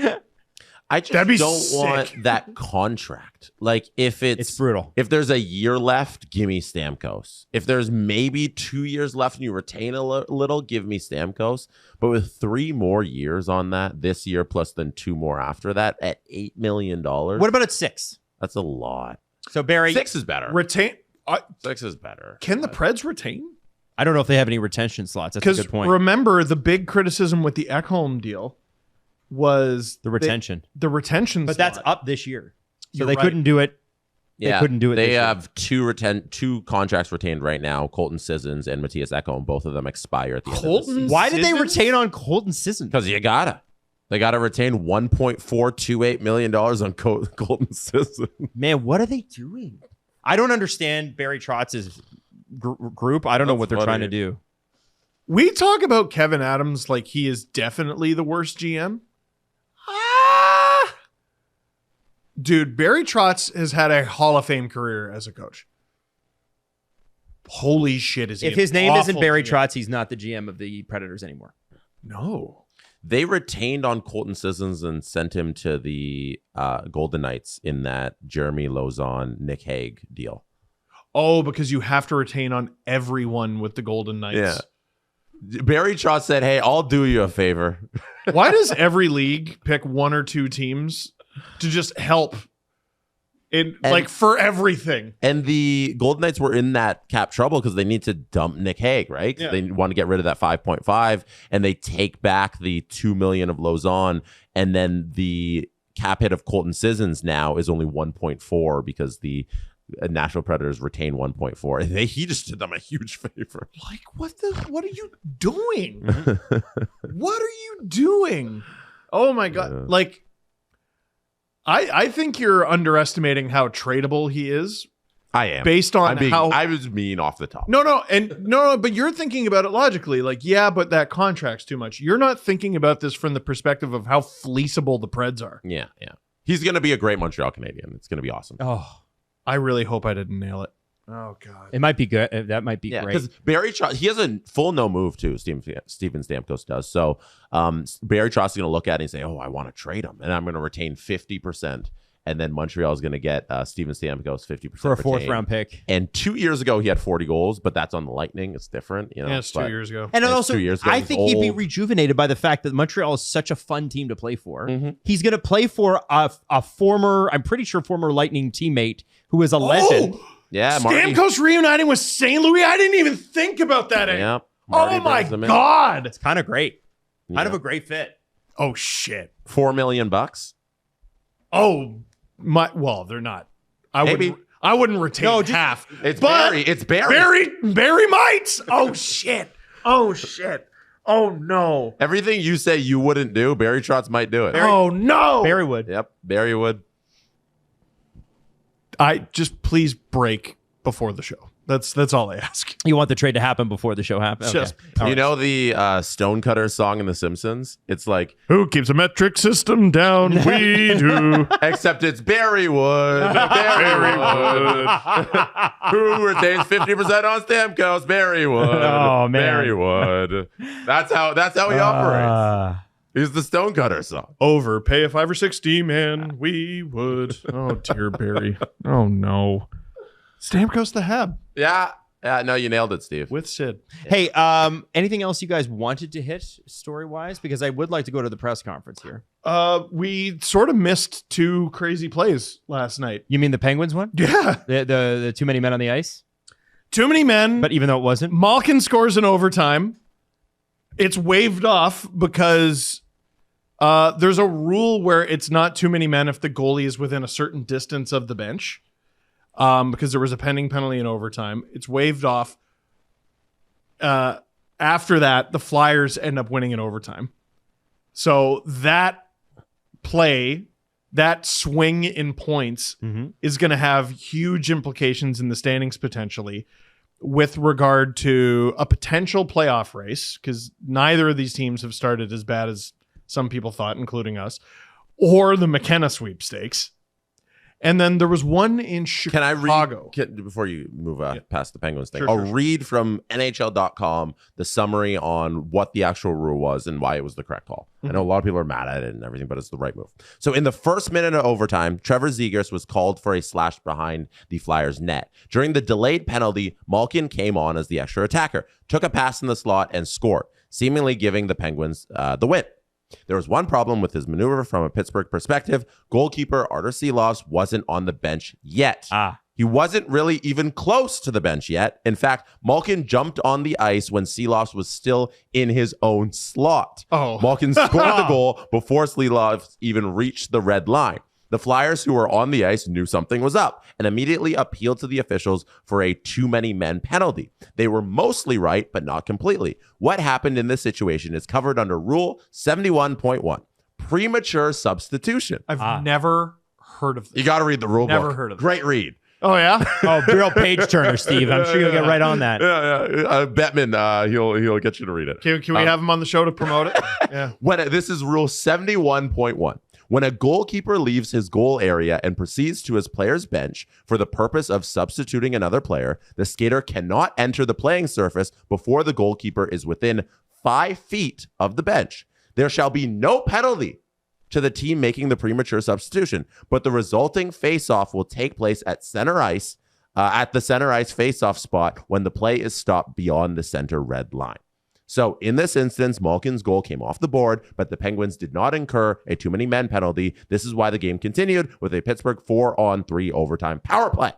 E: I just don't want that contract. Like it's
A: brutal.
E: If there's a year left, give me Stamkos. If there's maybe 2 years left and you retain a little, give me Stamkos. But with 3 more years on that this year, plus then 2 more after that at $8 million.
A: What about at 6?
E: That's a lot.
A: So Barry,
E: 6 is better.
B: Retain.
E: 6 is better.
B: Can the Preds retain?
A: I don't know if they have any retention slots. That's a good point.
B: Remember, the big criticism with the Ekholm deal was
A: the retention.
B: The retention
A: But
B: slot.
A: that's up this year. So
B: You're
A: they
B: right.
A: couldn't do it.
E: Yeah,
A: They couldn't do it.
E: They
A: this year.
E: have two contracts retained right now: Colton Sissons and Matthias Ekholm. Both of them expire at the end of the
B: Colton
E: season.
A: Why did they
B: Sissons?
A: retain on Colton Sissons?
E: Because you gotta. They gotta retain $1.428 million on Colton Sissons.
A: Man, what are they doing? I don't understand Barry Trotz's group. I don't know
E: That's
A: what they're
E: funny.
A: trying to do.
B: We talk about Kevin Adams like he is definitely the worst GM. Dude, Barry Trotz has had a Hall of Fame career as a coach. Holy shit, is he
A: If
B: an
A: his name isn't
B: awful
A: Barry
B: GM.
A: Trotz, he's not the GM of the Predators anymore.
B: No.
E: They retained on Colton Sissons and sent him to the Golden Knights in that Jeremy Lauzon, Nick Hague deal.
B: Oh, because you have to retain on everyone with the Golden Knights.
E: Yeah. Barry Trotz said, "Hey, I'll do you a favor."
B: Why does every league pick one or two teams to just help like for everything?
E: And the Golden Knights were in that cap trouble because they need to dump Nick Hague, right?
B: Yeah.
E: They want to get rid of that 5.5, and they take back the $2 million of Lauzon, and then the cap hit of Colton Sissons now is only 1.4 because the Nashville Predators retain 1.4. And he just did them a huge favor.
B: Like, what are you doing? What are you doing? Oh my God.
E: Yeah.
B: Like, I think you're underestimating how tradable he is
E: I am.
B: based on how
E: I was mean off the top.
B: No, but you're thinking about it logically. Like, yeah, but that contract's too much. You're not thinking about this from the perspective of how fleeceable the Preds are.
E: Yeah. He's going to be a great Montreal Canadian. It's going to be awesome.
A: Oh,
B: I really hope I didn't nail it. Oh God.
A: it might be good. That might be
E: Yeah,
A: great.
E: because Barry Trotz, he has a full no move too. Steven Stamkos does. So Barry Trotz is going to look at it and say, "Oh, I want to trade him, and I'm going to retain 50%." And then Montreal is going to get Steven Stamkos 50%
A: For a fourth round pick.
E: And 2 years ago, he had 40 goals, but that's on the Lightning. It's different, you know.
B: Yeah, it's 2
E: but-
B: years ago.
A: And
E: It's
A: also,
E: 2 years ago.
A: I
E: He's
A: think he'd be
E: old.
A: rejuvenated by the fact that Montreal is such a fun team to play for.
E: Mhm.
A: He's going to play for a former, I'm pretty sure, former Lightning teammate who is a legend.
E: Yeah, Marty.
B: Stamkos reuniting with St. Louis. I didn't even think about that.
E: Yeah,
B: Oh
E: Marty
B: my
E: brings him in.
B: God.
A: It's kind of great. Kind
E: Yeah.
A: of a great fit.
B: Oh shit.
E: $4 million.
B: Oh my. Well, they're not.
E: Maybe.
B: I wouldn't retain
A: No, just-
B: half.
E: It's
B: But
E: Barry. It's Barry.
B: Barry might. Oh shit. Oh shit. Oh no.
E: Everything you say you wouldn't do, Barry Trotz might do it.
B: Oh no.
A: Barry would.
E: Yep, Barry would.
B: I just please break before the show. That's all I ask.
A: You want the trade to happen before the show happens?
B: Just-
A: All
E: You
A: right.
E: know the Stonecutter song in The Simpsons? It's like,
B: Who keeps a metric system down? We do.
E: except it's Barry Wood. Barry Wood. Who retains 50% on Stamkos? Barry Wood.
A: Oh, man.
E: Barry Wood. That's how he operates. He's the Stonecutter song.
B: Over. Pay a $5 or $6, man. We would. Oh dear, Barry. Oh no. Stamkos the Hab
E: Yeah. No, you nailed it, Steve.
B: with Sid.
A: Hey, anything else you guys wanted to hit story-wise? Because I would like to go to the press conference here.
B: We sort of missed 2 crazy plays last night.
A: You mean the Penguins one?
B: Yeah.
A: The too many men on the ice?
B: Too many men.
A: But even though it wasn't?
B: Malkin scores in overtime. It's waved off because there's a rule where it's not too many men if the goalie is within a certain distance of the bench. Because there was a pending penalty in overtime. It's waved off. After that, the Flyers end up winning in overtime. So that play, that swing in points is going to have huge implications in the standings potentially with regard to a potential playoff race, because neither of these teams have started as bad as some people thought, including us, or the McKenna sweepstakes. And then there was one in
E: Can I
B: Chicago.
E: read, before you move past the Penguins thing,
B: Sure,
E: I'll
B: sure.
E: read from NHL.com the summary on what the actual rule was and why it was the correct call. I know a lot of people are mad at it and everything, but it's the right move. So in the first minute of overtime, Trevor Zegras was called for a slash behind the Flyers' net. During the delayed penalty, Malkin came on as the extra attacker, took a pass in the slot, and scored, seemingly giving the Penguins the win. There was one problem with his maneuver from a Pittsburgh perspective. Goalkeeper Artur Silovs wasn't on the bench yet.
A: Ah.
E: He He wasn't really even close to the bench yet. In fact, Malkin jumped on the ice when Silovs was still in his own slot.
B: Oh.
E: Malkin scored the goal before Silovs even reached the red line. The Flyers, who were on the ice, knew something was up and immediately appealed to the officials for a too many men penalty. They were mostly right, but not completely. What happened in this situation is covered under Rule 71.1, premature substitution.
B: I've never heard of this.
E: You got to read the rule book.
B: Never heard of this.
E: Great read.
B: Oh, yeah?
A: Oh, real page turner, Steve. I'm sure you'll get right on that.
E: Yeah. Bettman, he'll get you to read it.
B: Can we have him on the show to promote it? Yeah.
E: This is Rule 71.1. When a goalkeeper leaves his goal area and proceeds to his player's bench for the purpose of substituting another player, the skater cannot enter the playing surface before the goalkeeper is within 5 feet of the bench. There shall be no penalty to the team making the premature substitution, but the resulting face-off will take place at center ice, at the center ice face-off spot when the play is stopped beyond the center red line. So in this instance, Malkin's goal came off the board, but the Penguins did not incur a too many men penalty. This is why the game continued with a Pittsburgh 4-on-3 overtime power play.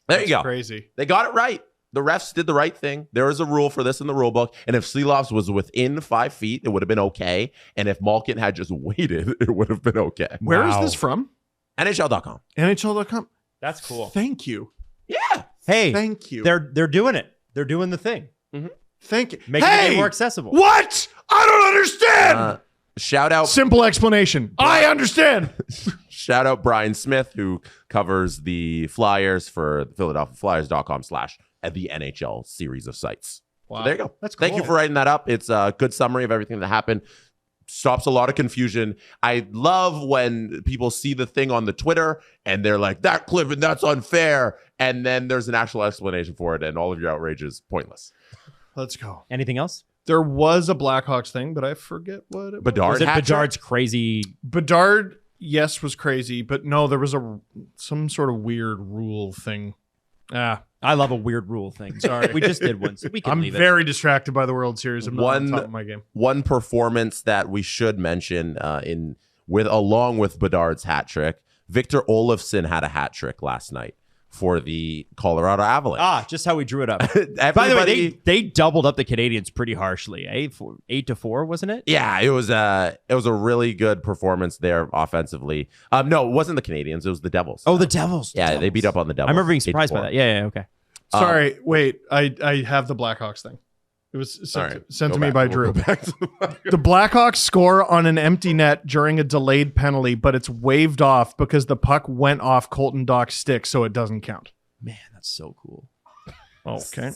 E: There you go.
B: Crazy.
E: They got it right. The refs did the right thing. There is a rule for this in the rule book. And if Silovs was within 5 feet, it would have been okay. And if Malkin had just waited, it would have been okay.
B: Where is this from?
E: NHL.com.
B: NHL.com.
A: That's cool.
B: Thank you.
E: Yeah.
A: Hey,
B: Thank you.
A: They're doing it. They're doing the thing.
B: Thank you.
A: Making it more accessible.
B: What? I don't understand.
E: Shout out.
B: Simple explanation. I understand.
E: Shout out Brian Smith, who covers the Flyers for PhiladelphiaFlyers.com / the NHL series of sites.
B: Wow.
E: So there you go.
A: That's
E: Thank you
A: cool.
E: for writing that up. It's a good summary of everything that happened. Stops a lot of confusion. I love when people see the thing on the Twitter and they're like, that clip and that's unfair. And then there's an actual explanation for it, and all of your outrage is pointless.
B: Let's go.
A: Anything else?
B: There was a Blackhawks thing, but I forget what it was.
E: Bedard
A: Was it
E: hat trick?
A: Bedard's crazy?
B: Bedard, yes, was crazy, but no, there was some sort of weird rule thing.
A: I love a weird rule thing.
B: Sorry.
A: We just did one, so we can
B: I'm
A: leave it.
B: very distracted by the World Series. I'm not on top of my game.
E: One performance that we should mention along with Bedard's hat trick, Victor Olofsson had a hat trick last night for the Colorado Avalanche.
A: Just how we drew it up. By the way, they doubled up the Canadians pretty harshly. 8-4, wasn't it?
E: Yeah, it was a really good performance there offensively. No, it wasn't the Canadians. It was the Devils.
A: Oh, the Devils.
E: Yeah, they beat up on the Devils.
A: I remember being surprised by
E: 8-4.
A: that. Yeah, okay.
B: Sorry, wait. I have the Blackhawks thing. It was sent to me by Drew. The Blackhawks score on an empty net during a delayed penalty, but it's waved off because the puck went off Colton Dock's stick, so it doesn't count.
A: Man, that's so cool.
B: Okay.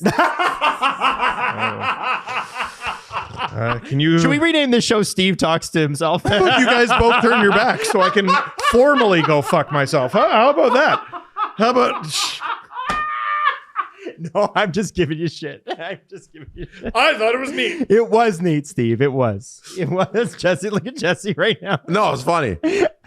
B: Can you?
A: Should we rename this show Steve Talks to Himself?
B: How about you guys both turn your back so I can formally go fuck myself? Huh? How about that? How about?
A: No, I'm just giving you shit. I'm just giving you shit.
B: I thought it was neat.
A: It was neat, Steve. It was. Jesse, look at Jesse right now.
E: No, it's funny.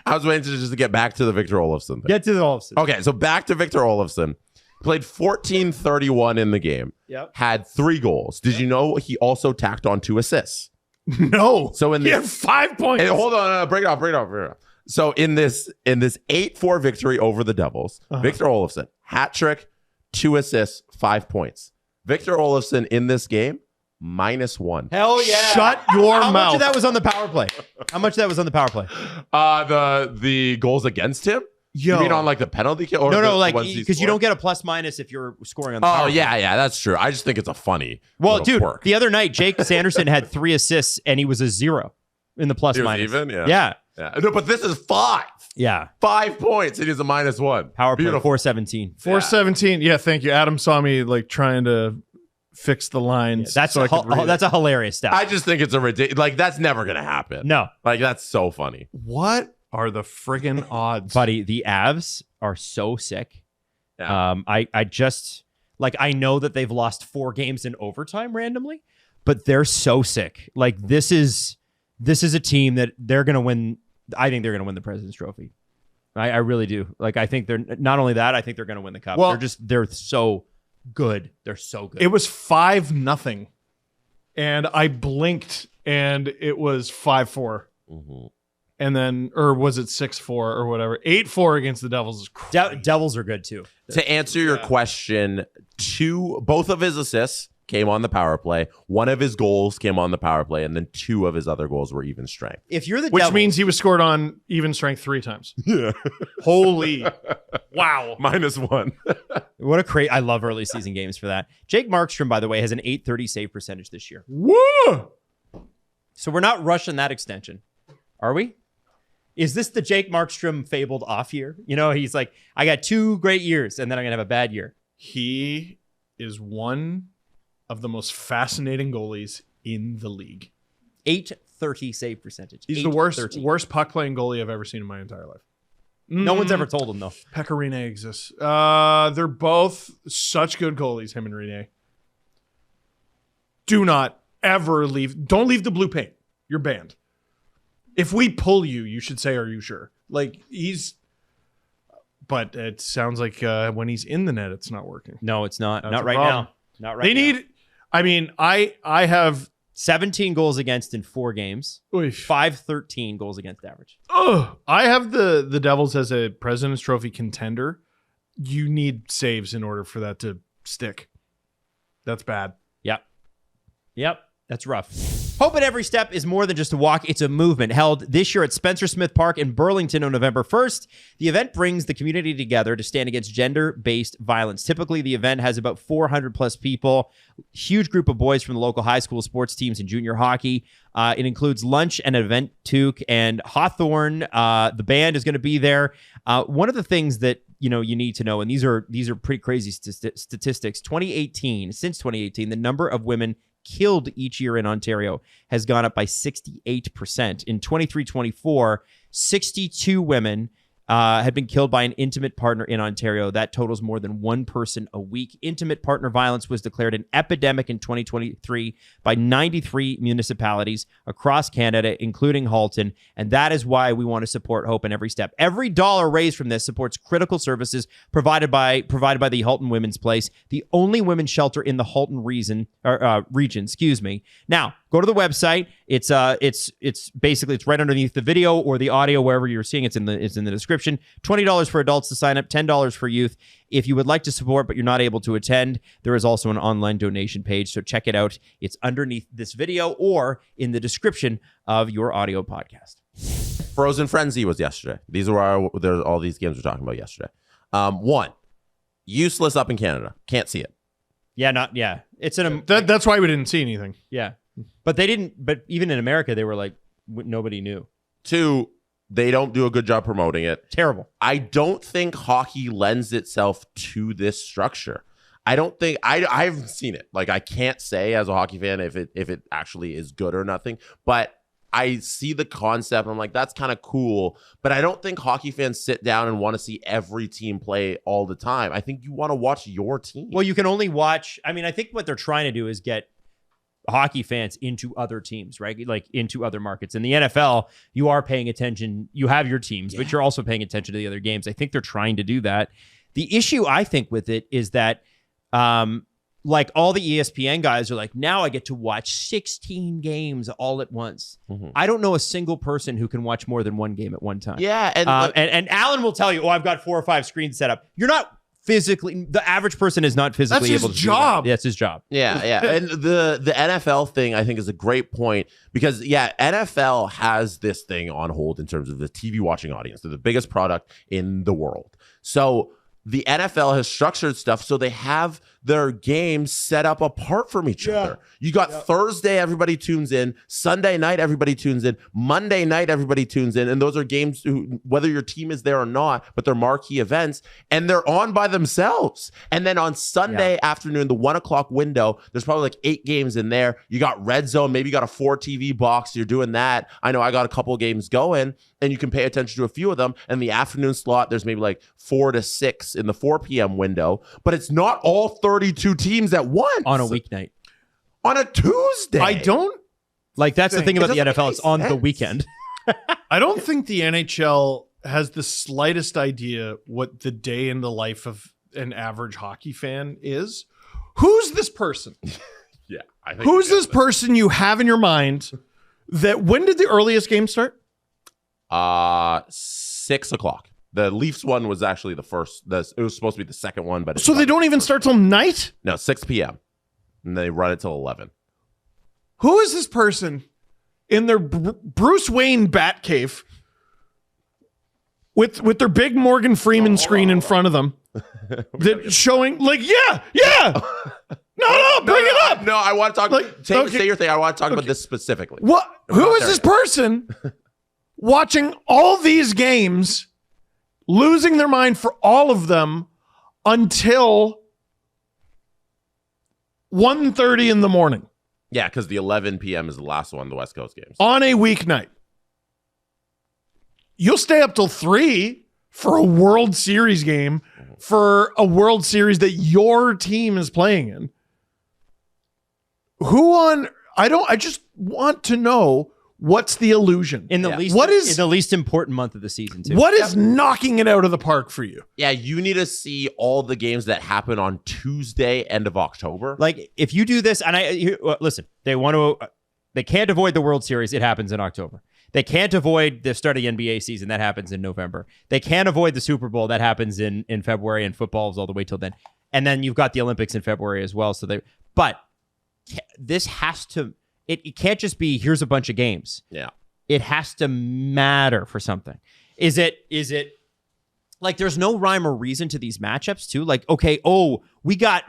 E: I was waiting to get back to the Victor Olofsson thing.
A: Get to the Olofsson.
E: Okay, so back to Victor Olofsson. Played 14-31 in the game.
A: Yep.
E: Had 3 goals. Did you know he also tacked on 2 assists?
B: No.
E: So in
B: he
E: this,
B: had 5 points.
E: Hey, hold on, break it off. So in this 8-4 victory over the Devils, Victor Olofsson, hat trick, 2 assists, 5 points. Victor Olofsson in this game, -1.
A: Hell yeah.
B: Shut your
A: How
B: mouth.
A: much of that was on the power play? How much of that was on the power play?
E: The goals against him?
B: Yo.
E: You mean on like the penalty kill? Or
A: No, like
E: ones he
A: because you
E: scored?
A: don't get a plus minus if you're scoring on the power
E: Oh
A: play.
E: yeah, that's true. I just think it's a funny.
A: Well,
E: little
A: dude,
E: quirk.
A: the other night, Jake Sanderson had 3 assists and he was a 0 in the plus
E: He was
A: minus.
E: even? Yeah.
A: Yeah.
E: No, but this is 5.
A: Yeah.
E: 5 points. It is a -1.
A: Power play,
E: Beautiful.
A: 417.
B: 417. Yeah, thank you. Adam saw me like trying to fix the lines.
A: That's
B: so I could read it.
A: that's a hilarious stat.
E: I just think it's a ridiculous. Like that's never gonna happen.
A: No.
E: Like that's so funny.
B: What are the friggin' odds?
A: Buddy, the Avs are so sick.
E: Yeah.
A: I just like I know that they've lost 4 games in overtime randomly, but they're so sick. Like this is a team that they're gonna win. I think they're gonna win the President's Trophy. I really do. Like I think they're not only that. I think they're gonna win the cup.
B: Well-
A: they're so good. They're so good.
B: It was 5-0, and I blinked, and it was 5-4. and then, or was it 6-4 or whatever? 8-4 against the Devils is crazy.
A: Devils are good too.
E: To answer your question, both of his assists came on the power play. One of his goals came on the power play, and then 2 of his other goals were even strength.
A: If you're the
B: Which
A: Devils,
B: means he was scored on even strength 3 times.
E: Yeah.
B: Holy. Wow.
E: -1.
A: what a crazy! I love early season games for that. Jake Markstrom, by the way, has an .830 save percentage this year.
B: Woo!
A: So we're not rushing that extension, are we? Is this the Jake Markstrom fabled off year? You know, he's like, I got 2 great years, and then I'm gonna have a bad year.
B: He is one of the most fascinating goalies in the league.
A: .830 save percentage.
B: He's the worst puck playing goalie I've ever seen in my entire life.
A: No one's ever told him though.
B: Pecorine exists. They're both such good goalies, him and Rene. Do not ever leave. Don't leave the blue paint. You're banned. If we pull you, you should say, "Are you sure?" Like but it sounds like when he's in the net, it's not working.
A: No, it's not.
B: That's
A: not
B: a
A: right
B: problem.
A: now. Not right now.
B: I mean, I have
A: 17 goals against in 4 games.
B: oof.
A: 513 goals against average.
B: I have the Devils as a President's Trophy contender. You need saves in order for that to stick. That's bad.
A: Yep. That's rough. Hope at Every Step is more than just a walk. It's a movement. Held this year at Spencer Smith Park in Burlington on November 1st. The event brings the community together to stand against gender-based violence. Typically, the event has about 400 plus people. Huge group of boys from the local high school sports teams and junior hockey. It includes lunch and an event toque. And Hawthorne, the band, is going to be there. One of the things that you need to know, and these are pretty crazy statistics. Since 2018, the number of women killed each year in Ontario has gone up by 68%. In 23-24, 62 women had been killed by an intimate partner in Ontario. That totals more than 1 person a week. Intimate partner violence was declared an epidemic in 2023 by 93 municipalities across Canada, including Halton. And that is why we want to support Hope in Every Step. Every dollar raised from this supports critical services provided by the Halton Women's Place, the only women's shelter in the Halton region. Now, go to the website. It's basically right underneath the video or the audio, wherever you're seeing it's in the description. $20 for adults to sign up, $10 for youth. If you would like to support but you're not able to attend, there is also an online donation page, so check it out. It's underneath this video or in the description of your audio podcast.
E: Frozen Frenzy was yesterday. These are all these games we're talking about yesterday. 1, useless up in Canada. Can't see it.
A: It's
B: That's why we didn't see anything.
A: Yeah. But they didn't. But even in America, they were like, nobody knew.
E: 2, they don't do a good job promoting it.
A: Terrible.
E: I don't think hockey lends itself to this structure. I don't think I haven't seen it. Like, I can't say as a hockey fan if it actually is good or nothing. But I see the concept. And I'm like, that's kind of cool. But I don't think hockey fans sit down and want to see every team play all the time. I think you want to watch your team.
A: Well, you can only watch. I mean, I think what they're trying to do is get hockey fans into other teams, right? Like into other markets. In the NFL, you are paying attention. You have your teams, but you're also paying attention to the other games. I think they're trying to do that. The issue, I think, with it is that, like all the ESPN guys are like, now I get to watch 16 games all at once. Mm-hmm. I don't know a single person who can watch more than 1 game at one time.
E: Yeah.
A: And Alan will tell you, I've got 4 or 5 screens set up. You're not physically, the average person is not physically able to do that. That's his job.
E: Yeah. And the NFL thing, I think, is a great point because, NFL has this thing on hold in terms of the TV watching audience. They're the biggest product in the world. So the NFL has structured stuff so they have their games set up apart from each other. You got Thursday, everybody tunes in. Sunday night, everybody tunes in. Monday night, everybody tunes in. And those are games, whether your team is there or not, but they're marquee events. And they're on by themselves. And then on Sunday afternoon, the 1 o'clock window, there's probably like 8 games in there. You got Red Zone. Maybe you got a 4 TV box. You're doing that. I know I got a couple of games going. And you can pay attention to a few of them. And the afternoon slot, there's maybe like 4 to 6 in the 4 p.m. window. But it's not all 32 teams at once.
A: On a weeknight.
E: On a Tuesday.
B: I don't
A: like that's the thing about the NFL. It's on the weekend.
B: I don't think the NHL has the slightest idea what the day in the life of an average hockey fan is. Who's this person?
E: I think
B: Who's this person you have in your mind that when did the earliest game start?
E: 6 o'clock. The Leafs one was actually the first. It was supposed to be the second one, but
B: So they don't even start till night?
E: No, 6 p.m. and they run it till 11.
B: Who is this person in their Bruce Wayne Batcave with their big Morgan Freeman screen in front of them, that showing like yeah. No, bring it up.
E: No, I want to talk. Say your thing. I want to talk about this specifically.
B: What? Who is this person watching all these games, losing their mind for all of them until 1:30 in the morning?
E: Yeah, because the 11 p.m. is the last one, the West Coast games.
B: On a weeknight. You'll stay up till 3 for a World Series game, for a World Series that your team is playing in. I just want to know what's the illusion.
A: In the least important month of the season, too.
B: What is knocking it out of the park for you?
E: Yeah, you need to see all the games that happen on Tuesday, end of October.
A: Like, if you do this, and listen, they can't avoid the World Series. It happens in October. They can't avoid the start of the NBA season. That happens in November. They can't avoid the Super Bowl. That happens in February, and football's all the way till then. And then you've got the Olympics in February as well. But this has to, it can't just be, here's a bunch of games.
E: Yeah.
A: It has to matter for something. Is it like there's no rhyme or reason to these matchups too? Like, okay, we got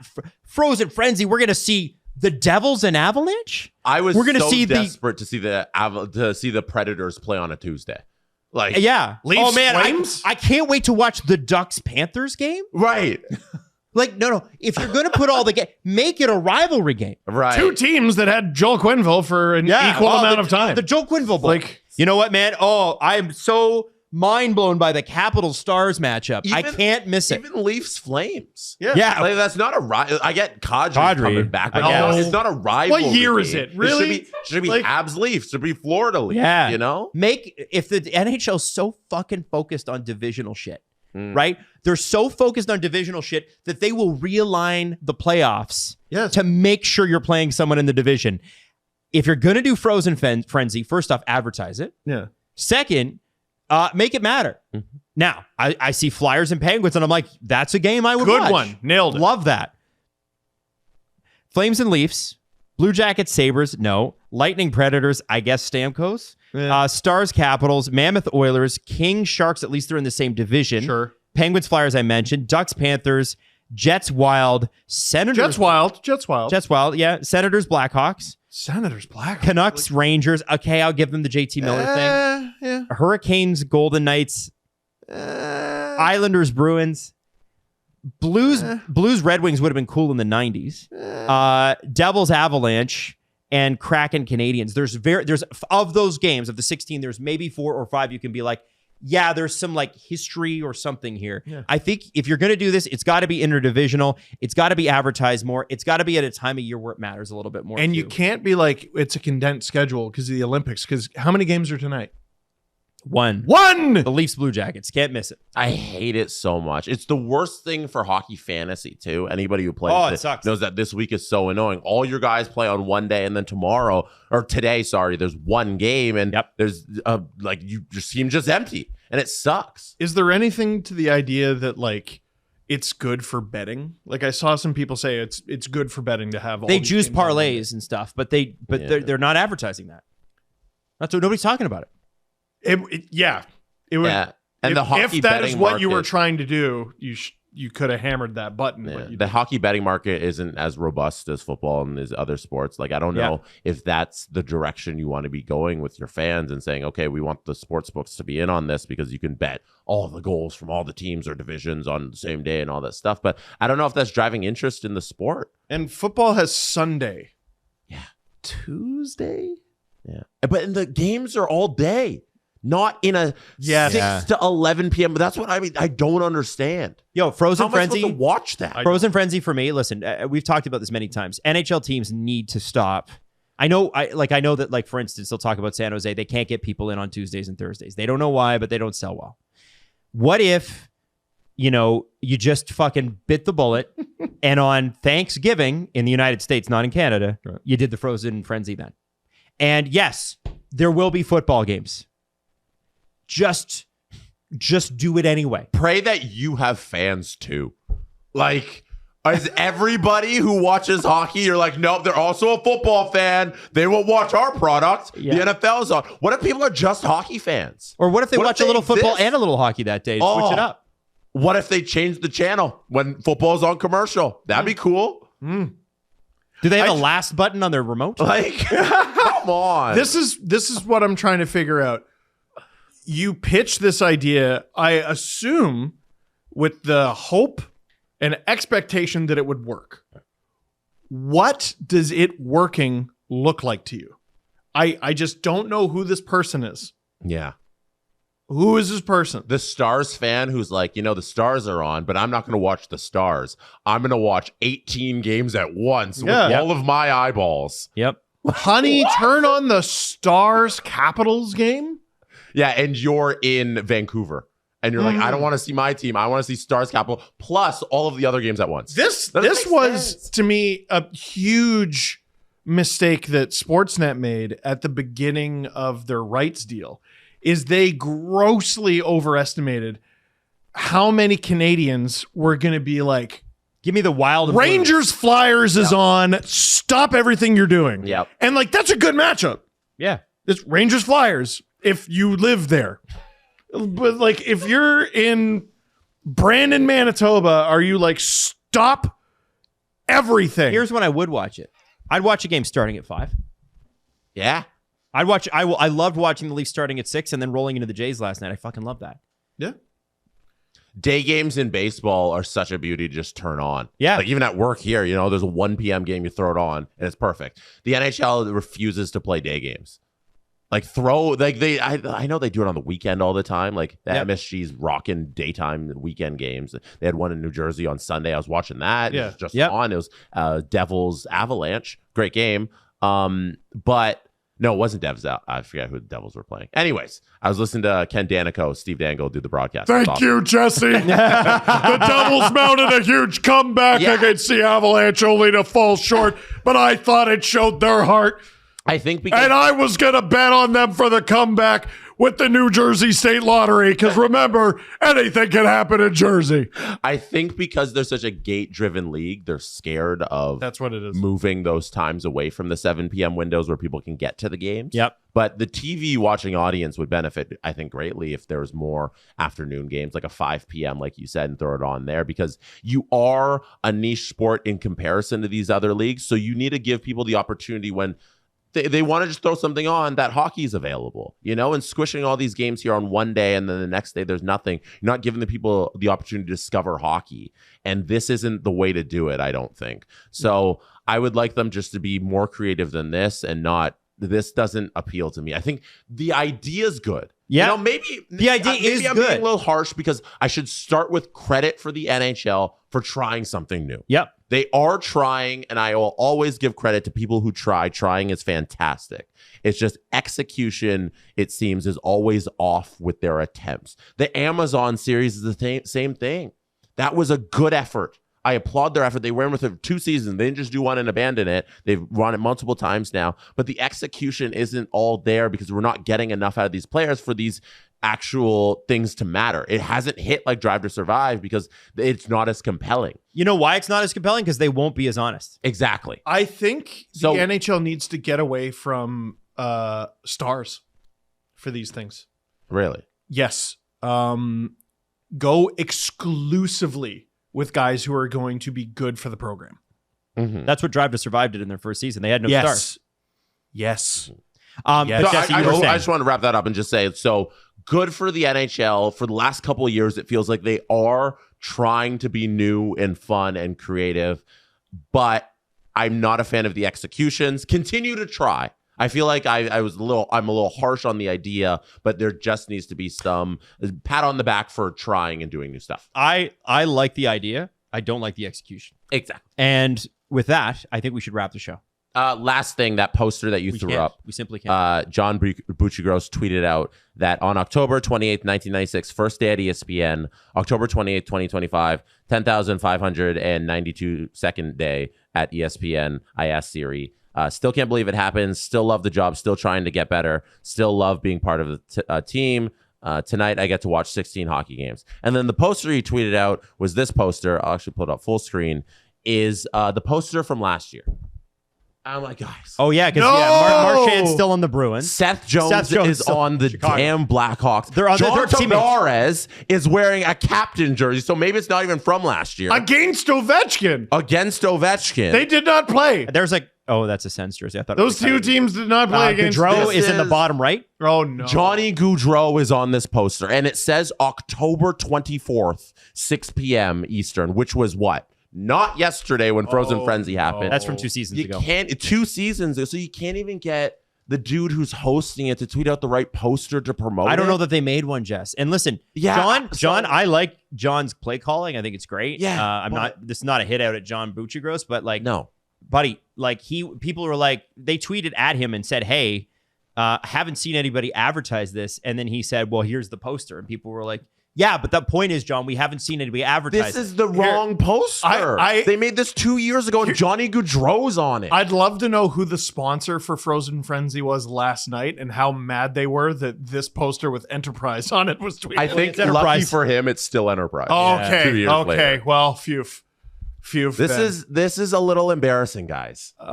A: Frozen Frenzy. We're going to see the Devils and Avalanche.
E: We're going to see desperate to see the Predators play on a Tuesday. Like,
A: yeah.
B: Leafs,
A: Flames? I can't wait to watch the Ducks Panthers game.
E: Right.
A: Like, no. If you're going to put all the game, make it a rivalry game.
E: Right.
B: Two teams that had Joel Quenneville for an equal amount of time.
A: The Joel Quenneville Bowl. Like, you know what, man? I am so mind blown by the Capitals Stars matchup. I can't miss it.
E: Even Leafs Flames.
A: Yeah.
E: Like, that's not a rival. I get Kadri coming back, but it's not a rival.
B: What year is it? Really?
E: Should be Habs Leafs. Should be Florida Leafs.
A: Yeah.
E: You know?
A: If the NHL's so fucking focused on divisional shit, right? They're so focused on divisional shit that they will realign the playoffs to make sure you're playing someone in the division. If you're going to do Frozen Frenzy, first off, advertise it.
B: Yeah.
A: Second, make it matter. Now, I see Flyers and Penguins, and I'm like, that's a game I would watch.
B: Good one. Nailed it.
A: Love that. Flames and Leafs. Blue Jackets, Sabres, no. Lightning, Predators, I guess Stamkos.
B: Yeah.
A: Stars, Capitals, Mammoth, Oilers, Kings, Sharks, at least they're in the same division.
B: Sure.
A: Penguins, Flyers, I mentioned. Ducks, Panthers, Jets, Wild, Senators.
B: Jets Wild,
A: yeah. Senators, Blackhawks.
B: Senators, Blackhawks.
A: Canucks, Rangers. Okay, I'll give them the JT Miller thing.
B: Yeah.
A: Hurricanes, Golden Knights. Islanders, Bruins. Blues, Red Wings would have been cool in the 90s. Devils, Avalanche, and Kraken, Canadians. There's of those games, of the 16, there's maybe 4 or 5 you can be like, yeah, there's some like history or something here. Yeah. I think if you're going to do this, it's got to be interdivisional. It's got to be advertised more. It's got to be at a time of year where it matters a little bit more.
B: And you can't be like, it's a condensed schedule because of the Olympics. Because how many games are tonight?
A: One. The Leafs, Blue Jackets. Can't miss it.
E: I hate it so much. It's the worst thing for hockey fantasy, too. Anybody who plays
A: it sucks.
E: knows that this week is so annoying. All your guys play on one day, and then today, there's one game, and there's your team just empty, and it sucks.
B: Is there anything to the idea that like it's good for betting? Like I saw some people say it's good for betting to have all
A: they
B: these
A: juice
B: games
A: parlays and stuff, but they're not advertising that. That's what nobody's talking about it.
B: It would.
E: And the hockey
B: if that
E: betting
B: is what
E: market,
B: you were trying to do, you could have hammered that button.
E: Yeah,
B: but
E: the hockey betting market isn't as robust as football and as other sports. Like I don't know if that's the direction you want to be going with your fans and saying, okay, we want the sports books to be in on this because you can bet all the goals from all the teams or divisions on the same day and all that stuff. But I don't know if that's driving interest in the sport.
B: And football has Sunday.
E: Yeah. Tuesday? Yeah. But the games are all day. Not in a 6 to 11 p.m. But that's what I mean. I don't understand.
A: Yo, Frozen
E: How am I
A: Frenzy.
E: supposed to watch that.
A: Frozen Frenzy for me. Listen, we've talked about this many times. NHL teams need to stop. I know that, like, for instance, they'll talk about San Jose. They can't get people in on Tuesdays and Thursdays. They don't know why, but they don't sell well. What if, you just fucking bit the bullet and on Thanksgiving in the United States, not in Canada, you did the Frozen Frenzy then? And yes, there will be football games. just do it anyway.
E: Pray that you have fans too. Like, is everybody who watches hockey, you're like, nope, they're also a football fan. They will watch our product.
A: Yeah.
E: The NFL's on. What if people are just hockey fans?
A: Or what if they watch a little football
E: exist?
A: and a little hockey that day? Switch it up.
E: What if they change the channel when football's on commercial? That'd be cool.
A: Do they have a last button on their remote?
E: Like, come on.
B: This is what I'm trying to figure out. You pitch this idea, I assume, with the hope and expectation that it would work. What does it working look like to you? I just don't know who this person is.
E: Yeah.
B: Who is this person?
E: The Stars fan who's like, the Stars are on, but I'm not going to watch the Stars. I'm going to watch 18 games at once with all of my eyeballs.
A: Yep.
B: Honey, turn on the Stars Capitals game?
E: Yeah, and you're in Vancouver. And you're like, I don't want to see my team. I want to see Stars Capital plus all of the other games at once.
B: This was, to me, a huge mistake that Sportsnet made at the beginning of their rights deal, is they grossly overestimated how many Canadians were going to be like,
A: give me the Wild and
B: Rangers Flyers is on, stop everything you're doing.
E: Yep.
B: And like, that's a good matchup.
A: Yeah.
B: It's Rangers Flyers if you live there. But like, if you're in Brandon, Manitoba, are you like, stop everything?
A: Here's when I would watch it. I'd watch a game starting at 5.
E: Yeah.
A: I loved watching the Leafs starting at 6 and then rolling into the Jays last night. I fucking love that.
B: Yeah.
E: Day games in baseball are such a beauty to just turn on.
A: Yeah.
E: Like even at work here, there's a 1 p.m. game, you throw it on and it's perfect. The NHL refuses to play day games. Like I know they do it on the weekend all the time. Like the MSG's rocking daytime weekend games. They had one in New Jersey on Sunday. I was watching that.
B: Yeah.
E: It was just on. It was Devils Avalanche. Great game. But no, it wasn't Devs out. I forget who the Devils were playing. Anyways, I was listening to Ken Danico, Steve Dangle do the broadcast.
B: Thank you, Jesse. The Devils mounted a huge comeback against the Avalanche, only to fall short, but I thought it showed their heart.
E: I think because
B: And I was going to bet on them for the comeback with the New Jersey State Lottery, because remember, anything can happen in Jersey.
E: I think because they're such a gate-driven league, they're scared of
B: That's what it is.
E: moving those times away from the 7 p.m. windows where people can get to the games.
A: Yep.
E: But the TV watching audience would benefit, I think, greatly if there was more afternoon games, like a 5 p.m., like you said, and throw it on there, because you are a niche sport in comparison to these other leagues. So you need to give people the opportunity when they want to just throw something on that hockey is available, and squishing all these games here on one day and then the next day there's nothing. You're not giving the people the opportunity to discover hockey. And this isn't the way to do it, I don't think. So I would like them just to be more creative than this and not, this doesn't appeal to me. I think the idea is good.
A: Yeah.
E: Maybe
A: the idea is
E: I'm
A: good.
E: being a little harsh because I should start with credit for the NHL for trying something new.
A: Yep.
E: They are trying, and I will always give credit to people who try. Trying is fantastic. It's just execution, it seems, is always off with their attempts. The Amazon series is the same thing. That was a good effort. I applaud their effort. They ran with it for 2 seasons. They didn't just do one and abandon it. They've run it multiple times now. But the execution isn't all there because we're not getting enough out of these players for these actual things to matter. It hasn't hit like Drive to Survive because it's not as compelling.
A: You know why it's not as compelling? Because they won't be as honest.
E: Exactly.
B: I think
E: So-
B: the NHL needs to get away from stars for these things.
E: Really?
B: Yes. Go exclusively with guys who are going to be good for the program.
E: Mm-hmm.
A: That's what Drive to Survive did in their first season. They had no stars.
B: Yes.
A: But
B: Yes.
E: So
A: Jesse,
E: I
A: you were saying.
E: just want to wrap that up and just say, so good for the NHL. For the last couple of years, it feels like they are trying to be new and fun and creative, but I'm not a fan of the executions. Continue to try. I feel like I'm a little harsh on the idea, but there just needs to be some pat on the back for trying and doing new stuff.
A: I like the idea. I don't like the execution.
E: Exactly.
A: And with that, I think we should wrap the show.
E: Last thing, that poster that you
A: We
E: threw
A: can't.
E: up.
A: We simply can't.
E: John Bucci-Gross tweeted out that on October 28th, 1996, first day at ESPN, October 28th, 2025, 10,592 second day at ESPN, I asked Siri. Still can't believe it happened. Still love the job. Still trying to get better. Still love being part of the team. Tonight, I get to watch 16 hockey games. And then the poster he tweeted out was this poster. I'll actually put it up full screen. Is the poster from last year. I'm like, guys.
A: Oh, yeah, because Marchand's still on the Bruins.
E: Seth Jones is on the
A: Chicago.
E: damn Blackhawks.
A: They're
E: John
A: teammates.
E: Tavares is wearing a captain jersey, so maybe it's not even from last year.
B: Against Ovechkin.
E: Against Ovechkin.
B: They did not play.
A: There's like, oh, that's a Sens jersey. I thought
B: Those two teams did not play against.
A: Gaudreau
E: This
A: is in the
E: is-
A: bottom right.
B: Oh, no.
E: Johnny Gaudreau is on this poster, and it says October 24th, 6 p.m. Eastern, which was what? Not yesterday when Frozen Frenzy happened.
A: That's from 2 seasons
E: You
A: ago.
E: can't 2 seasons ago, so you can't even get the dude who's hosting it to tweet out the right poster to promote.
A: I don't
E: it.
A: know that they made one, Jess. And listen,
E: Yeah,
A: John, I like John's play calling. I think it's great.
E: Yeah,
A: This is not a hit out at John Buccigross, but like,
E: No.
A: buddy, like people were like, they tweeted at him and said, hey, haven't seen anybody advertise this. And then he said, well, here's the poster. And people were like, yeah, but the point is, John, we haven't seen anybody advertise
E: This is the wrong poster. They made this 2 years ago, and Johnny Gaudreau's on it.
B: I'd love to know who the sponsor for Frozen Frenzy was last night and how mad they were that this poster with Enterprise on it was tweeted.
E: I think
A: It's Enterprise.
E: lucky for him, it's still Enterprise.
B: Okay.
E: 2 years
B: Okay.
E: later.
B: Well, phew.
E: This is a little embarrassing, guys. These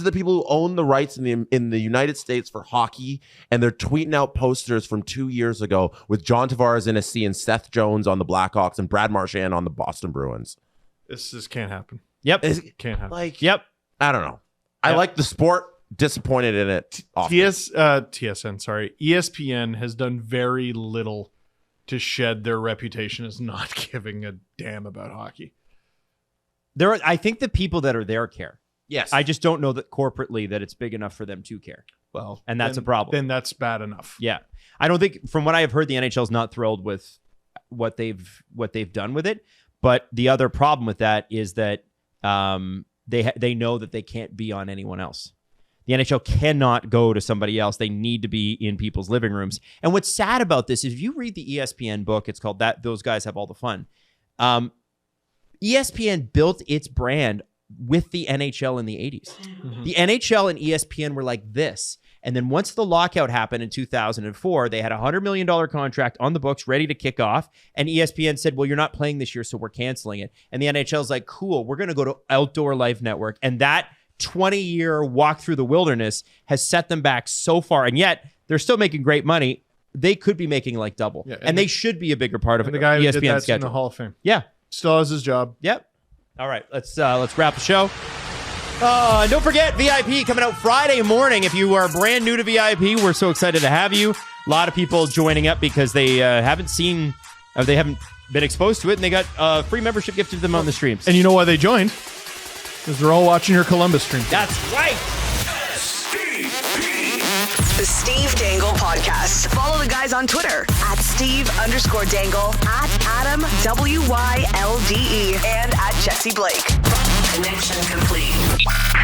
E: are the people who own the rights in the United States for hockey, and they're tweeting out posters from 2 years ago with John Tavares in a C and Seth Jones on the Blackhawks and Brad Marchand on the Boston Bruins.
B: This can't happen.
A: Yep.
B: Can't happen.
E: Like,
A: Yep.
E: I don't know. I like the sport. Disappointed in it. Often.
B: ESPN has done very little to shed their reputation as not giving a damn about hockey.
A: I think the people that are there care.
E: Yes.
A: I just don't know that corporately that it's big enough for them to care.
B: Well,
A: And that's
B: then-
A: a problem.
B: Then that's bad enough.
A: Yeah. I don't think, from what I have heard, the NHL's not thrilled with what they've done with it. But the other problem with that is that they know that they can't be on anyone else. The NHL cannot go to somebody else. They need to be in people's living rooms. And what's sad about this is if you read the ESPN book, it's called That Those Guys Have All the Fun. ESPN built its brand with the NHL in the 80s. Mm-hmm. The NHL and ESPN were like this. And then once the lockout happened in 2004, they had a $100 million contract on the books ready to kick off. And ESPN said, well, you're not playing this year, so we're canceling it. And the NHL's like, cool, we're going to go to Outdoor Life Network. And that 20-year walk through the wilderness has set them back so far. And yet they're still making great money. They could be making like double. Yeah, and they should be a bigger part of
B: the guy who
A: ESPN's
B: did that's
A: schedule.
B: in the Hall of Fame.
A: Yeah.
B: Still has his job.
A: Yep. All right, let's wrap the show. Don't forget, VIP coming out Friday morning. If you are brand new to VIP, we're so excited to have you. A lot of people joining up because they haven't been exposed to it, and they got free membership gifted to them on the streams.
B: And you know why they joined? Because they're all watching your Columbus stream.
A: That's right.
C: The Steve Dangle Podcast. Follow the guys on Twitter at Steve_Dangle, at Adam WYLDE, and at Jesse Blake. Connection complete.